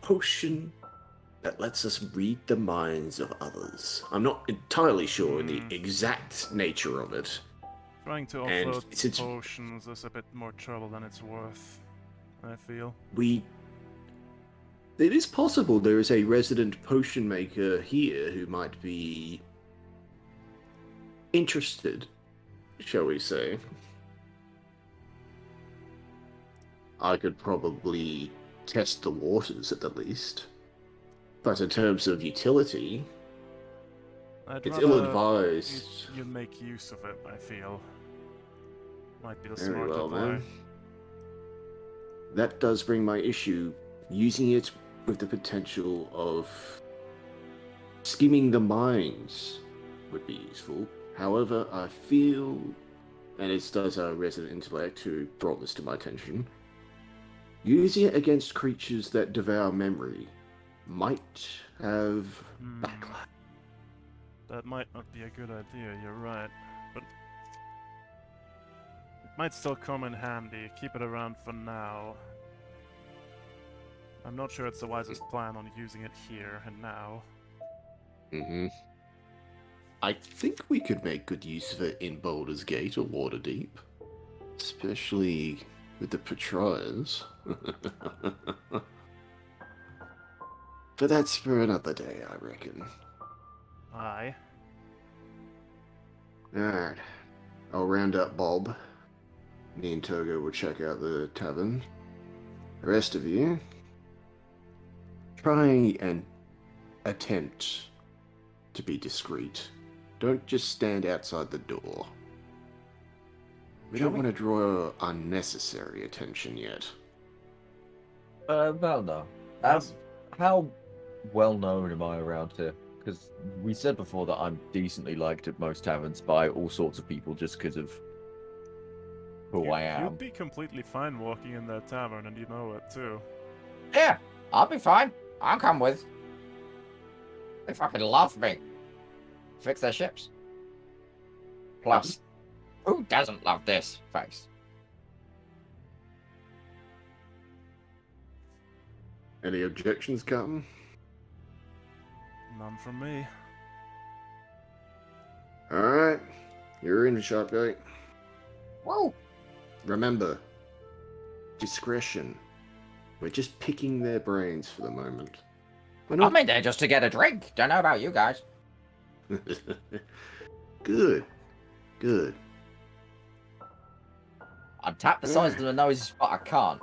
potion that lets us read the minds of others. I'm not entirely sure the exact nature of it. Trying to And offload since- potions is a bit more trouble than it's worth, I feel. It is possible there is a resident potion maker here who might be interested, shall we say. I could probably test the waters at the least. But in terms of utility, I'd it's rather ill-advised. You make use of it, I feel. Might be the Very smarter well, play. then. That does bring my issue. Using it with the potential of skimming the minds would be useful. However, I feel, and it does our resident intellect who brought this to my attention, using it against creatures that devour memory might have backlash. That might not be a good idea, you're right. But it might still come in handy. Keep it around for now. I'm not sure it's the wisest plan on using it here and now. Mm-hmm. I think we could make good use of it in Baldur's Gate or Waterdeep. Especially with the Patriars. But that's for another day, I reckon. Aye. Alright. I'll round up Bob. Me and Togo will check out the tavern. The rest of you, try and attempt to be discreet. Don't just stand outside the door. We Shall don't we? want to draw unnecessary attention yet. Well, no. Yes. How well known am I around here? Because we said before that I'm decently liked at most taverns by all sorts of people just because of who I am. You'd be completely fine walking in that tavern, and you know it too. Yeah, I'll be fine. I'll come with. They fucking love me. Fix their ships. Plus, who doesn't love this face? Any objections, Captain? None from me. Alright, you're in, Sharpgate. Whoa! Remember, discretion. We're just picking their brains for the moment. We're I'm in there just to get a drink. Don't know about you guys. Good. Good. I'm tapped the size of the noses, but I can't.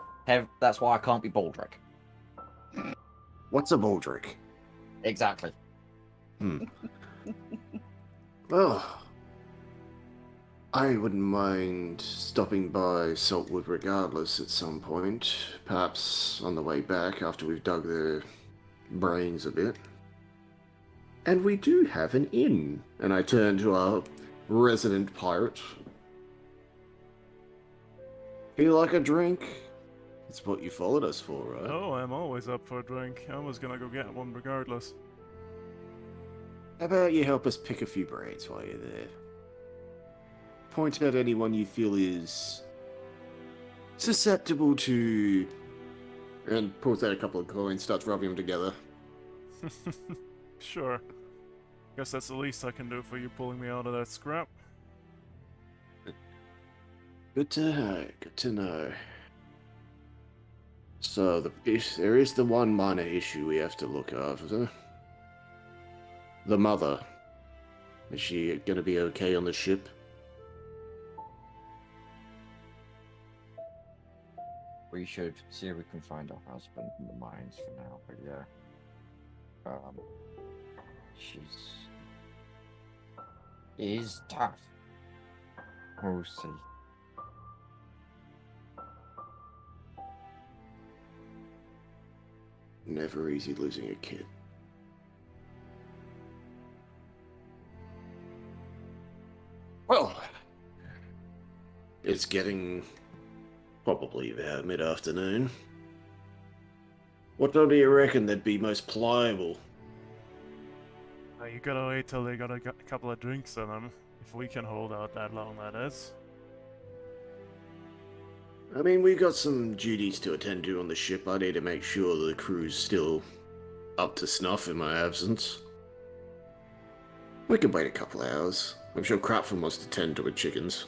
That's why I can't be Baldric. What's a baldric? Exactly. Well, I wouldn't mind stopping by Saltwood regardless at some point. Perhaps on the way back after we've dug their brains a bit. And we do have an inn. And I turn to our resident pirate. You like a drink? It's what you followed us for, right? Oh, I'm always up for a drink. I was gonna go get one regardless. How about you help us pick a few brains while you're there? Point out anyone you feel is susceptible to... And pulls out a couple of coins, starts rubbing them together. Sure. Guess that's the least I can do for you pulling me out of that scrap. Good to know, good to know. So, there is the one minor issue we have to look after. The mother. Is she gonna be okay on the ship? We should see if we can find our husband in the mines for now, but yeah. She's tough. We'll see. Never easy losing a kid. Well, it's getting probably about mid-afternoon. What time do you reckon they'd be most pliable? You gotta wait till they got a couple of drinks in them. If we can hold out that long, that is. I mean, we've got some duties to attend to on the ship. I need to make sure the crew's still up to snuff in my absence. We can wait a couple hours. I'm sure Crapful wants to tend to her chickens.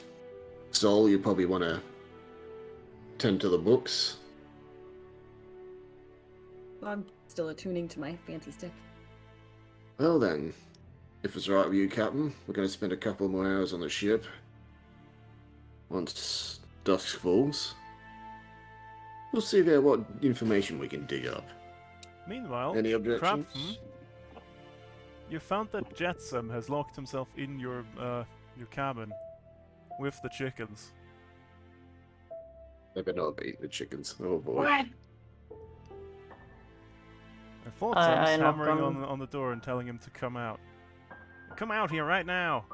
Sol, you probably want to tend to the books. Well, I'm still attuning to my fancy stick. Well then, if it's alright with you, Captain, we're going to spend a couple more hours on the ship. Once dusk falls, we'll see there what information we can dig up. Meanwhile, Any objections? Crapton, you found that Jetsam has locked himself in your cabin with the chickens. They better not be the chickens. Oh boy. What? I thought I knocked hammering on- on the door and telling him to come out. Come out here right now!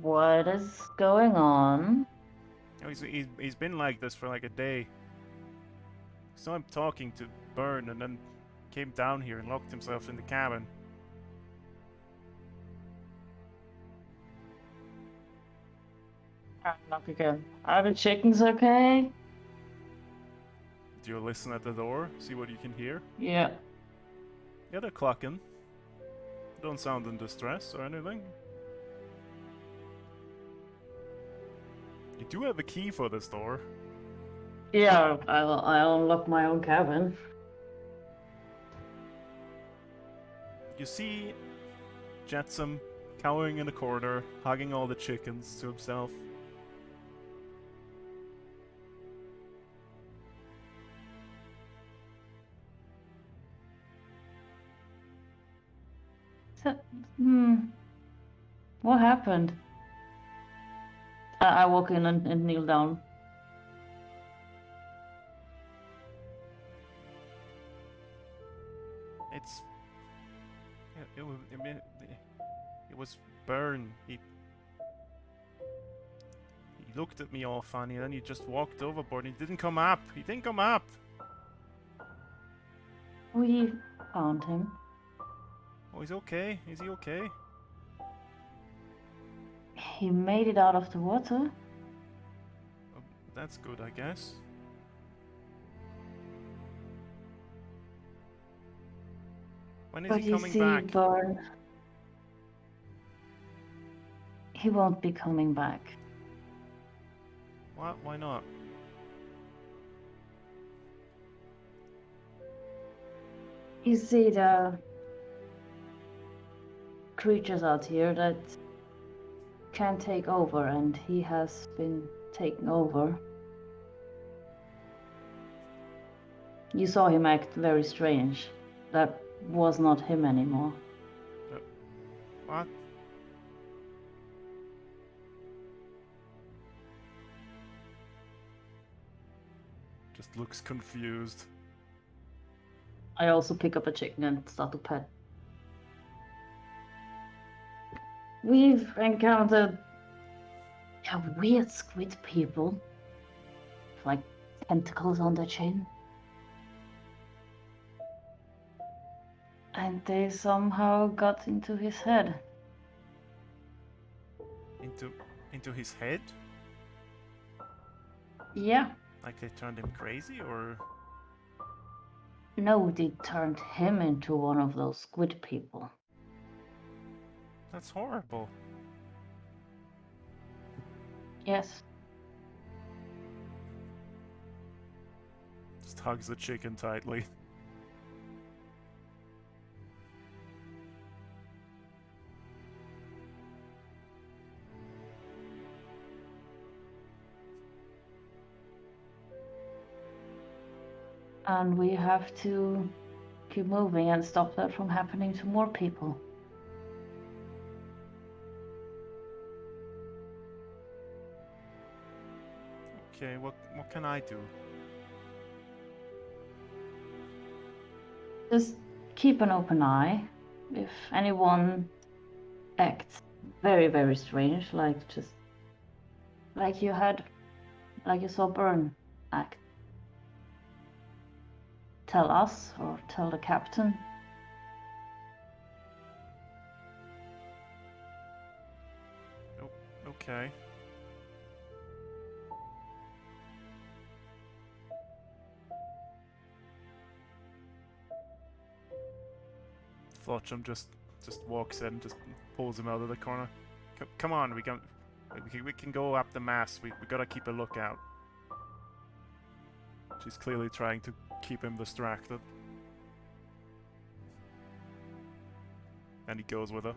What is going on? Oh, he's been like this for like a day. So I'm talking to Byrne and then came down here and locked himself in the cabin. Knock again. Are the chickens okay? Do you listen at the door? See what you can hear? Yeah. Yeah, they're clucking. Don't sound in distress or anything. You do have a key for this door. Yeah, I'll unlock my own cabin. You see Jetsam cowering in a corner, hugging all the chickens to himself. So, What happened? I walk in and kneel down. It's it was Burn. He looked at me all funny, and then he just walked overboard. And he didn't come up. He didn't come up. We found him. Oh, he's okay. Is he okay? He made it out of the water. Oh, that's good, I guess. When is But he you coming see, back? Burn, he won't be coming back. What? Why not? You see, there are creatures out here that can take over, and he has been taken over. You saw him act very strange. That was not him anymore. What? Just looks confused. I also pick up a chicken and start to pet. We've encountered weird squid people. Like tentacles on their chin. And they somehow got into his head. Into his head? Yeah. Like they turned him crazy, or? No, they turned him into one of those squid people. That's horrible. Yes. Just hugs the chicken tightly. And we have to keep moving and stop that from happening to more people. Okay, what can I do? Just keep an open eye. If anyone acts very, very strange, like you saw Burn act, tell us or tell the captain. Oh, okay. Flotchum just walks in, just pulls him out of the corner. Come on, we can go up the mast. We gotta keep a lookout. She's clearly trying to keep him distracted. And he goes with her.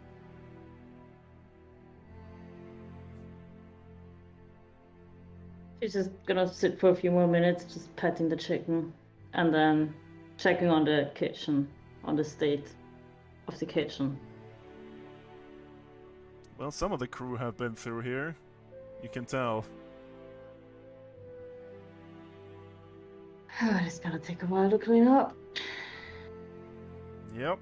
She's just gonna sit for a few more minutes, just petting the chicken, and then checking on the kitchen, on the state of the kitchen. Well, some of the crew have been through here. You can tell. It's gonna take a while to clean up. Yep.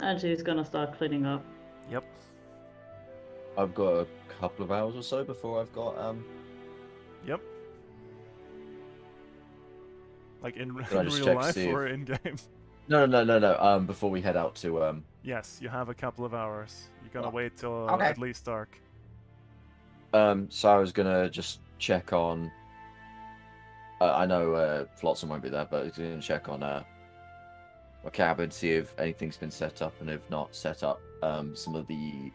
And she's gonna start cleaning up. Yep. I've got a couple of hours or so before I've got Yep. Like in Can I just real check, life see or if- in game? No. Before we head out to Yes, you have a couple of hours. You gotta Oh, wait till okay. at least dark. So I was gonna just check on. I know Flotsam won't be there, but I was gonna check on my cabin, see if anything's been set up, and if not, set up some of the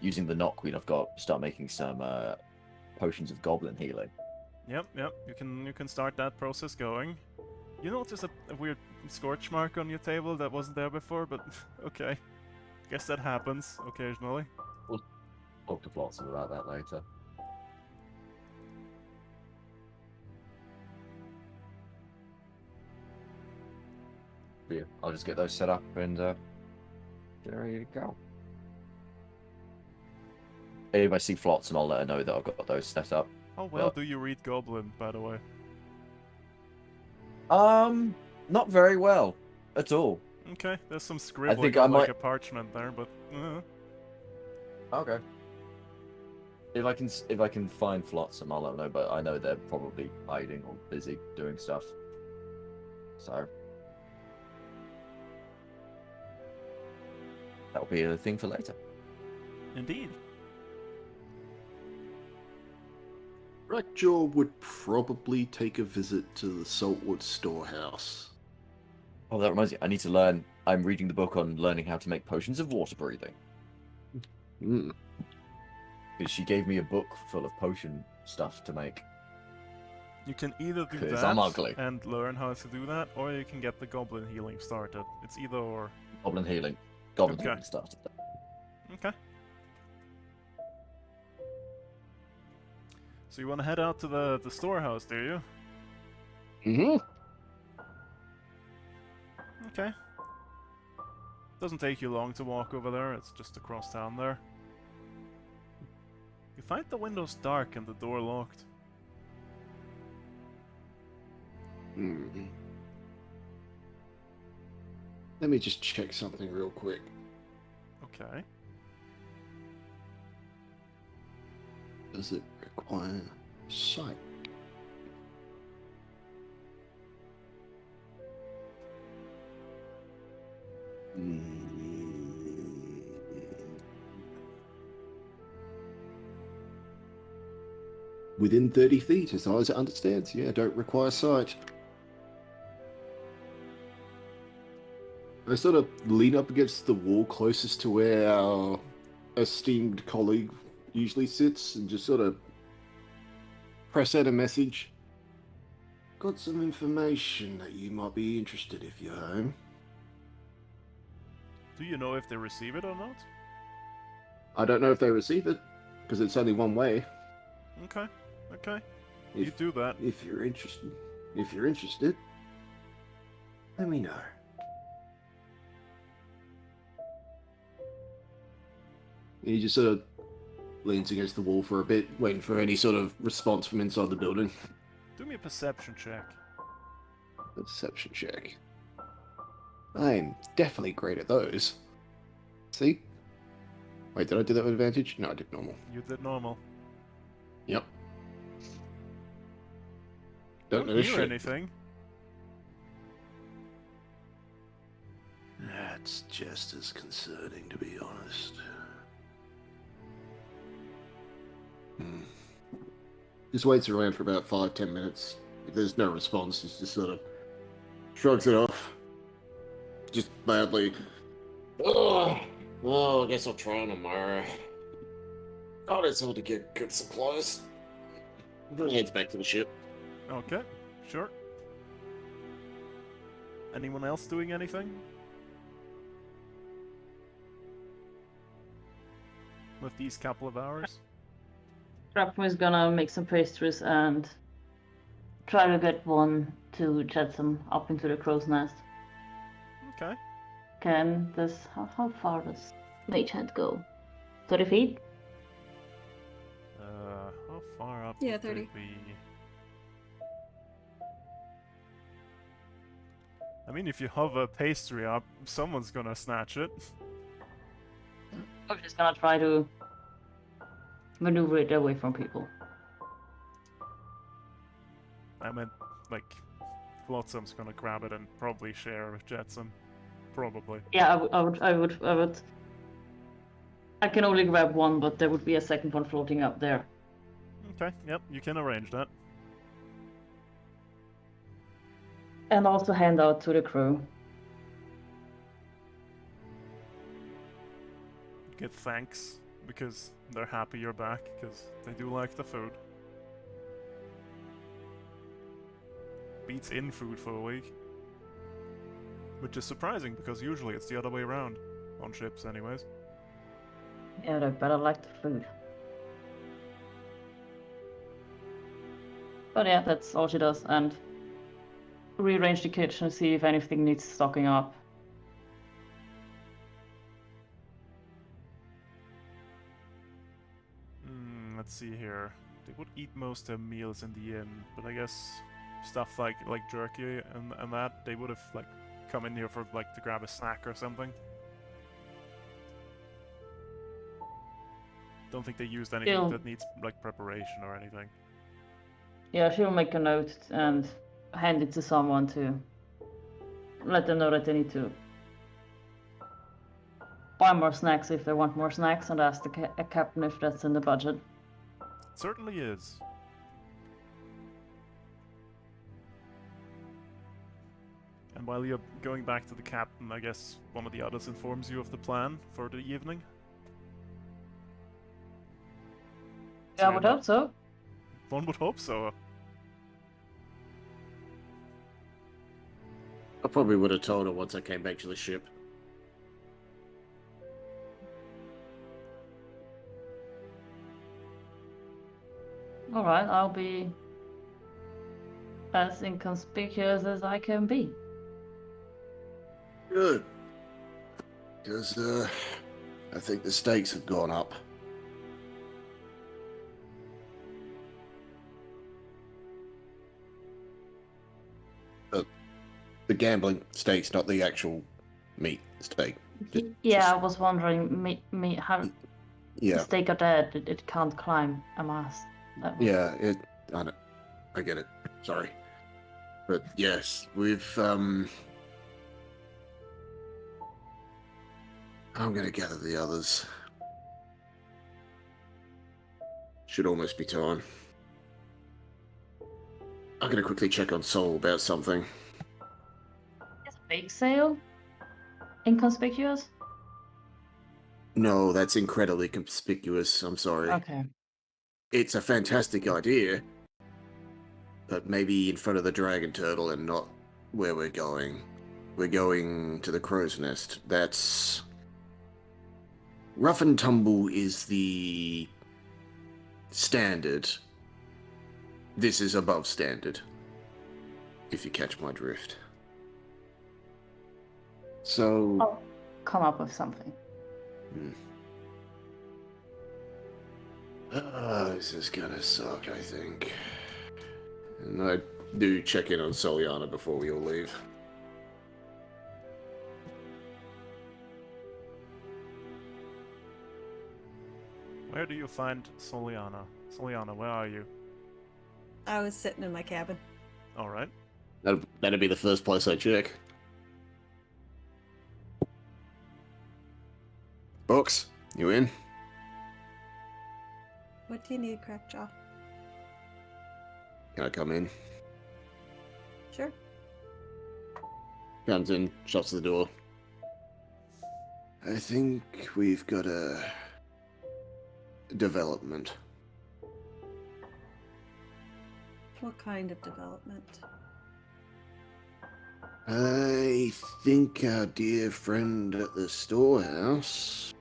using the knotweed I've got. Start making some potions of goblin healing. Yep. You can start that process going. You notice a weird scorch mark on your table that wasn't there before, but okay. Guess that happens occasionally. Talk to Flotsam about that later. But yeah, I'll just get those set up and get ready to go. If I see Flotsam, I'll let her know that I've got those set up. How well But- do you read Goblin, by the way? Not very well at all. Okay, there's some scribbling I on like might- a parchment there, but Okay. If I can find Flotsam, I'll let them know. But I know they're probably hiding or busy doing stuff. So that'll be a thing for later. indeed. Rackjaw would probably take a visit to the Saltwood storehouse. Oh, that reminds me. I need to learn. I'm reading the book on learning how to make potions of water breathing. Hmm. Because she gave me a book full of potion stuff to make. You can either do 'Cause that I'm ugly. and learn how to do that, or you can get the Goblin healing started. It's either or. Goblin healing. Goblin Okay. healing started. Okay. So you want to head out to the storehouse, do you? Mm-hmm. Okay. Doesn't take you long to walk over there, it's just across town there. You find the windows dark and the door locked. Hmm. Let me just check something real quick. Okay. Does it require sight? Within 30 feet, as far as it understands. Yeah, don't require sight. I sort of lean up against the wall closest to where our esteemed colleague usually sits and just sort of press out a message. Got some information that you might be interested if you're home. Do you know if they receive it or not? I don't know if they receive it, because it's only one way. Okay. Okay. You If, do that. if you're interested, let me know. He just sort of leans against the wall for a bit, waiting for any sort of response from inside the building. Do me a perception check. Perception check. I'm definitely great at those. See? Wait, did I do that with advantage? No, I did normal. You did normal. Yep. Don't know hear shit. anything. That's just as concerning, to be honest. Just waits around for about 5-10 minutes. If there's no response, he just sort of shrugs it off. Just badly. Oh, well, I guess I'll try tomorrow. God, it's hard to get good supplies. Then heads back to the ship. Okay. Sure. Anyone else doing anything? With these couple of hours? Rapmo is gonna make some pastries and try to get one to Jetsam up into the crow's nest. Okay. Can this... How far does Mage Hand go? 30 feet? How far up Yeah, would they 30. be? I mean, if you hover pastry up, someone's gonna snatch it. I'm just gonna try to maneuver it away from people. I meant, like, Flotsam's gonna grab it and probably share with Jetsam. Probably. Yeah, I would. I can only grab one, but there would be a second one floating up there. Okay, yep, you can arrange that. And also hand out to the crew. Get thanks, because they're happy you're back, because they do like the food. Beats in food for a week. Which is surprising, because usually it's the other way around. On ships, anyways. Yeah, they better like the food. But yeah, that's all she does, and rearrange the kitchen to see if anything needs stocking up. let's see here. They would eat most of their meals in the inn, but I guess stuff like jerky and that, they would have like come in here for like to grab a snack or something. Don't think they used anything Still- that needs like preparation or anything. Yeah, she'll make a note and hand it to someone to let them know that they need to buy more snacks if they want more snacks, and ask the captain if that's in the budget. It certainly is. And while you're going back to the captain, I guess one of the others informs you of the plan for the evening. Yeah, I So would you're hope so. One would hope so. I probably would have told her once I came back to the ship. Alright, I'll be as inconspicuous as I can be. Good. Because, I think the stakes have gone up. The gambling stakes, not the actual meat stake. Yeah, I was wondering, how the Yeah, stake are dead, it can't climb a mast. That was- yeah, I get it. Sorry. But yes, I'm gonna gather the others. Should almost be time. I'm gonna quickly check on Soul about something. Is a bake sale inconspicuous? No, that's incredibly conspicuous. I'm sorry. Okay. It's a fantastic idea, but maybe in front of the dragon turtle and not where we're going. We're going to the crow's nest. That's... Rough and tumble is the standard. This is above standard, if you catch my drift. So... I'll come up with something. This is gonna suck, I think. And I do check in on Soliana before we all leave. Where do you find Soliana? Soliana, where are you? I was sitting in my cabin. Alright. That'd be the first place I check. Books, you in? What do you need, Crackjaw? Can I come in? Sure. Comes in, shuts the door. I think we've got a development. What kind of development? I think our dear friend at the storehouse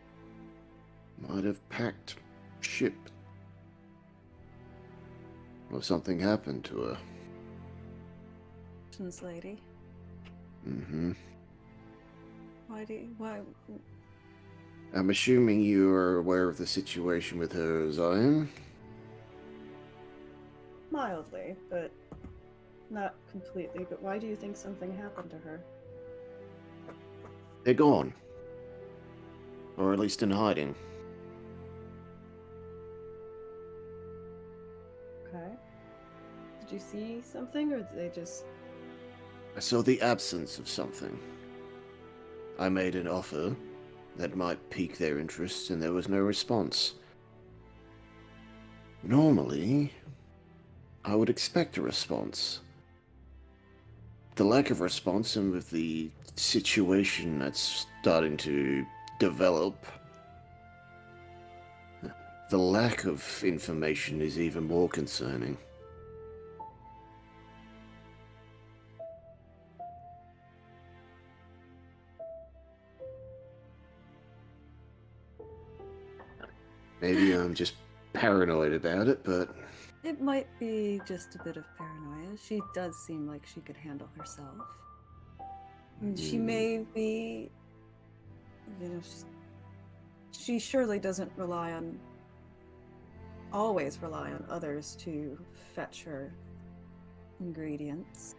might have packed ship. Or something happened to her. Lady. Mm-hmm. Why? I'm assuming you are aware of the situation with her as I am. Mildly, but not completely. But why do you think something happened to her? They're gone. Or at least in hiding. Okay. Did you see something, or did they just... I saw the absence of something. I made an offer that might pique their interest, and there was no response. Normally, I would expect a response. The lack of response, and with the situation that's starting to develop, the lack of information is even more concerning. Maybe I'm just paranoid about it, but It might be just a bit of paranoia. She does seem like she could handle herself. And she may be... You know, she surely doesn't rely on always rely on others to fetch her ingredients.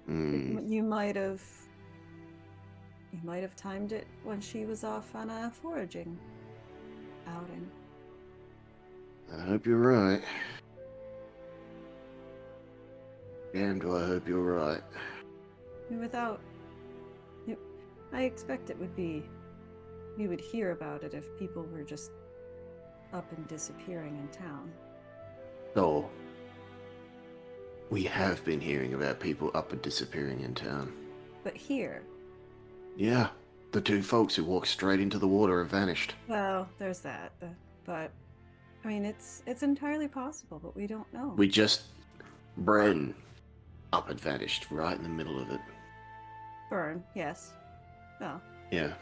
Hmm. You might have timed it when she was off on a foraging outing. I hope you're right. Damn, do I hope you're right. Without, I expect it would be. We would hear about it if people were just up and disappearing in town. So, we have been hearing about people up and disappearing in town. But here, Yeah, the two folks who walked straight into the water have vanished. well, there's that. But I mean, it's entirely possible, but we don't know. We just... Bren up and vanished right in the middle of it. Burn, yes. Well, Yeah.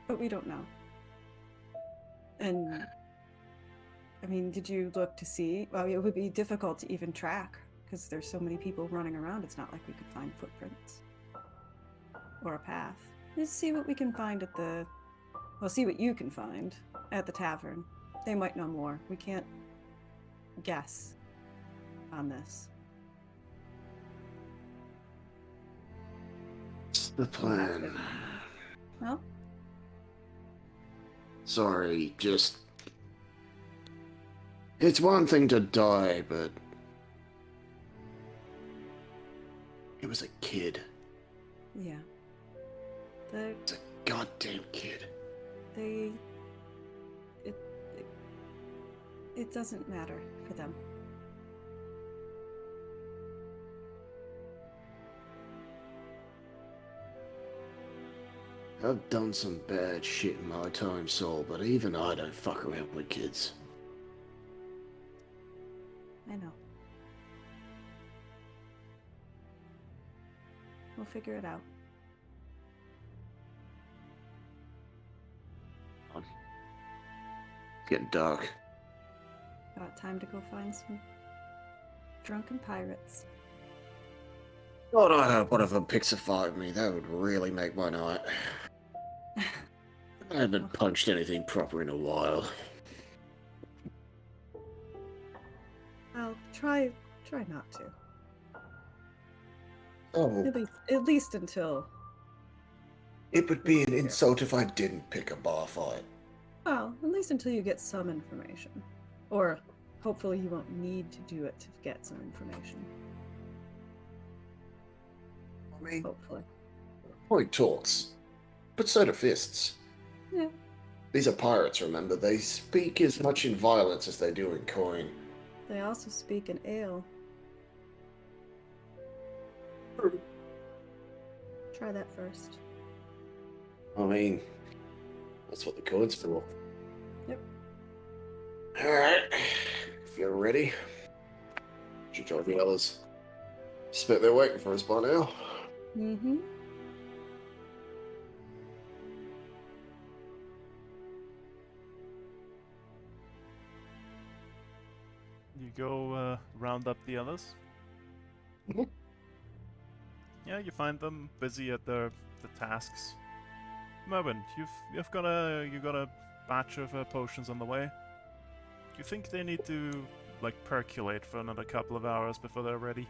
but we don't know. And I mean, did you look to see? Well, it would be difficult to even track because there's so many people running around. It's not like we could find footprints or a path. Just see what we can find at the. Well, see what you can find at the tavern. They might know more. We can't guess on this. It's the plan. Well, Sorry, just... It's one thing to die, but... It was a kid. yeah. It's a goddamn kid. It doesn't matter for them. I've done some bad shit in my time, Saul, but even I don't fuck around with kids. I know. We'll figure it out. It's getting dark. Got time to go find some drunken pirates. God, I hope one of them picks a fight with me. That would really make my night. I haven't punched anything proper in a while. I'll try not to. Oh, At least until. it would be an insult if I didn't pick a bar fight. Well, at least until you get some information. Or hopefully you won't need to do it to get some information. I mean, Hopefully. point talks, but so do fists. Yeah. These are pirates, remember? They speak as much in violence as they do in coin. They also speak in ale. Try that first. I mean, that's what the coin's for. Yep. Alright, if you're ready, should join the others. Spit they're waiting for us by now. Mm-hmm. You go round up the others. Mhm. Yeah, you find them busy at the tasks. Merwin, you've got a batch of potions on the way. Do you think they need to like percolate for another couple of hours before they're ready?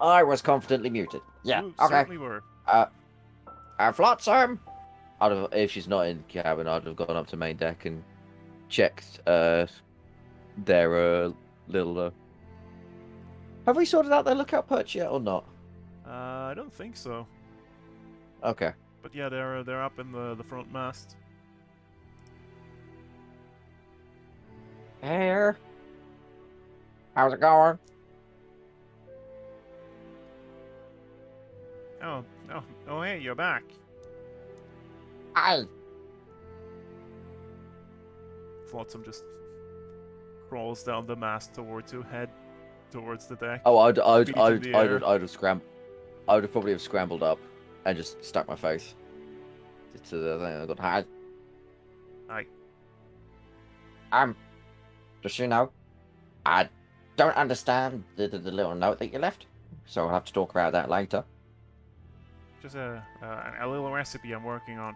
I was confidently muted. Yeah, You okay. certainly were. Flotsam! If she's not in cabin, I'd have gone up to main deck and checked their little. Have we sorted out their lookout perch yet or not? I don't think so. Okay. But yeah, they're up in the front mast. Hey, how's it going? Oh, hey, you're back. Hi. Flotsam just crawls down the mast towards you, head towards the deck. Oh, I'd Feet in the air. I would have probably have scrambled up and just stuck my face to the thing. I got hi. Hi. Just so you know, I don't understand the little note that you left, so we'll have to talk about that later. Just a little recipe I'm working on.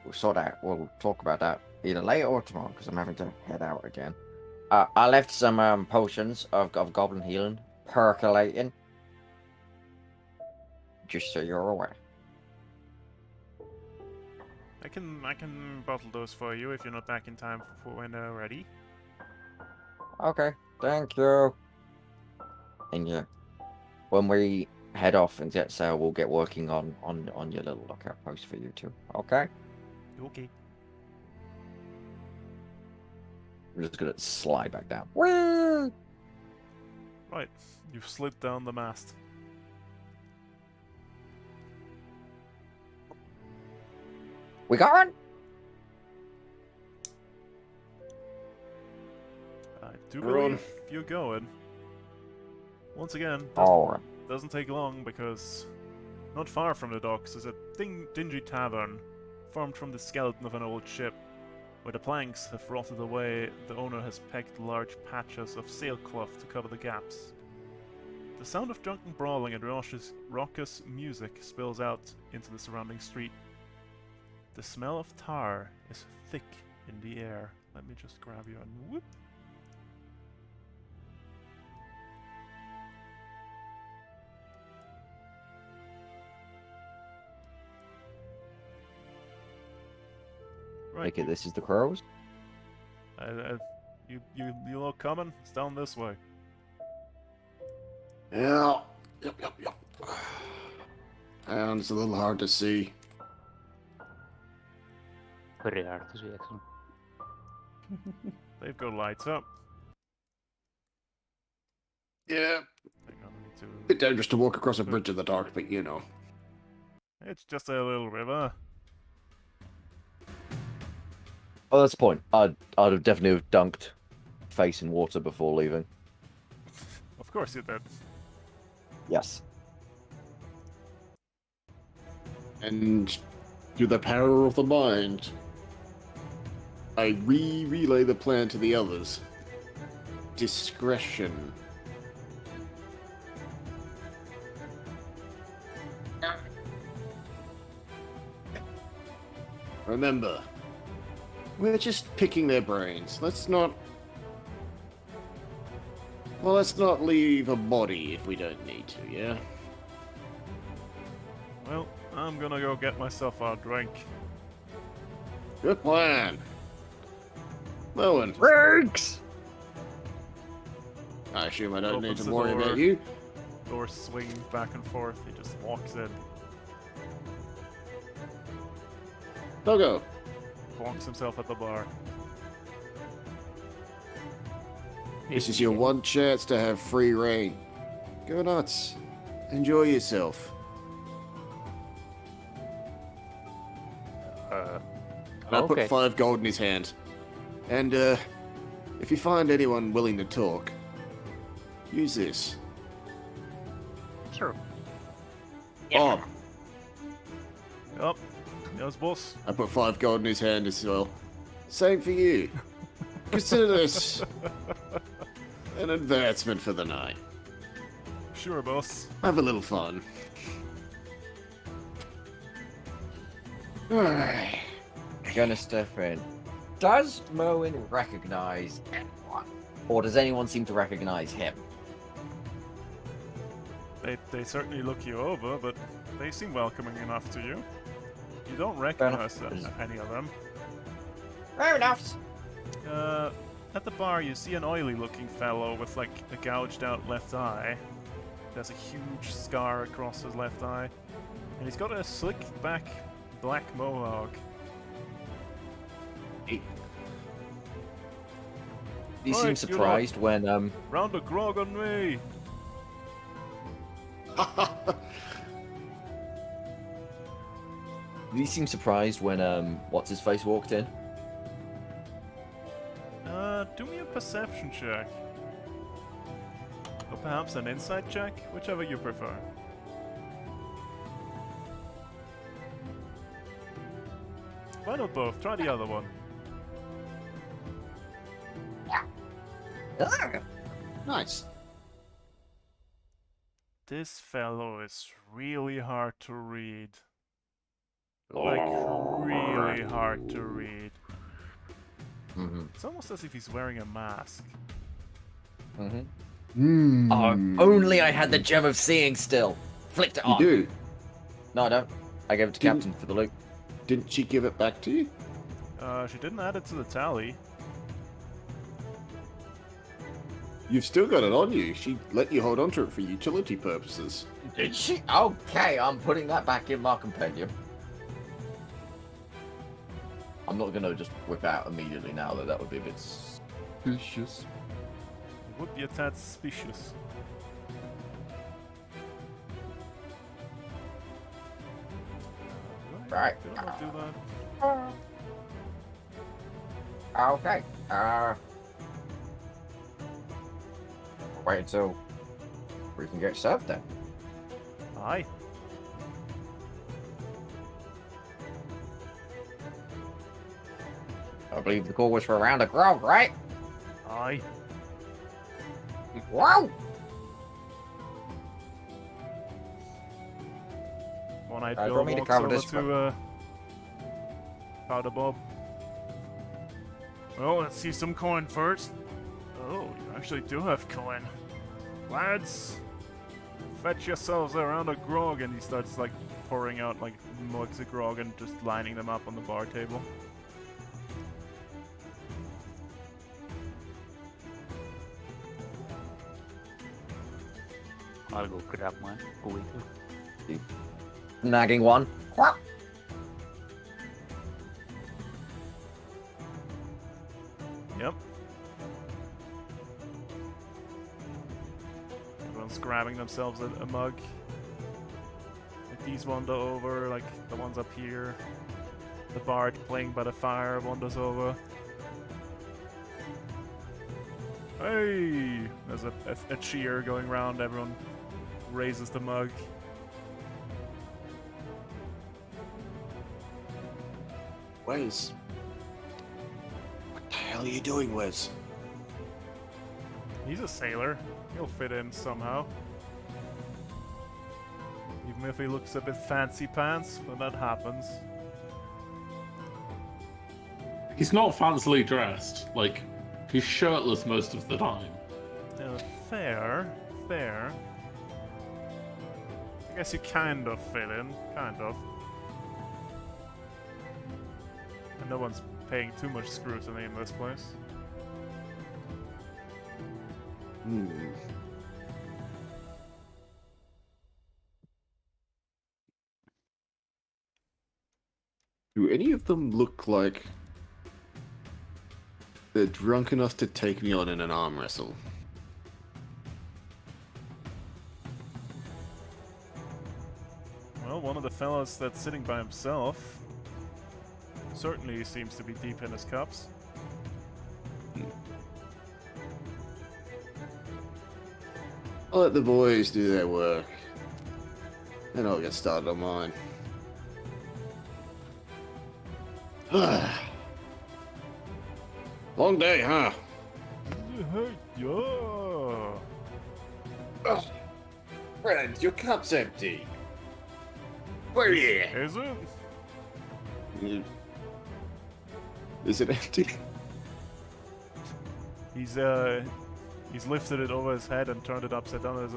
We'll talk about that either later or tomorrow, because I'm having to head out again. I left some potions of goblin healing percolating, just so you're aware. I can bottle those for you if you're not back in time for when they're ready. Okay, thank you. And yeah, when we head off and get sail, we'll get working on your little lookout post for you too. Okay? Okay. We're just gonna slide back down. Whee! Right, you've slid down the mast. We going? I do We're on. believe you're going. Once again, Alright. doesn't take long because not far from the docks is a dingy tavern formed from the skeleton of an old ship. Where the planks have rotted away, the owner has pegged large patches of sailcloth to cover the gaps. The sound of drunken brawling and raucous music spills out into the surrounding street. The smell of tar is thick in the air. Let me just grab you and whoop. Right, Take it this is the crows? you look coming? It's down this way. Yeah. Yep. And it's a little hard to see. Very hard to see, actually. They've got lights up. Yeah. Hang on, I need to... Bit dangerous to walk across a bridge in the dark, but you know. It's just a little river. Oh, that's the point. I'd have definitely have dunked face in water before leaving. Of course you did. Yes. And through the power of the mind, I relay the plan to the others. Discretion. Remember, we're just picking their brains. Let's not leave a body if we don't need to, yeah? Well, I'm gonna go get myself a drink. Good plan. Lowen, Drinks! I assume I don't need Opens to the worry door. about you. Door swings back and forth. He just walks in, Doggo, bonks himself at the bar. this is your one chance to have free reign. Go nuts. Enjoy yourself. I Okay. put 5 gold in his hand. And, if you find anyone willing to talk, use this. Sure. Bob, Yup. Yes, boss. I put 5 gold in his hand as well. Same for you. Consider this an advancement for the night. Sure, boss. Have a little fun. Alright. Gonna step in. Does Moen recognize anyone? Or does anyone seem to recognize him? They certainly look you over, but they seem welcoming enough to you. You don't recognize any of them. Fair enough. At the bar, you see an oily-looking fellow with like a gouged-out left eye. There's a huge scar across his left eye, and he's got a slicked-back black mohawk. He Right, seems you surprised when Round a grog on me! what's his face walked in. Do me a perception check. Or perhaps an insight check, whichever you prefer. Why not both? Try the other one. Nice. This fellow is really hard to read. Like, really hard to read. Mm-hmm. It's almost as if he's wearing a mask. Mm-hmm. Oh, only I had the gem of seeing still. Flicked it You on. do. No, I don't. I gave it to Didn't- Captain for the loot. Didn't she give it back to you? She didn't add it to the tally. You've still got it on you. She let you hold on to it for utility purposes. Did she? Okay, I'm putting that back in my compendium. I'm not gonna just whip out immediately now, though. That would be a bit suspicious. It would be a tad suspicious. Right. Did I not do that? Okay. Wait until we can get served then. Aye. I believe the call was for a round of grog, right? Aye. Wow! One-eyed Do you Bill want me to walks cover over this to Powder Bob. Well, let's see some coin first. Oh, you actually do have coin. Lads, fetch yourselves a round of grog, and he starts like pouring out like mugs of grog and just lining them up on the bar table. I'll go grab mine. Go with you. Nagging one. Quack. Yep. Everyone's grabbing themselves a mug. Like these wander over, like the ones up here. The bard playing by the fire wanders over. Hey! There's a cheer going round, everyone raises the mug. Wes. What the hell are you doing, Wes? He's a sailor. He'll fit in somehow. Even if he looks a bit fancy pants, when that happens. He's not fancily dressed. Like, he's shirtless most of the time. Fair. I guess you kind of fit in. Kind of. And no one's paying too much scrutiny in this place. Do any of them look like they're drunk enough to take me on in an arm wrestle? Well, one of the fellas that's sitting by himself certainly seems to be deep in his cups. I'll let the boys do their work. Then I'll get started on mine. Long day, huh? Yeah. Friend, your cup's empty. Where are you? Is it? Is it empty? He's lifted it over his head and turned it upside down. There's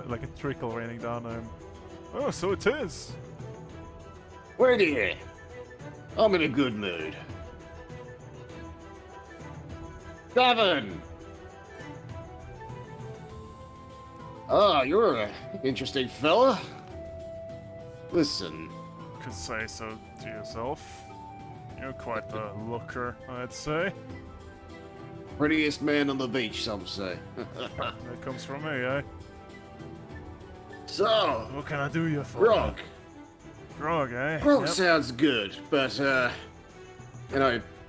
like a trickle raining down on him. Oh, so it is. Where are you? I'm in a good mood. Gavin! Ah, you're an interesting fella. Listen, Could say so to yourself. You're quite the looker, I'd say. prettiest man on the beach, some say. That comes from me, eh? So, What can I do you for? grog. Grog, eh? Grog Yep. sounds good, but,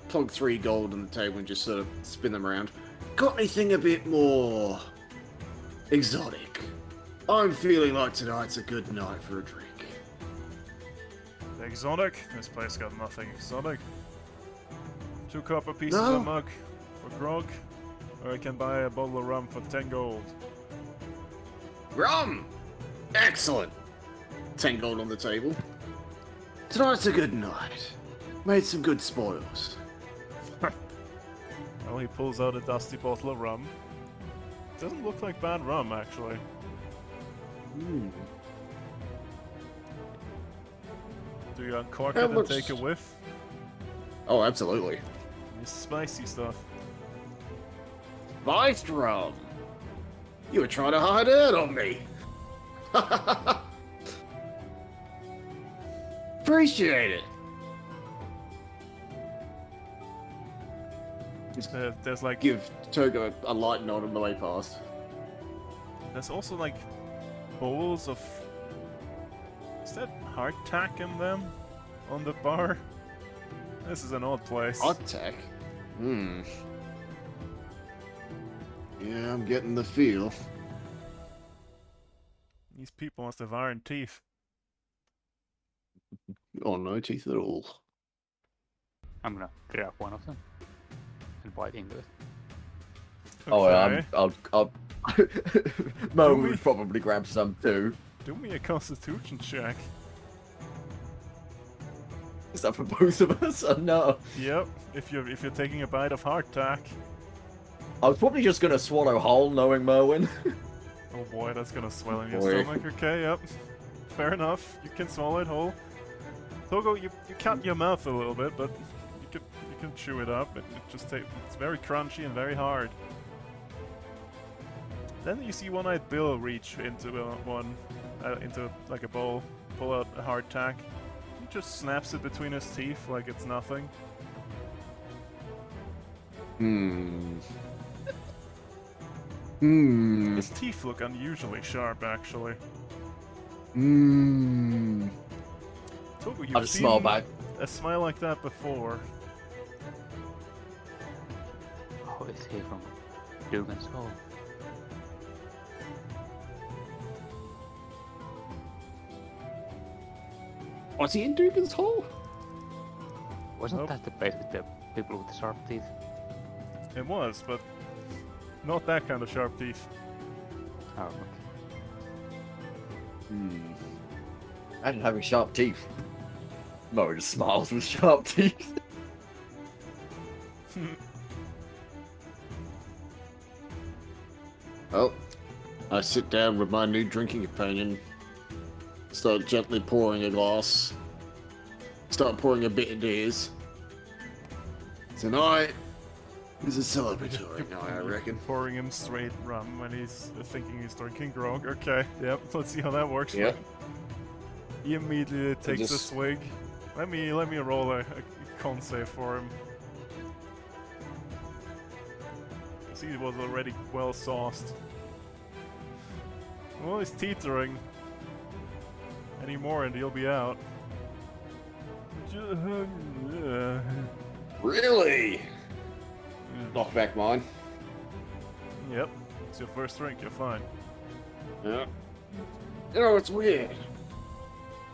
plonk 3 gold on the table and just sort of spin them around. Got anything a bit more exotic? I'm feeling like tonight's a good night for a drink. Exotic? This place got nothing exotic. 2 copper pieces No. a mug for grog. or I can buy a bottle of rum for 10 gold. Rum! Excellent! 10 gold on the table. Tonight's a good night. Made some good spoils. Well, he pulls out a dusty bottle of rum. Doesn't look like bad rum, actually. Do you uncork it and looks- take a whiff? Oh, absolutely. It's spicy stuff. Spiced rum! You were trying to hide out on me! Appreciate it! There's like Give Togo a light nod on the way past. there's also like bowls of, is that hardtack in them on the bar? This is an odd place. Hot tech? Yeah, I'm getting the feel. These people must have iron teeth. Oh, no teeth at all. I'm gonna grab one of them and bite into it. Oh, Okay. I'll Mo Do we- would probably grab some too. Do me a constitution check. Is that for both of us? Oh no. Yep, if you're taking a bite of hardtack. I was probably just gonna swallow whole, knowing Merwin. Oh boy, that's gonna swell in your Boy. stomach. Okay, yep. Fair enough. You can swallow it whole. Togo, you cut your mouth a little bit, but you can chew it up. It just it's very crunchy and very hard. Then you see One-Eyed Bill reach into into like a bowl, pull out a hardtack. He just snaps it between his teeth like it's nothing. His teeth look unusually sharp, actually. Togo, I'll you've just smile seen back. a smile like that before. Oh, is he from Dugan's Hole? Was he in Dugan's Hole? Wasn't Nope. that the place with the people with the sharp teeth? It was, but not that kind of sharp teeth. Oh, okay. Imagine having sharp teeth. Mo just smiles with sharp teeth. Well, I sit down with my new drinking companion, start gently pouring a glass, start pouring a bit into his. Tonight is a celebratory night, I reckon. Pouring him straight rum when he's thinking he's drinking grog. Okay, yep, let's see how that works. Yep. He immediately takes a just- swig. Let me roll a con save for him. See, he was already well sauced. Well, he's teetering. Any more and he'll be out. Really? Knock back mine. Yep, it's your first drink, you're fine. Yeah. You know, it's weird.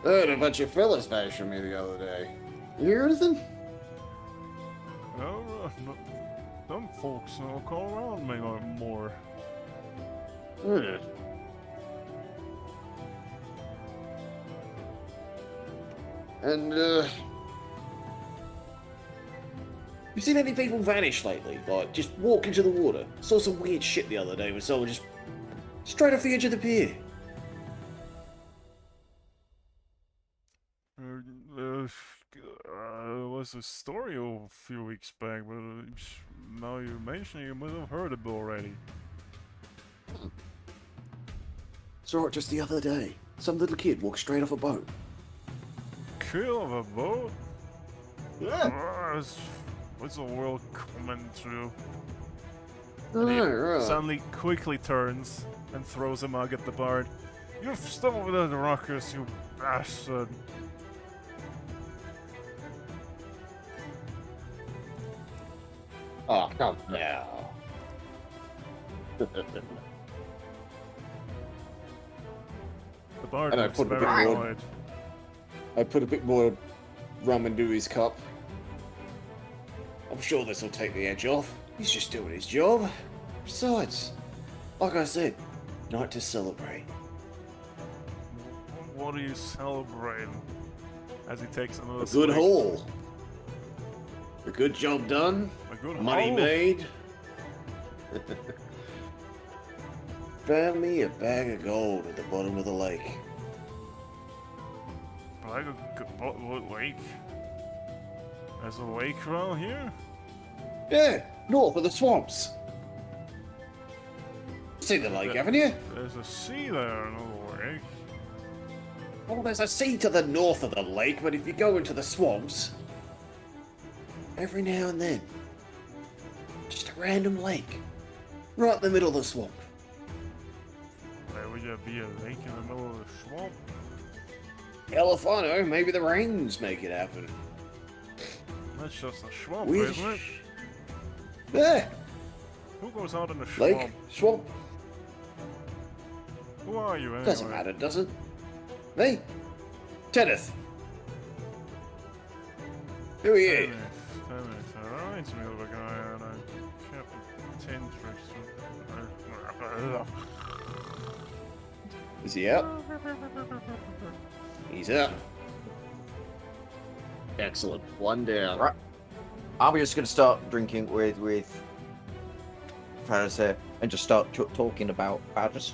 I heard a bunch of fellas vanish from me the other day. You hear anything? Oh, some folks don't call around me no more. Hmm. And, you seen any people vanish lately? Like, just walk into the water. Saw some weird shit the other day with someone just straight off the edge of the pier. There was a story a few weeks back, but now you mention it, you must have heard it already. Saw it just the other day. Some little kid walked straight off a boat. Kill of a boat? Yeah. What's the world coming to? Oh, He right. suddenly quickly turns and throws a mug at the bard. You've stolen the ruckus, you bastard! Oh, come now. The bard And I looks put a very bit more- annoyed. I put a bit more rum into his cup. I'm sure this will take the edge off. He's just doing his job. Besides, like I said, night to celebrate. What are you celebrating? As he takes another A good swig. haul. A good job done. A good Money haul. made. Found me a bag of gold at the bottom of the lake. What lake? There's a lake around here? Yeah, north of the swamps. See the lake, haven't you? There's a sea there, no lake. Well, there's a sea to the north of the lake, but if you go into the swamps, every now and then, just a random lake, right in the middle of the swamp. Where would there be a lake in the middle of the swamp? Hell if I know, maybe the rains make it happen. That's just a swamp, Weird. isn't it? Yeah, Who goes out in the swamp? lake, swamp. Who are you anyway? Doesn't matter, does it? Me? Tenneth. Who are you? Alright, me of a guy and I kept 10 tricks. Is he out? He's out. Excellent. One down. Right. I'm just going to start drinking with Ferris here and just start talking about badgers.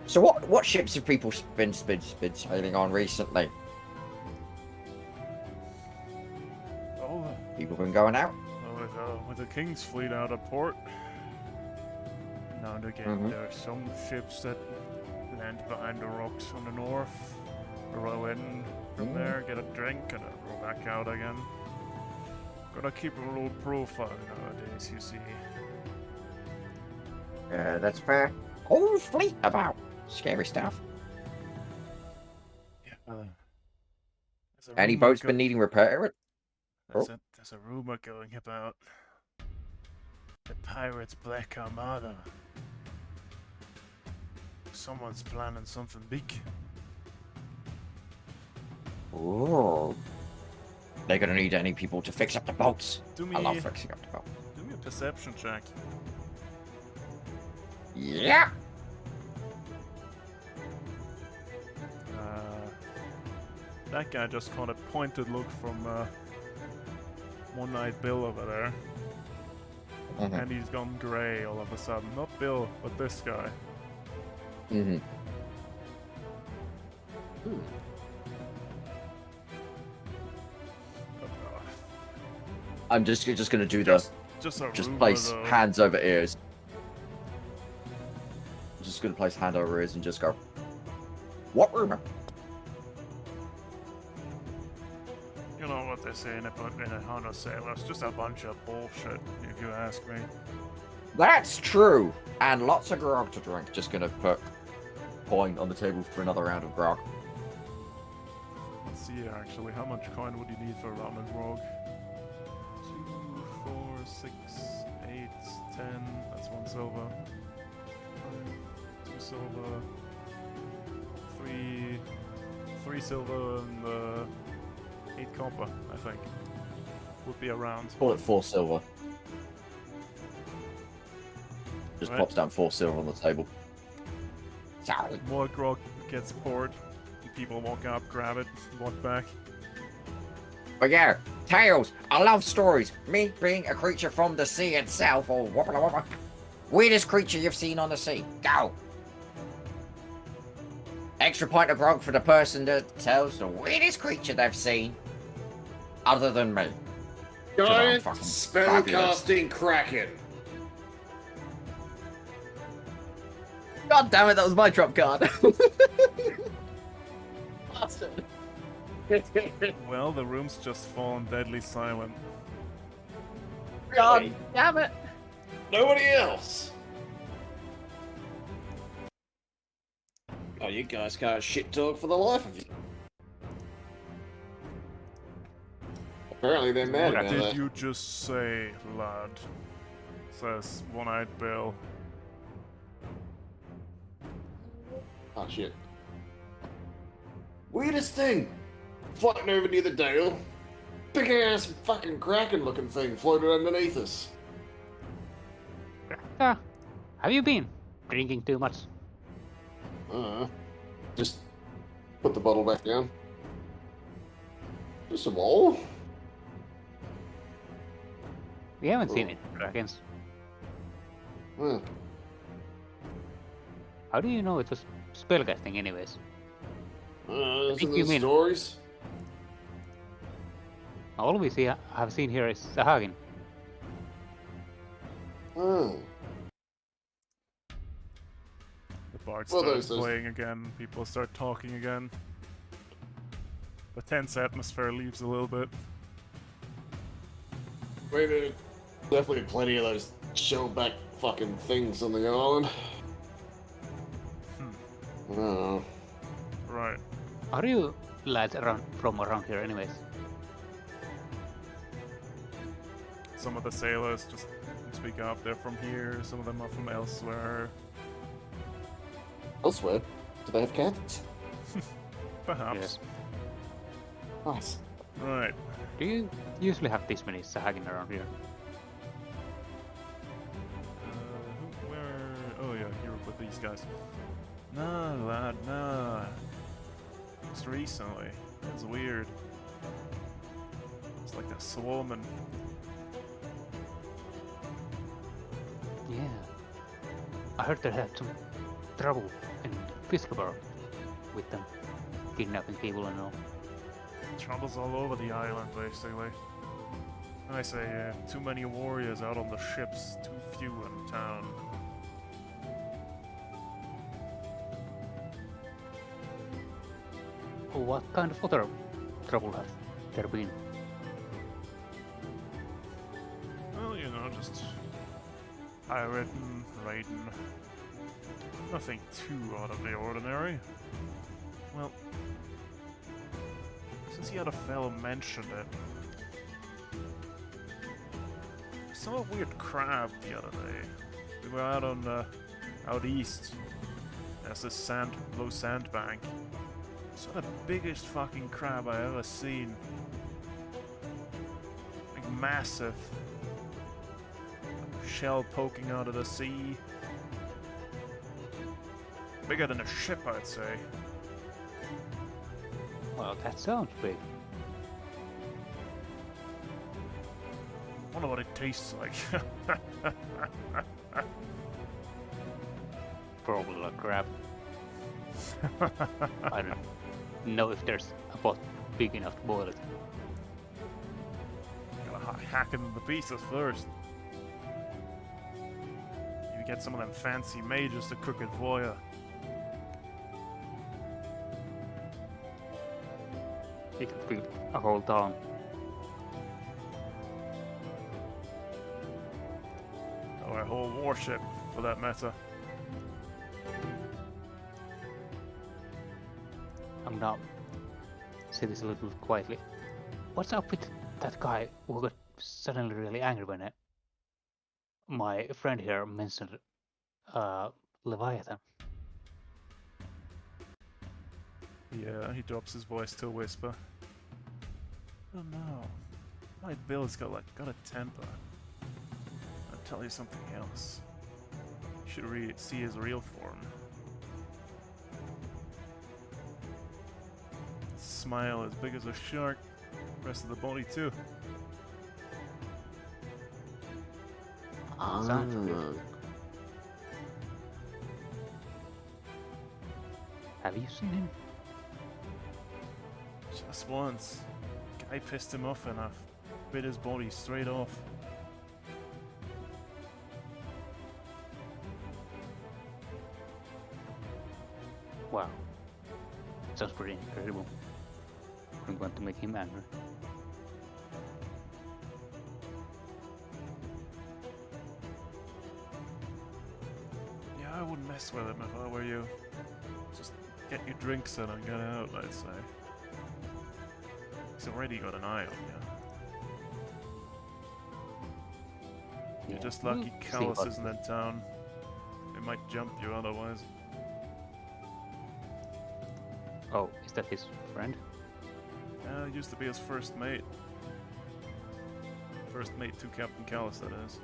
So what ships have people been sailing on recently? Oh, People been going out? with the King's fleet out of port. Now and again, there are some ships that land behind the rocks on the north, row in from there, get a drink, and then row back out again. Gotta keep a low profile nowadays, you see. That's fair. Whole fleet about. Scary stuff. Yeah, there's a Any rumour boats been needing repair? There's a rumor going about the Pirates' Black Armada. Someone's planning something big. Oh. They're gonna need any people to fix up the boats. Do me, I love fixing up the boats. do me a perception check. Yeah. That guy just caught a pointed look from One-Eyed Bill over there. And he's gone grey all of a sudden. Not Bill, but this guy. I'm just gonna do Just the a just rumor, place though. hands over ears. I'm just gonna place hand over ears and just go. What rumor? You know what they say in a Honda Sailor. It's just a bunch of bullshit, if you ask me. That's true. And lots of grog to drink. Just gonna put coin on the table for another round of grog. Let's see here, actually. How much coin would you need for a round of grog? 2, 4, 6, 8, 10. That's 1 silver. 2 silver. 3 silver and 8 copper, I think. Would be around. Call it 4 silver. Just Right. pops down 4 silver on the table. Sorry. More grog gets poured. People walk up, grab it, walk back. But yeah, tales. I love stories. Me being a creature from the sea itself, or whopper whopper. Weirdest creature you've seen on the sea. Go. Extra pint of grog for the person that tells the weirdest creature they've seen, other than me. Giant fucking spellcasting kraken. God damn it, that was my trump card. Bastard. Well, the room's just fallen deadly silent. God damn it. Nobody else. Oh, you guys can't shit talk for the life of you. Apparently they're mad What about did that. you just say, lad? Says One-Eyed Bill. Oh shit. Weirdest thing. Floating over near the dale. Big ass fucking kraken looking thing floated underneath us. Ah, have you been drinking too much? Just put the bottle back down. Just a bowl? We haven't seen Oh. it, dragons. Huh. How do you know it was spellcasting anyways? Isn't think there you mean- stories? All we see, have seen here is Sahagin. Oh. The bard Well, starts those- playing again. People start talking again. The tense atmosphere leaves a little bit. Wait, there are definitely plenty of those shellback fucking things on the island. Oh. Right. Are you lads from around here anyways? Some of the sailors just speak up. They're from here. Some of them are from elsewhere. Elsewhere? Do they have cats? Perhaps. Yes. Nice. Right. Do you usually have this many Sahagin around here? Where? Oh yeah, you were with these guys. No, lad, no. Just recently. It's weird. It's like they're swarming. Yeah. I heard they had some trouble in Fiskeborough with them kidnapping people and all. Troubles all over the island, basically. I say, too many warriors out on the ships, too few in town. What kind of other trouble has there been? Well, you know, just pirating, raiding. Nothing too out of the ordinary. Well, since the other fellow mentioned it, I saw a weird crab the other day. We were out on out east. There's this low sandbank. Saw the biggest fucking crab I ever seen. Like massive. Shell poking out of the sea. Bigger than a ship, I'd say. Well, that sounds big. Wonder what it tastes like. Probably a crab. I don't know if there's a pot big enough to boil it. Gotta hack it into pieces first. You get some of them fancy mages to cook it for you. You can feed a whole town. Or a whole warship, for that matter. I'm now say this a little quietly. What's up with that guy who got suddenly really angry when my friend here mentioned Leviathan? Yeah, he drops his voice to a whisper. Oh no. My Bill's got a temper. I'll tell you something else. You should see his real form. Smile as big as a shark. Rest of the body too. Sounds good. Have you seen him? Just once. Guy pissed him off enough. Bit his body straight off. Wow. Sounds pretty incredible. I'm going to make him angry. Yeah, I wouldn't mess with him if I were you. Just get your drinks in and get out, I'd say. He's already got an eye on you. You're Yeah, just we'll lucky see Callus about isn't in town. They might jump you otherwise. Oh, is that his friend? Used to be his first mate. First mate to Captain Callus, that is.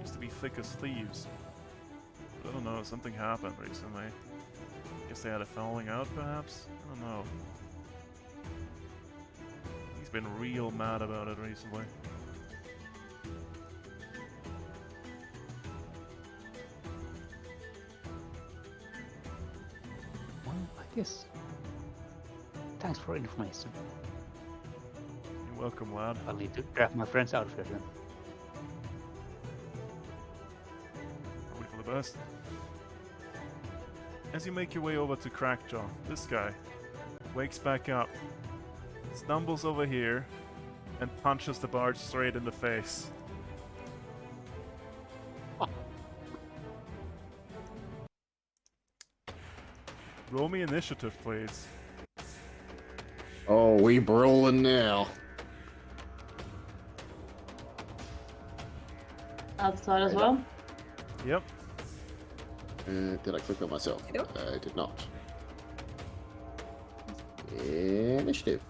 Used to be thick as thieves. But I don't know, something happened recently. Guess they had a falling out, perhaps? I don't know. He's been real mad about it recently. Well, I guess. Thanks for information. You're welcome, lad. I'll need to grab my friend's outfit then. Probably for the best. As you make your way over to Crackjaw, this guy wakes back up, stumbles over here, and punches the bard straight in the face. Roll me initiative, please. Oh, we brawling now. Outside as well. Yep. Did I click on myself? Nope. I did not. Initiative.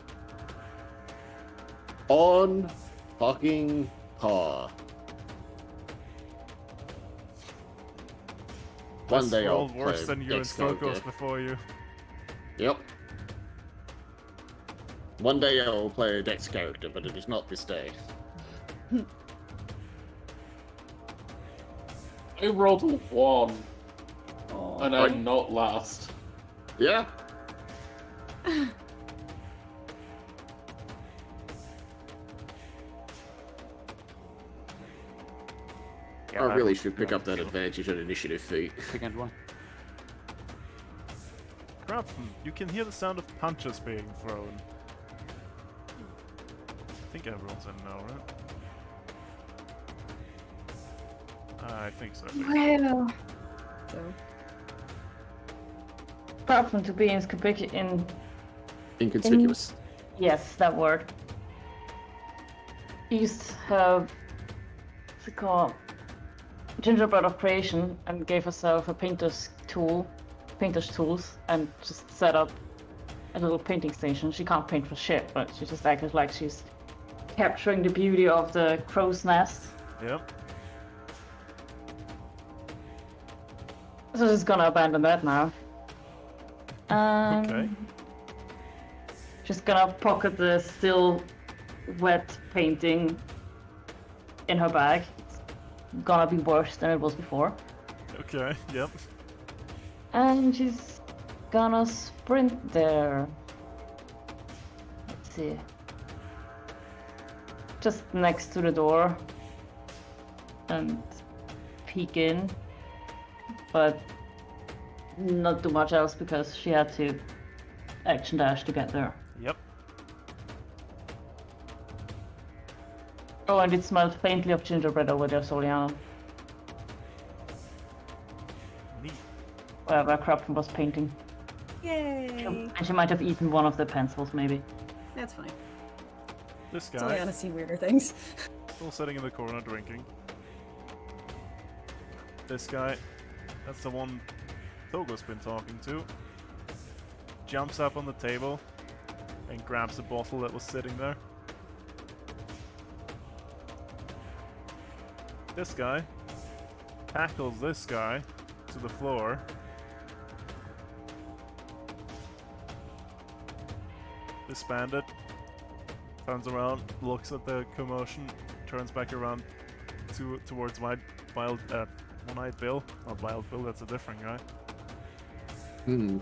On fucking par. One day I'll rolled worse play than you and Dex character. Stokos before you. Yep. One day I will play a Dex character, but it is not this day. I rolled a 1, Oh. and I'm not last. Yeah? Yeah, I really should pick up that advantage on initiative feat. Second one. Crap, you can hear the sound of punches being thrown. I think everyone's in now, right? I think so. Well, So, apart from to be in Inconspicuous. yes, that word. You used to have what's it called? Gingerbread of creation and gave herself a painter's tools, and just set up a little painting station. She can't paint for shit, but she just acted like she's capturing the beauty of the crow's nest. Yep. So she's gonna abandon that now. Okay. She's gonna pocket the still wet painting in her bag. It's gonna be worse than it was before. Okay, yep. And she's gonna sprint there. Let's see. Just next to the door. And peek in. But not too much else because she had to action dash to get there. Yep. Oh, and it smelled faintly of gingerbread over there, Soliana. Neat. Where Crafton was painting. yay! And she might have eaten one of the pencils, maybe. That's fine. This It's only guy, gonna see weirder things. still sitting in the corner drinking. This guy, that's the one Togo's been talking to. Jumps up on the table and grabs a bottle that was sitting there. This guy tackles this guy to the floor. This bandit turns around, looks at the commotion, turns back around towards One-Eyed Bill. Not Wild Bill, that's a different guy. Hmm.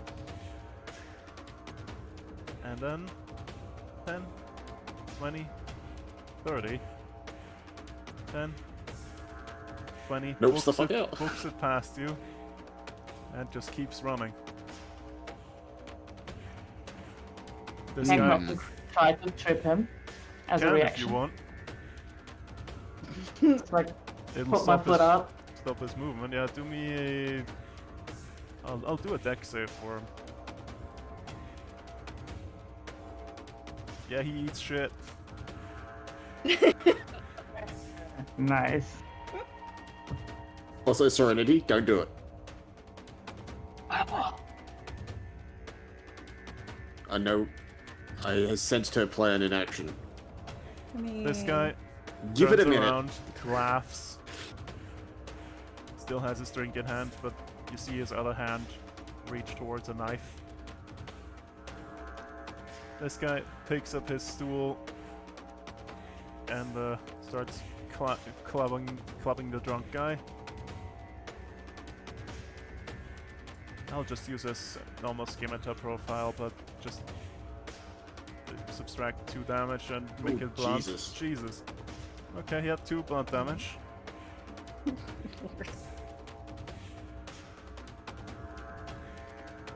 And then 10, 20, 30, 10, 20. Nopes the books fuck it- out. Books it past you. And just keeps running. This Hang guy up to try to trip him as a can if you reaction. want. It's like, It'll put my foot up. stop his movement. Yeah, do me a... I'll do a deck save for him. Yeah, he eats shit. Nice. Also, Serenity, don't do it. I know. I sensed her plan in action. I mean, This guy Give it a turns minute. around, laughs, still has his drink in hand, but you see his other hand reach towards a knife. This guy picks up his stool and starts clubbing the drunk guy. I'll just use this normal scimitar profile, but just subtract 2 damage and make it blunt. Jesus. Okay, he had 2 blunt damage.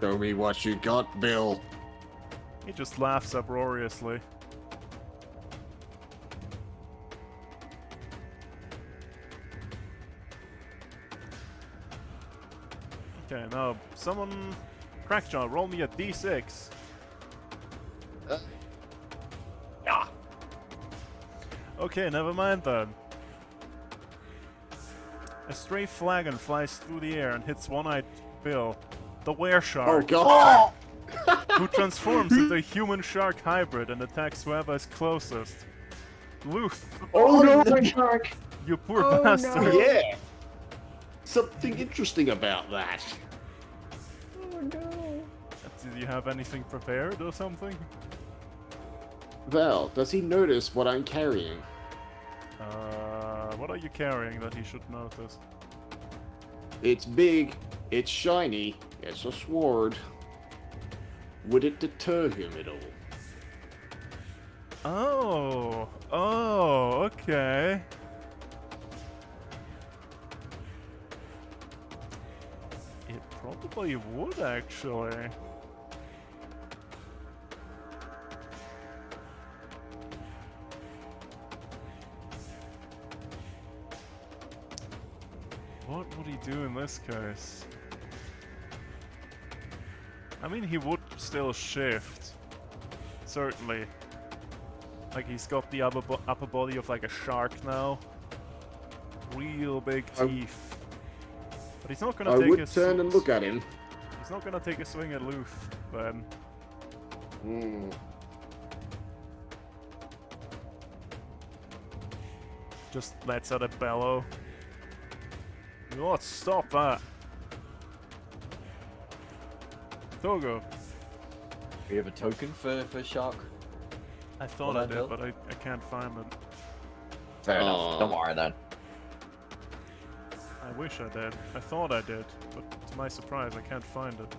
Show me what you got, Bill. He just laughs uproariously. Okay, now someone... Crackjaw, roll me a d6. Yeah. Okay, never mind then. A stray flagon flies through the air and hits one-eyed Bill, the were-shark. Oh god. Who transforms into a human-shark hybrid and attacks whoever is closest. Luth, Oh no, shark. you poor Oh, bastard. no. Yeah. Something interesting about that. Oh no. Did you have anything prepared or something? Val, does he notice what I'm carrying? What are you carrying that he should notice? It's big, it's shiny, it's a sword. Would it deter him at all? Oh, okay. It probably would, actually. What would he do in this case? I mean, he would still shift. Certainly. Like, he's got the upper body of like a shark now. Real big teeth. But he's not gonna I take would a turn and look at him. He's not gonna take a swing at Luth, then. Hmm. Just lets out a bellow. You know what? Stop that! Togo. We have a token for shark. I thought Well, I that did, helped. but I can't find it. Fair Aw. enough. Don't worry then. I wish I did. I thought I did, but to my surprise, I can't find it.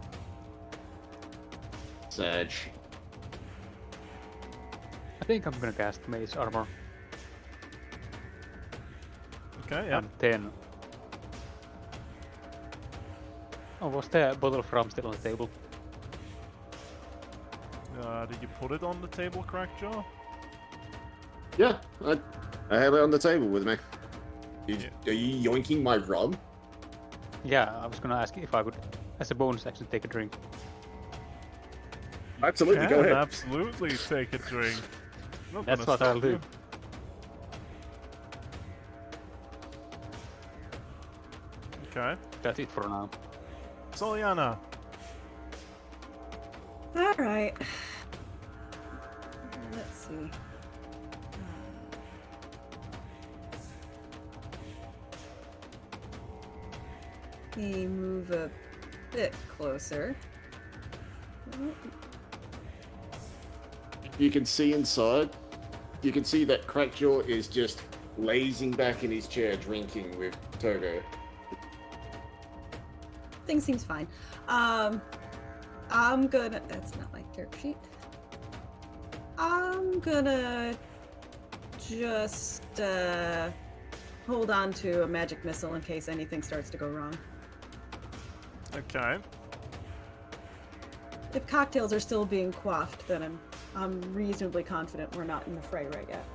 Sag. I think I'm gonna cast Maze Armor. Okay, yeah. And then... Oh, was the bottle of rum still on the table? Did you put it on the table, Crackjaw? Yeah, I have it on the table with me. Yeah. Are you yoinking my rum? Yeah, I was gonna ask if I could, as a bonus action, take a drink. Absolutely, go Can ahead. absolutely take a drink. Not That's gonna what I'll stop do. you. Okay. That's it for now. Soliana. Alright. Let's see. We move a bit closer. You can see inside. You can see that Crackjaw is just lazing back in his chair drinking with Togo. Things seems fine. I'm gonna. That's not my dirt sheet. I'm gonna just hold on to a magic missile in case anything starts to go wrong. Okay. If cocktails are still being quaffed, then I'm reasonably confident we're not in the fray right yet.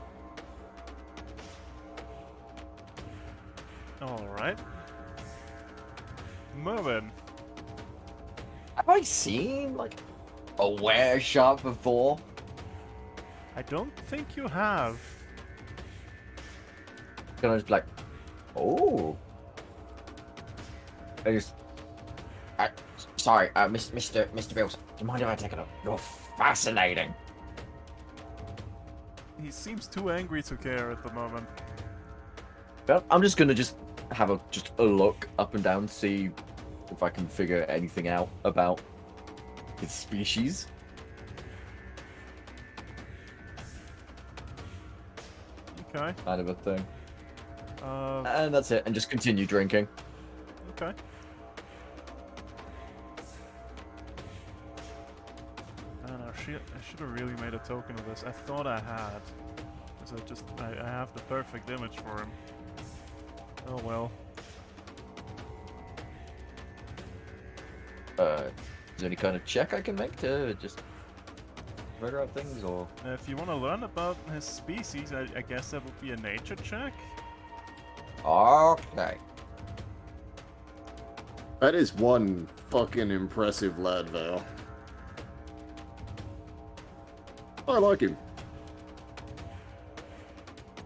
Alright. Mervin. Have I seen like a were shark before? I don't think you have. Can I just be like, oh? Sorry, Mr. Bills. Do you mind if I take a look? You're fascinating. He seems too angry to care at the moment. Well, I'm just gonna just have just a look up and down, see if I can figure anything out about his species. Okay. Kind of a thing. Uh, And that's it, and just continue drinking. okay. Man, I should have really made a token of this. I thought I had. So I have the perfect image for him. Oh well. Is there any kind of check I can make to just figure out things, or? If you want to learn about his species, I guess that would be a nature check. Okay. That is one fucking impressive lad, Val. I like him.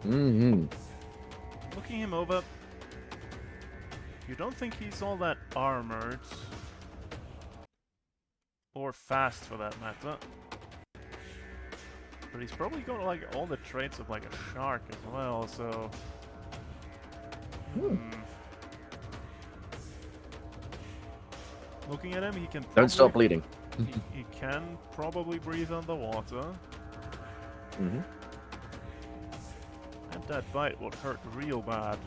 Mm-hmm. Looking him over, you don't think he's all that armored. Or fast, for that matter. But he's probably got like all the traits of like a shark as well, so... Looking at him, he can Don't stop probably- bleeding. he can probably breathe underwater. Mm-hmm. And that bite would hurt real bad.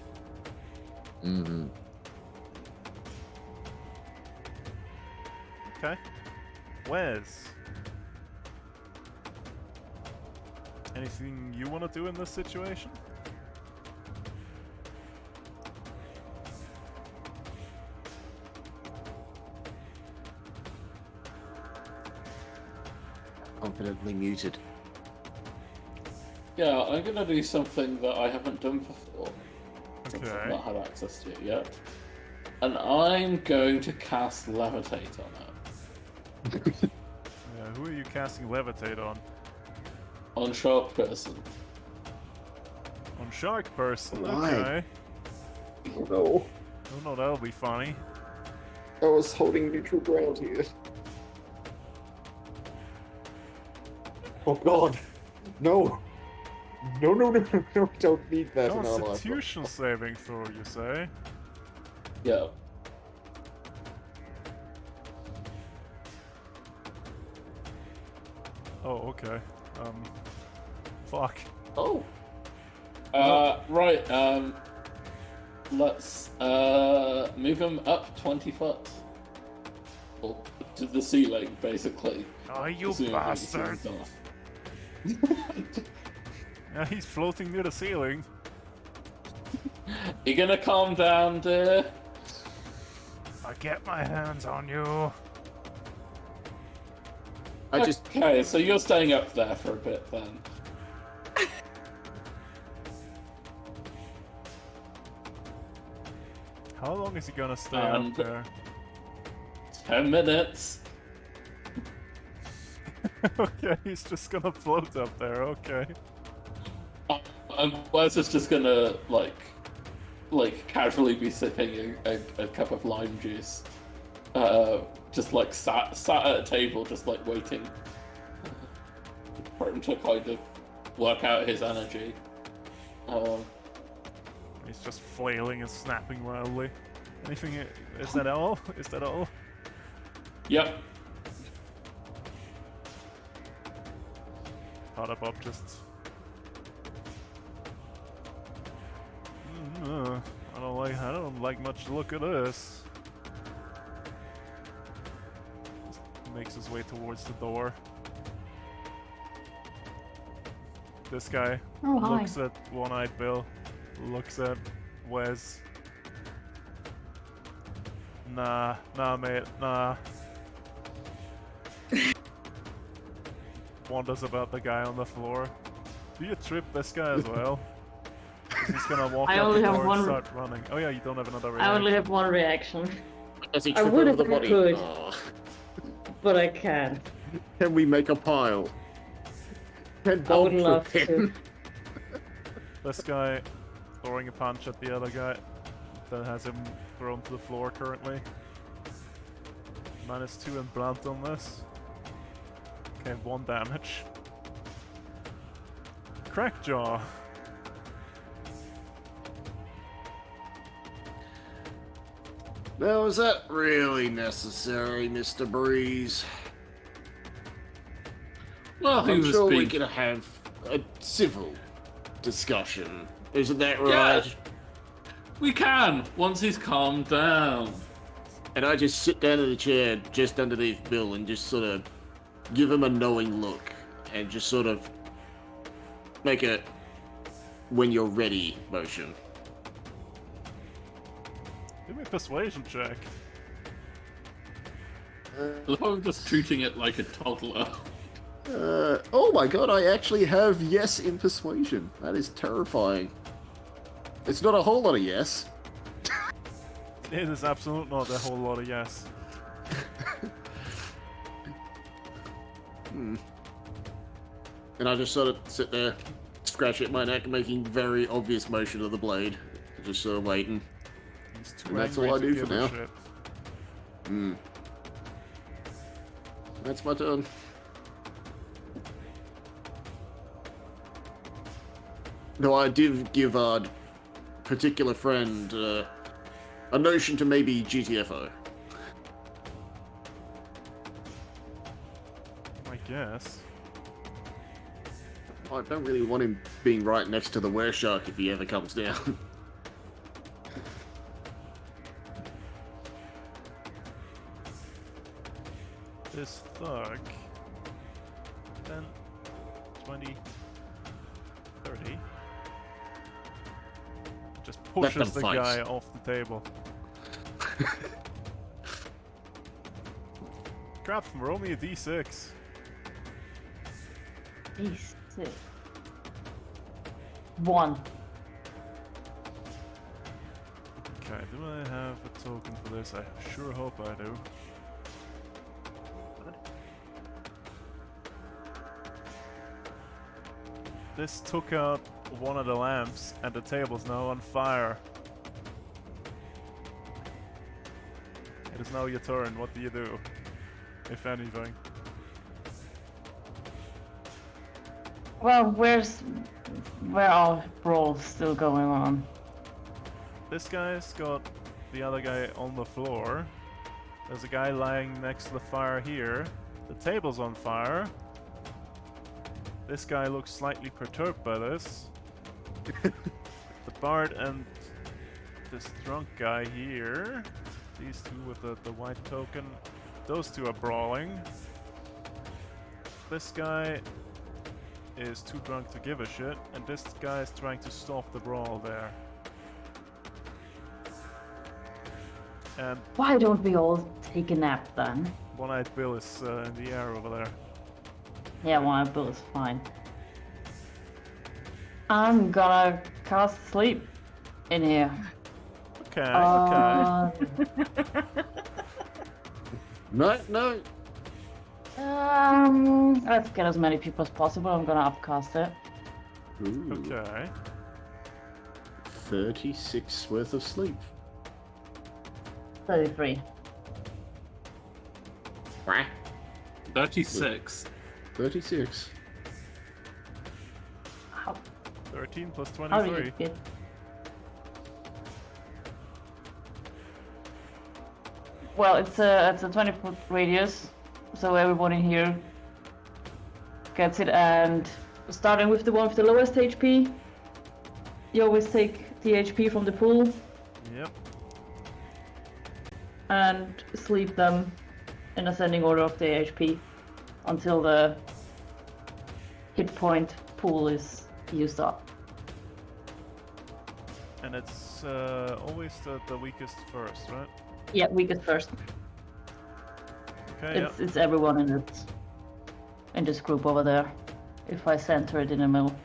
Mm-hmm. Okay. Wes. Anything you want to do in this situation? Confidently muted. Yeah, I'm gonna do something that I haven't done before. Since I've Okay. not had access to it yet. And I'm going to cast Levitate on it. Yeah, who are you casting Levitate on? On Shark Person. On Shark Person, Why? okay. Oh no. Oh no, that'll be funny. I was holding neutral ground here. Oh god. No. No, no, no, no, no, don't need that in our life. Constitution saving throw, you say? Yeah. Oh, okay. Fuck. Oh. Right, let's, move him up 20 foot. Or to the ceiling, basically. Oh, you Presumably the bastard! ceiling's off. Yeah, he's floating near the ceiling. You gonna calm down, dear? I get my hands on you. I just Okay, so you're staying up there for a bit then. How long is he gonna stay And- up there? 10 minutes. Okay, he's just gonna float up there, okay. And Wes is just gonna, like casually be sipping a cup of lime juice. Just like sat at a table, just like waiting for him to kind of work out his energy. He's just flailing and snapping wildly. Anything? Is that all? Is that all? Yep. Bob just... I don't like much the look of this. Just makes his way towards the door. This guy Oh, hi. looks at One-Eyed Bill, looks at Wes. Nah, mate, nah. Wonders about the guy on the floor. Do you trip this guy as well? 'Cause he's gonna walk I out only the have door and one- start running. Oh yeah, you don't have another I reaction. only have one reaction, does he I trip would over if the I body? could. Oh. but I can't. Can we make a pile? Can I would Bob love trip to. him? This guy throwing a punch at the other guy that has him thrown to the floor currently. -2 and blunt on this. Okay, 1 damage. Crackjaw. Now, is that really necessary, Mr. Breeze? Well, he I'm was sure we being... could have a civil discussion. Isn't that Yeah. right? We can, once he's calmed down. And I just sit down in the chair just underneath Bill and just sort of give him a knowing look and just sort of make a when you're ready motion. Give me a persuasion check. I love how I'm just treating it like a toddler. Oh my god, I actually have yes in persuasion. That is terrifying. It's not a whole lot of yes. It is absolutely not a whole lot of yes. And I just sort of sit there, scratch at my neck, making very obvious motion of the blade. Just sort of waiting. He's too And that's angry all I to do give for a now. shit. That's my turn. No, I did give our particular friend a notion to maybe GTFO. I guess. I don't really want him being right next to the wereshark if he ever comes down. This thug. 10, 20, 30. Just Let them pushes the fight. guy off the table. Crap, roll me a d6. These two. 1. Okay, do I have a token for this? I sure hope I do. This took out one of the lamps, and the table's now on fire. It is now your turn. What do you do? If anything. Well, where are brawls still going on? This guy's got the other guy on the floor. There's a guy lying next to the fire here. The table's on fire. This guy looks slightly perturbed by this. The bard and this drunk guy here. These two with the white token. Those two are brawling. This guy is too drunk to give a shit, and this guy is trying to stop the brawl there. And Why don't we all take a nap then? One-Eyed Bill is in the air over there. Yeah, one bill is fine. I'm gonna cast sleep in here. Okay, okay. No. Let's get as many people as possible. I'm gonna upcast it. Ooh, Okay. 36 worth of sleep. 33. 36. 36. How 13 plus do you 23. get? Well, it's a 20-foot radius, so everyone in here gets it. And starting with the one with the lowest HP, you always take the HP from the pool Yep. and sleep them in ascending order of the HP until the hit point pool is used up. And it's always the weakest first, right? Yeah, weakest first. Okay, It's everyone in this group over there. If I center it in the middle.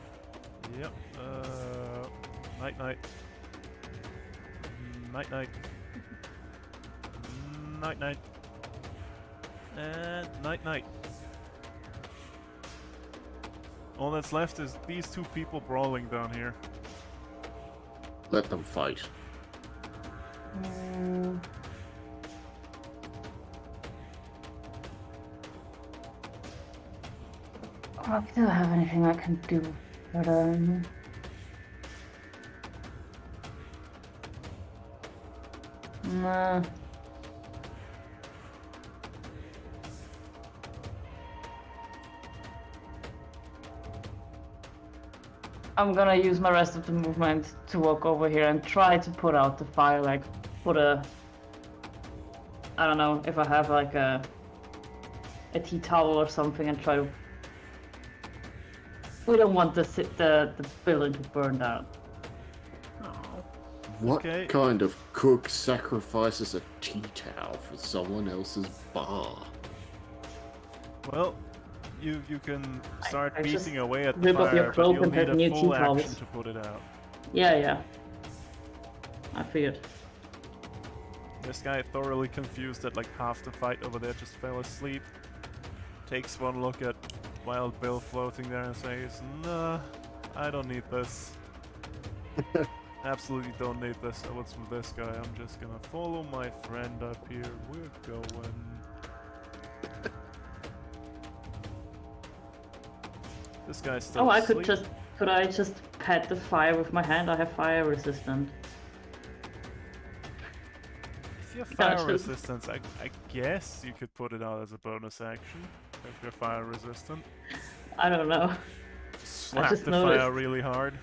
yep. Night night. Night night. Night night. And night night. All that's left is these two people brawling down here. Let them fight. I don't have anything I can do, but nah. I'm gonna use my rest of the movement to walk over here and try to put out the fire, like put a, I don't know if I have like a tea towel or something, and try to. We don't want the building to burn down. Oh. What Okay. kind of cook sacrifices a tea towel for someone else's bar? Well, you can start I just beating away at the rip up your fire, but cloak you'll and need have a new full tea action towels. to put it out. Yeah. I figured. This guy, thoroughly confused at like half the fight over there, just fell asleep. Takes one look at Wild Bill floating there and says, "Nah, I don't need this. Absolutely don't need this. So what's with this guy? I'm just gonna follow my friend up here. We're going." This guy's still Oh, asleep. could I just pet the fire with my hand? I have fire resistant. If you have Gotcha. fire resistance, I guess you could put it out as a bonus action. If you're fire resistant. I don't know. Slap just the noticed. fire really hard.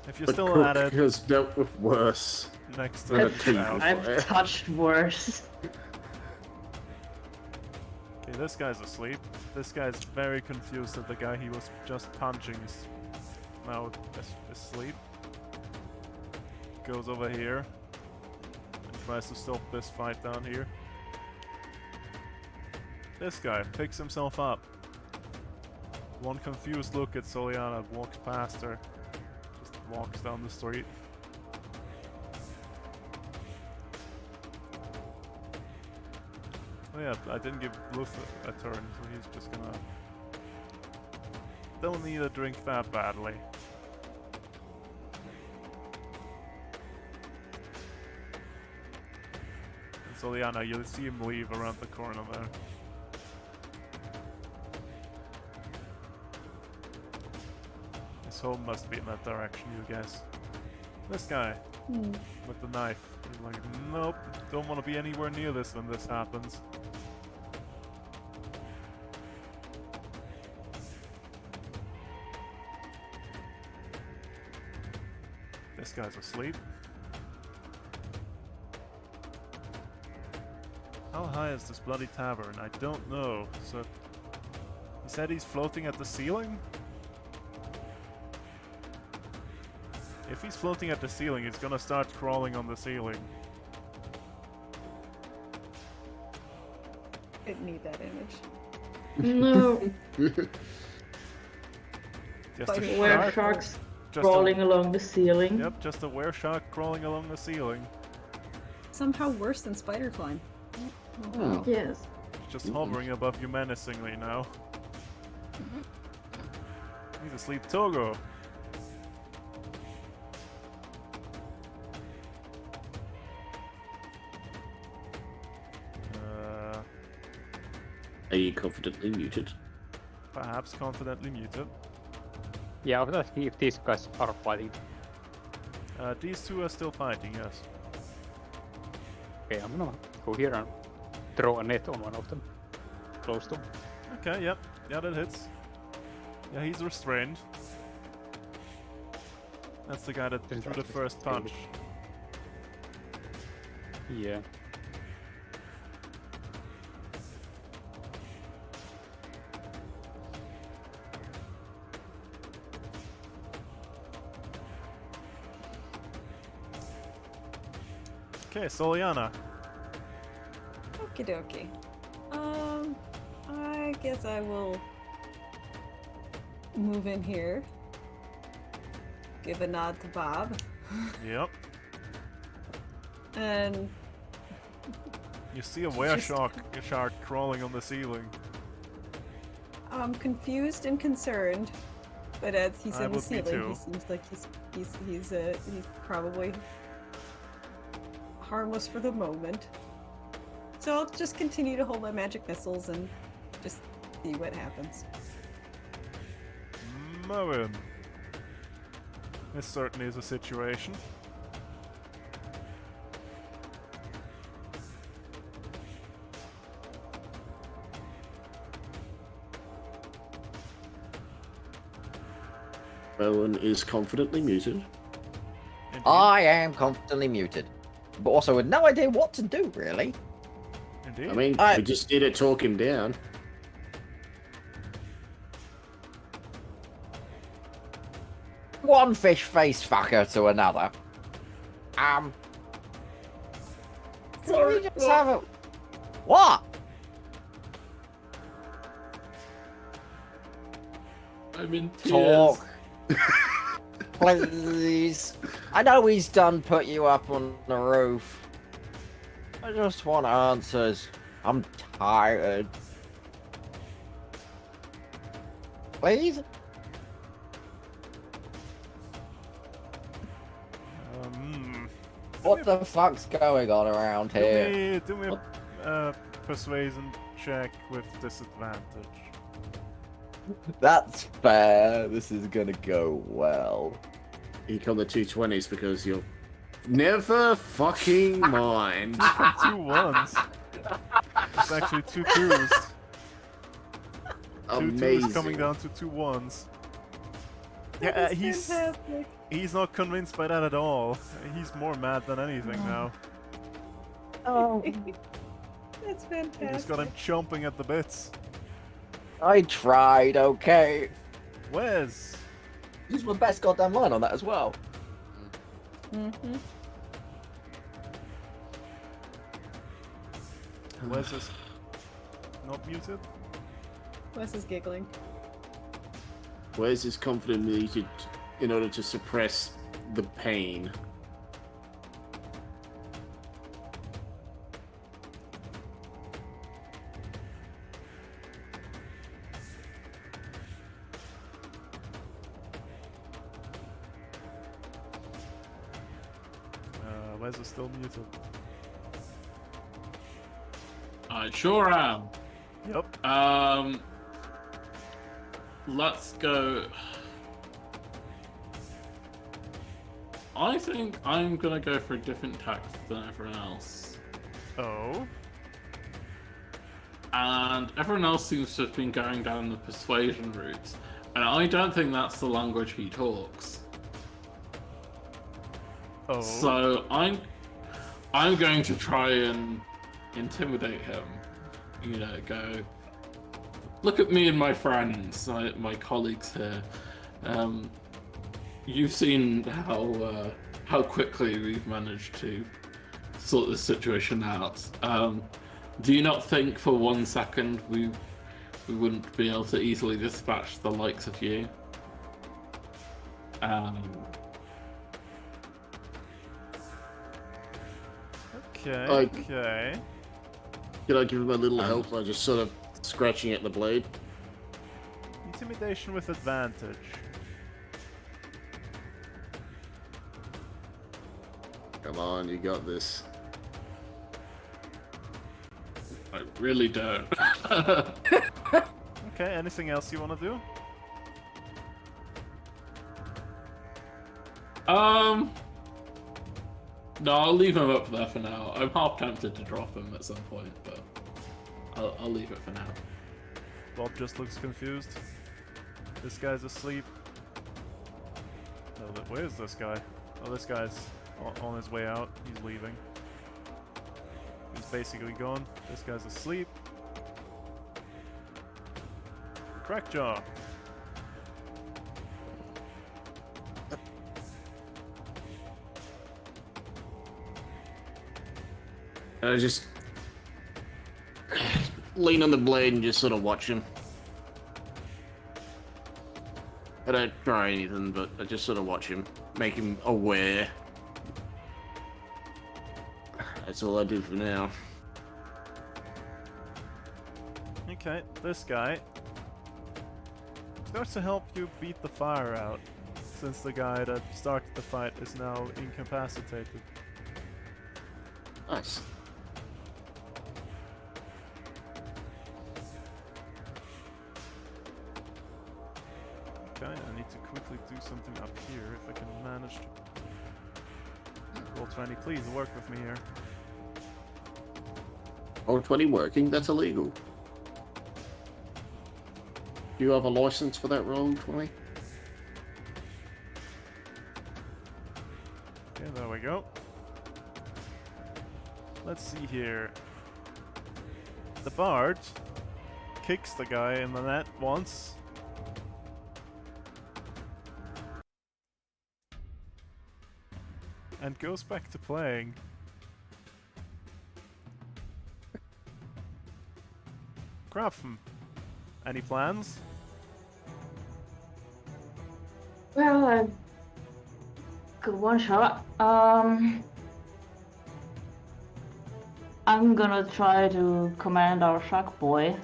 If you're The still cook at it, has dealt with worse. next With a turn, tea. out. I've touched worse. Okay, this guy's asleep. This guy's very confused that the guy he was just punching is now asleep. Goes over here and tries to stop this fight down here. This guy picks himself up. One confused look at Soliana, walks past her, just walks down the street. Oh yeah, I didn't give Luther a turn, so he's just gonna... Don't need a drink that badly. And Soliana, you'll see him leave around the corner there. His home must be in that direction, you guess. This guy, with the knife. He's like, nope, don't want to be anywhere near this when this happens. This guy's asleep. How high is this bloody tavern? I don't know. So, he said he's floating at the ceiling? If he's floating at the ceiling, he's gonna start crawling on the ceiling. Didn't need that image. No. Just a Were shark? sharks Just crawling along the ceiling? Yep, just a wereshark crawling along the ceiling. Somehow worse than spider climb. Oh. Yes. Just hovering above you menacingly now. He's asleep, Togo. Are you confidently muted? Perhaps confidently muted. Yeah, let's see if these guys are fighting. These two are still fighting, yes. Okay, I'm gonna go here and throw a net on one of them. Close to him. Okay, yep. Yeah, that hits. Yeah, he's restrained. That's the guy that Didn't threw the actually first steal it. punch. Yeah. Okay, Soliana. Okie dokie. I guess I will move in here. Give a nod to Bob. Yep. And You see a shark crawling on the ceiling. I'm confused and concerned, but as he's I in the would be ceiling, too. he seems like he's probably harmless for the moment. So I'll just continue to hold my magic missiles and just see what happens. Moen. This certainly is a situation. Owen is confidently muted. Indeed. I am constantly muted, but also with no idea what to do, really. Indeed. I mean, we just need to talk him down. One fish-faced fucker to another. Can we just have a... What? I'm in tears. Talk. Please. I know he's done put you up on the roof. I just want answers. I'm tired. Please? What the fuck's going on around here? Do me a persuasion check with disadvantage. That's fair. This is gonna go well. You come the 220s because you'll never fucking mind. 2 ones. It's actually 2 twos. 2 Amazing. twos coming down to 2 ones. Yeah, Fantastic. he's not convinced by that at all. He's more mad than anything now. Oh, that's You fantastic. just got him chomping at the bits. I tried, okay? Wes, Use my best goddamn line on that as well. Mm-hmm. Wes is not muted. Wes is giggling. Where's his confident muted in order to suppress the pain? Wes is still muted. I sure am. Yep. Let's go. I think I'm gonna go for a different tactic than everyone else. Oh. And everyone else seems to have been going down the persuasion route. And I don't think that's the language he talks. Oh. So I'm going to try and intimidate him. You know, go, look at me and my friends, my colleagues here. You've seen how quickly we've managed to sort this situation out. Do you not think for 1 second we wouldn't be able to easily dispatch the likes of you? Okay. Okay. Can I give him a little help by just sort of scratching at the blade? Intimidation with advantage. Come on, you got this. I really don't. Okay. Anything else you want to do? No, I'll leave him up there for now. I'm half tempted to drop him at some point, but I'll leave it for now. Bob just looks confused. This guy's asleep. No, where's this guy? Oh, this guy's on his way out. He's leaving. He's basically gone. This guy's asleep. Crackjaw. I just lean on the blade and just sort of watch him. I don't try anything, but I just sort of watch him, make him aware. That's all I do for now. Okay, this guy starts to help you beat the fire out, since the guy that started the fight is now incapacitated. Nice. Okay, I need to quickly do something up here if I can manage to. Roll 20, please work with me here. Roll 20 working? That's illegal. Do you have a license for that roll 20? There we go. Let's see here. The bard kicks the guy in the net once. And goes back to playing. Grafton, any plans? Well, I've got one shot. I'm gonna try to command our shark boy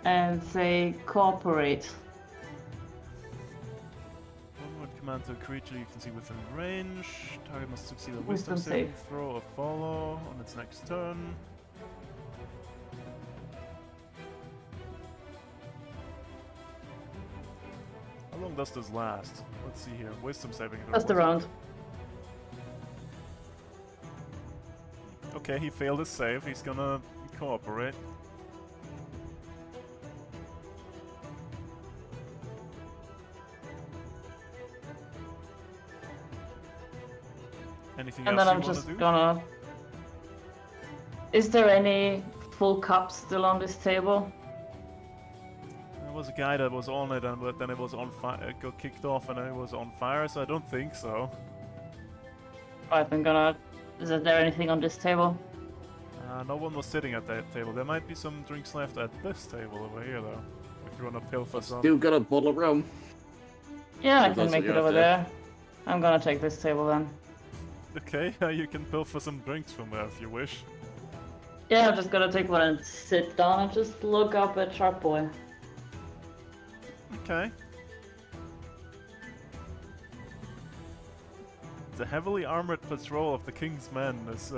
and say cooperate. One word command to a creature you can see within range. Target must succeed a Wisdom wisdom saving save. throw or follow on its next turn. How long does this last? Let's see here. Wisdom saving throw. That's the was it? round. Okay, he failed his save. He's gonna cooperate. Anything And else then you I'm want just to do? gonna. Is there any full cups still on this table? There was a guy that was on it, and but then it was on fire. It got kicked off, and it was on fire. So I don't think so. Right, I'm gonna. Is there anything on this table? No one was sitting at that table. There might be some drinks left at this table over here, though. If you want to pilfer some. Still got a bottle of rum. Yeah, I If can that's make what it you're over after. there. I'm gonna take this table then. Okay, you can pilfer some drinks from there if you wish. Yeah, I'm just gonna take one and sit down and just look up at Shark Boy. Okay. The heavily armored patrol of the King's Men is,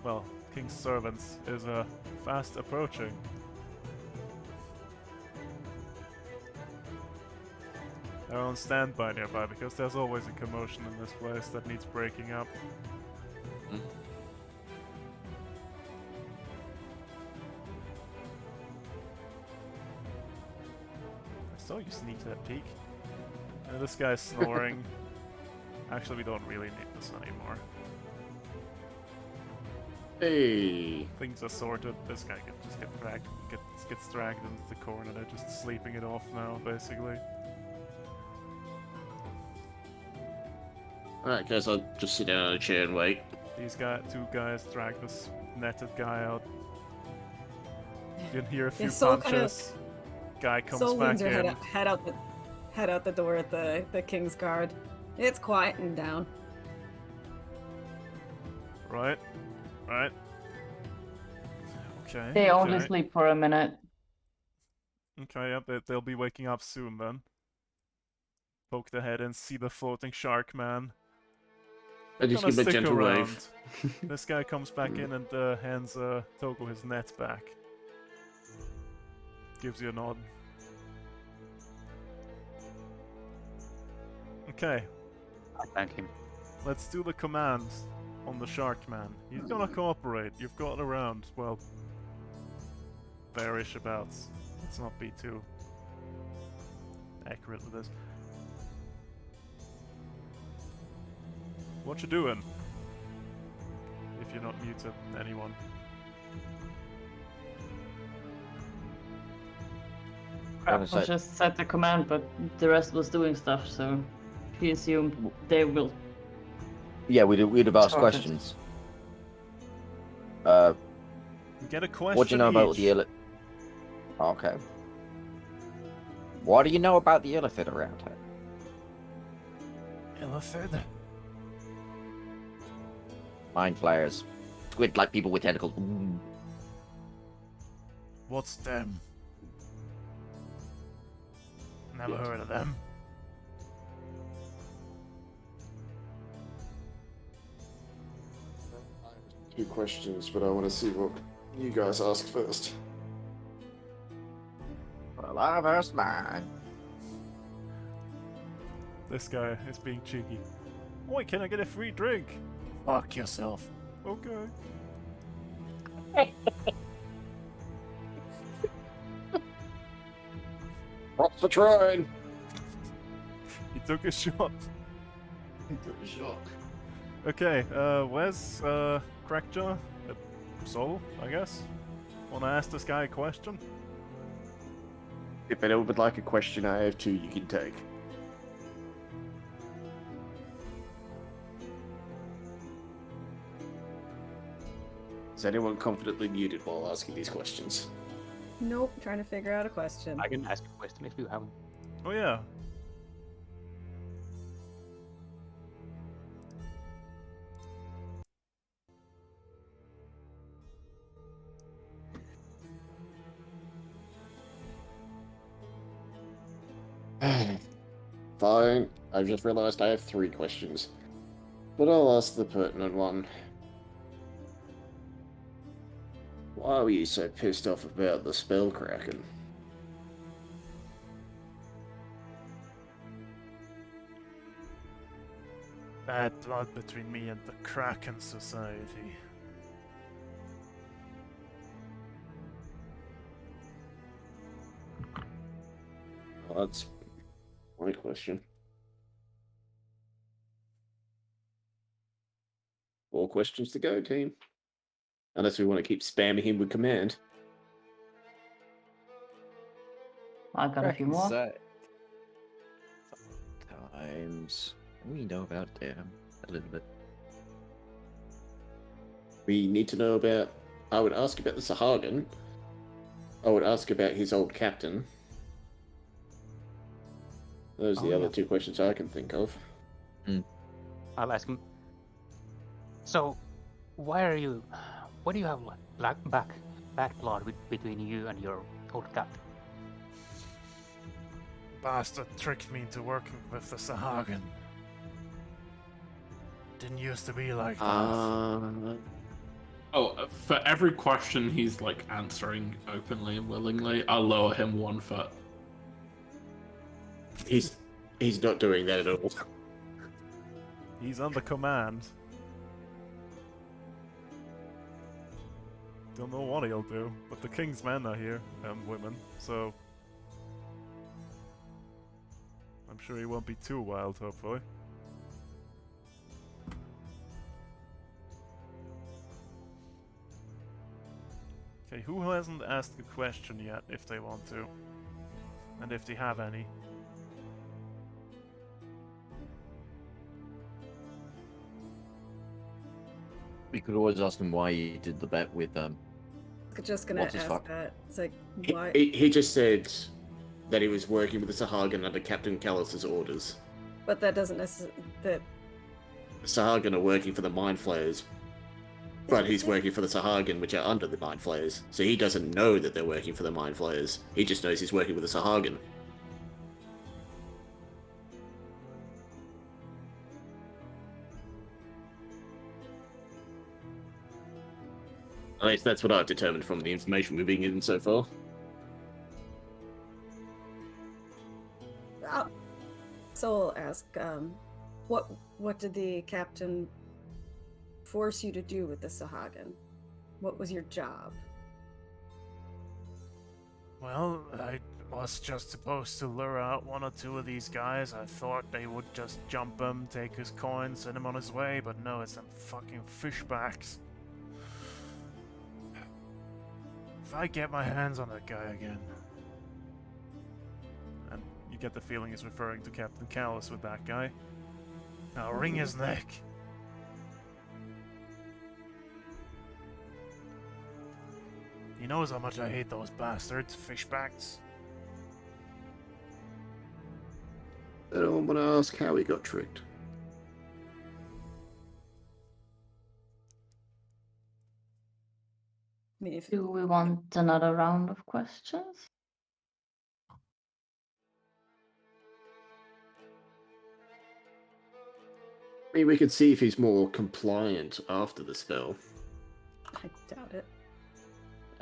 well, King's servants is, fast approaching. They're on standby nearby because there's always a commotion in this place that needs breaking up. Mm. I saw you sneak that peek. This guy's snoring. Actually, we don't really need this anymore. Hey. Things are sorted. This guy can just gets dragged into the corner. They're just sleeping it off now, basically. Alright, guys, I'll just sit down on a chair and wait. These two guys drag this netted guy out. You can hear a few Soul kinda- punches. Guy comes Soul back leans her in. head out the door at the King's Guard. It's quieting down. Right. Right. Okay. They only okay. sleep for a minute. Okay, yep, they'll be waking up soon then. Poke their head and see the floating shark man. I just Gonna give a stick gentle around. wave. This guy comes back in and hands Togo his net back. Gives you a nod. Okay, I thank him. let's do the command on the shark man. He's gonna cooperate. You've got around, well, bearish abouts. Let's not be too accurate with this. What you doing? If you're not muted, anyone. Gonna I say- just said the command, but the rest was doing stuff, so he assumed they will. Yeah, we'd have asked Sorted. questions. Get a question. What do you know about each. the Okay. What do you know about the illithid around here? Illithid? Mind flayers. Squid-like people with tentacles. What's them? Never Yes. heard of them. Two questions, but I want to see what you guys ask first. Well, I've asked mine. This guy is being cheeky. Oi, can I get a free drink? Fuck yourself. Okay. Props for trying. He took a shot. Pretty sure. Okay, where's Crackjaw? Soul, I guess. Wanna ask this guy a question? If anyone would like a question, I have two you can take. Is anyone confidently muted while asking these questions? Nope, trying to figure out a question. I can ask a question if you have one. Oh yeah. Fine. I've just realized I have three questions. But I'll ask the pertinent one. Why were you so pissed off about the spell Kraken? Bad blood between me and the Kraken Society. Well, that's my question. 4 questions to go, team. Unless we want to keep spamming him with command. I got a few more. Times. We know about them a little bit. We need to know about... I would ask about the Sahagin. I would ask about his old captain. Those are the Oh, other yeah. 2 questions I can think of. I'll ask him. So, why do you have like bad blood between you and your old captain? Bastard tricked me into working with the Sahagin. Didn't used to be like that. Oh, for every question he's like answering openly and willingly, I'll lower him 1 foot. He's not doing that at all. He's under command. Don't know what he'll do, but the king's men are here, and women, so... I'm sure he won't be too wild, hopefully. Okay, who hasn't asked a question yet, if they want to? And if they have any? We could always ask him why he did the bet with Just gonna What's his ask fuck? that. It's like, He, why? he just said that he was working with the Sahagin under Captain Callus's orders. But that doesn't necessarily. That The Sahagin are working for the Mind Flayers, but he's working for the Sahagin, which are under the Mind Flayers. So he doesn't know that they're working for the Mind Flayers. He just knows he's working with the Sahagin. At least that's what I've determined from the information we've been given so far. So I'll ask, what did the captain force you to do with the Sahagin? What was your job? Well, I was just supposed to lure out 1 or 2 of these guys. I thought they would just jump him, take his coin, send him on his way, but no, it's them fucking fishbacks. If I get my hands on that guy again... And you get the feeling he's referring to Captain Callus with that guy. I'll wring his neck. He knows how much I hate those bastards, fishbacks. I don't want to ask how he got tricked. I mean, if Do we want another round of questions? I mean, we could see if he's more compliant after the spell. I doubt it.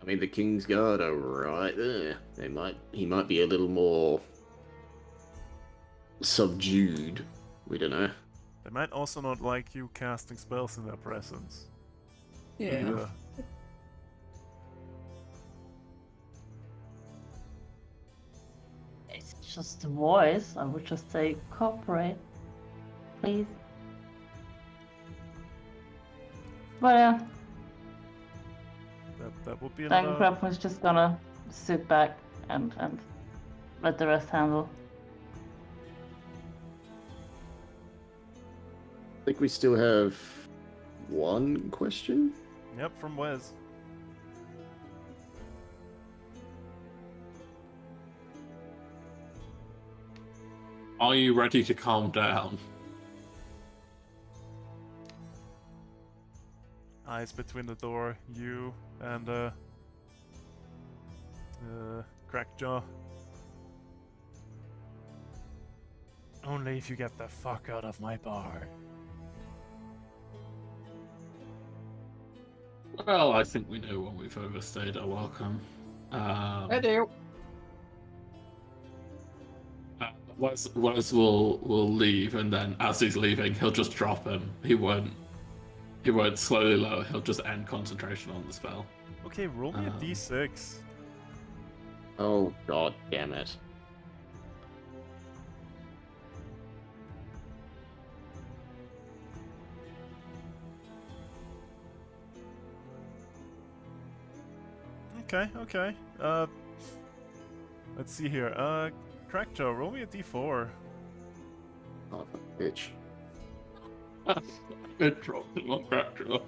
I mean, the King's Guard are right there. He might be a little more subdued. We don't know. They might also not like you casting spells in their presence. Yeah. Either. It's just a voice. I would just say cooperate, please. But yeah, That would be then another. Graph was just gonna sit back and let the rest handle. I think we still have one question. Yep, from Wes. Are you ready to calm down? Eyes between the door, you and Crackjaw. Only if you get the fuck out of my bar. Well, I think we know when we've overstayed our welcome. I do. Wes will leave, and then as he's leaving, he'll just drop him. He won't slowly lower. He'll just end concentration on the spell. Okay, roll me a d6. Oh god damn it. Okay. Let's see here. Crackjaw, roll me a d4. Oh, bitch. Good drop on Crackjaw.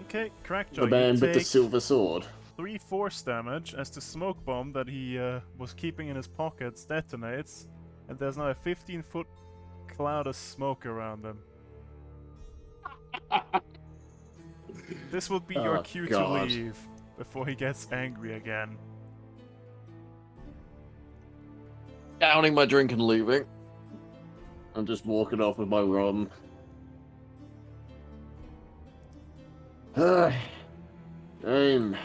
Okay, Crackjaw, The man you with the take silver sword. 3 force damage as the smoke bomb that he was keeping in his pockets detonates, and there's now a 15-foot cloud of smoke around him. This will be your Oh, cue God. to leave before he gets angry again. Downing my drink and leaving. I'm just walking off with my rum. Shame.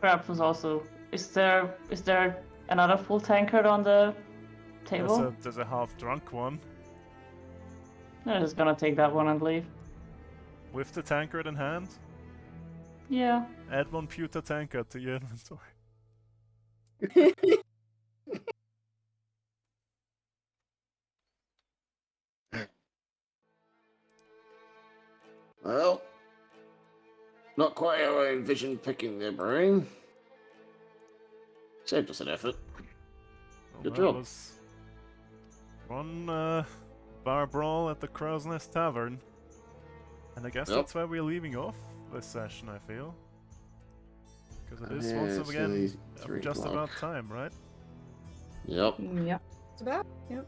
Graph was also. Is there another full tankard on the table? There's a half-drunk one I'm just gonna take that one and leave. with the tankard in hand. Yeah. Add 1 pewter tankard to your inventory. Well, not quite how I envisioned picking their brain. Saved us an effort. Well, Good that job. was one bar brawl at the Crow's Nest Tavern. And I guess Yep. that's where we're leaving off this session, I feel. Because it is Yeah, once it's again nearly 3 just o'clock. about time, right? Yep. Yep. It's about. Yep.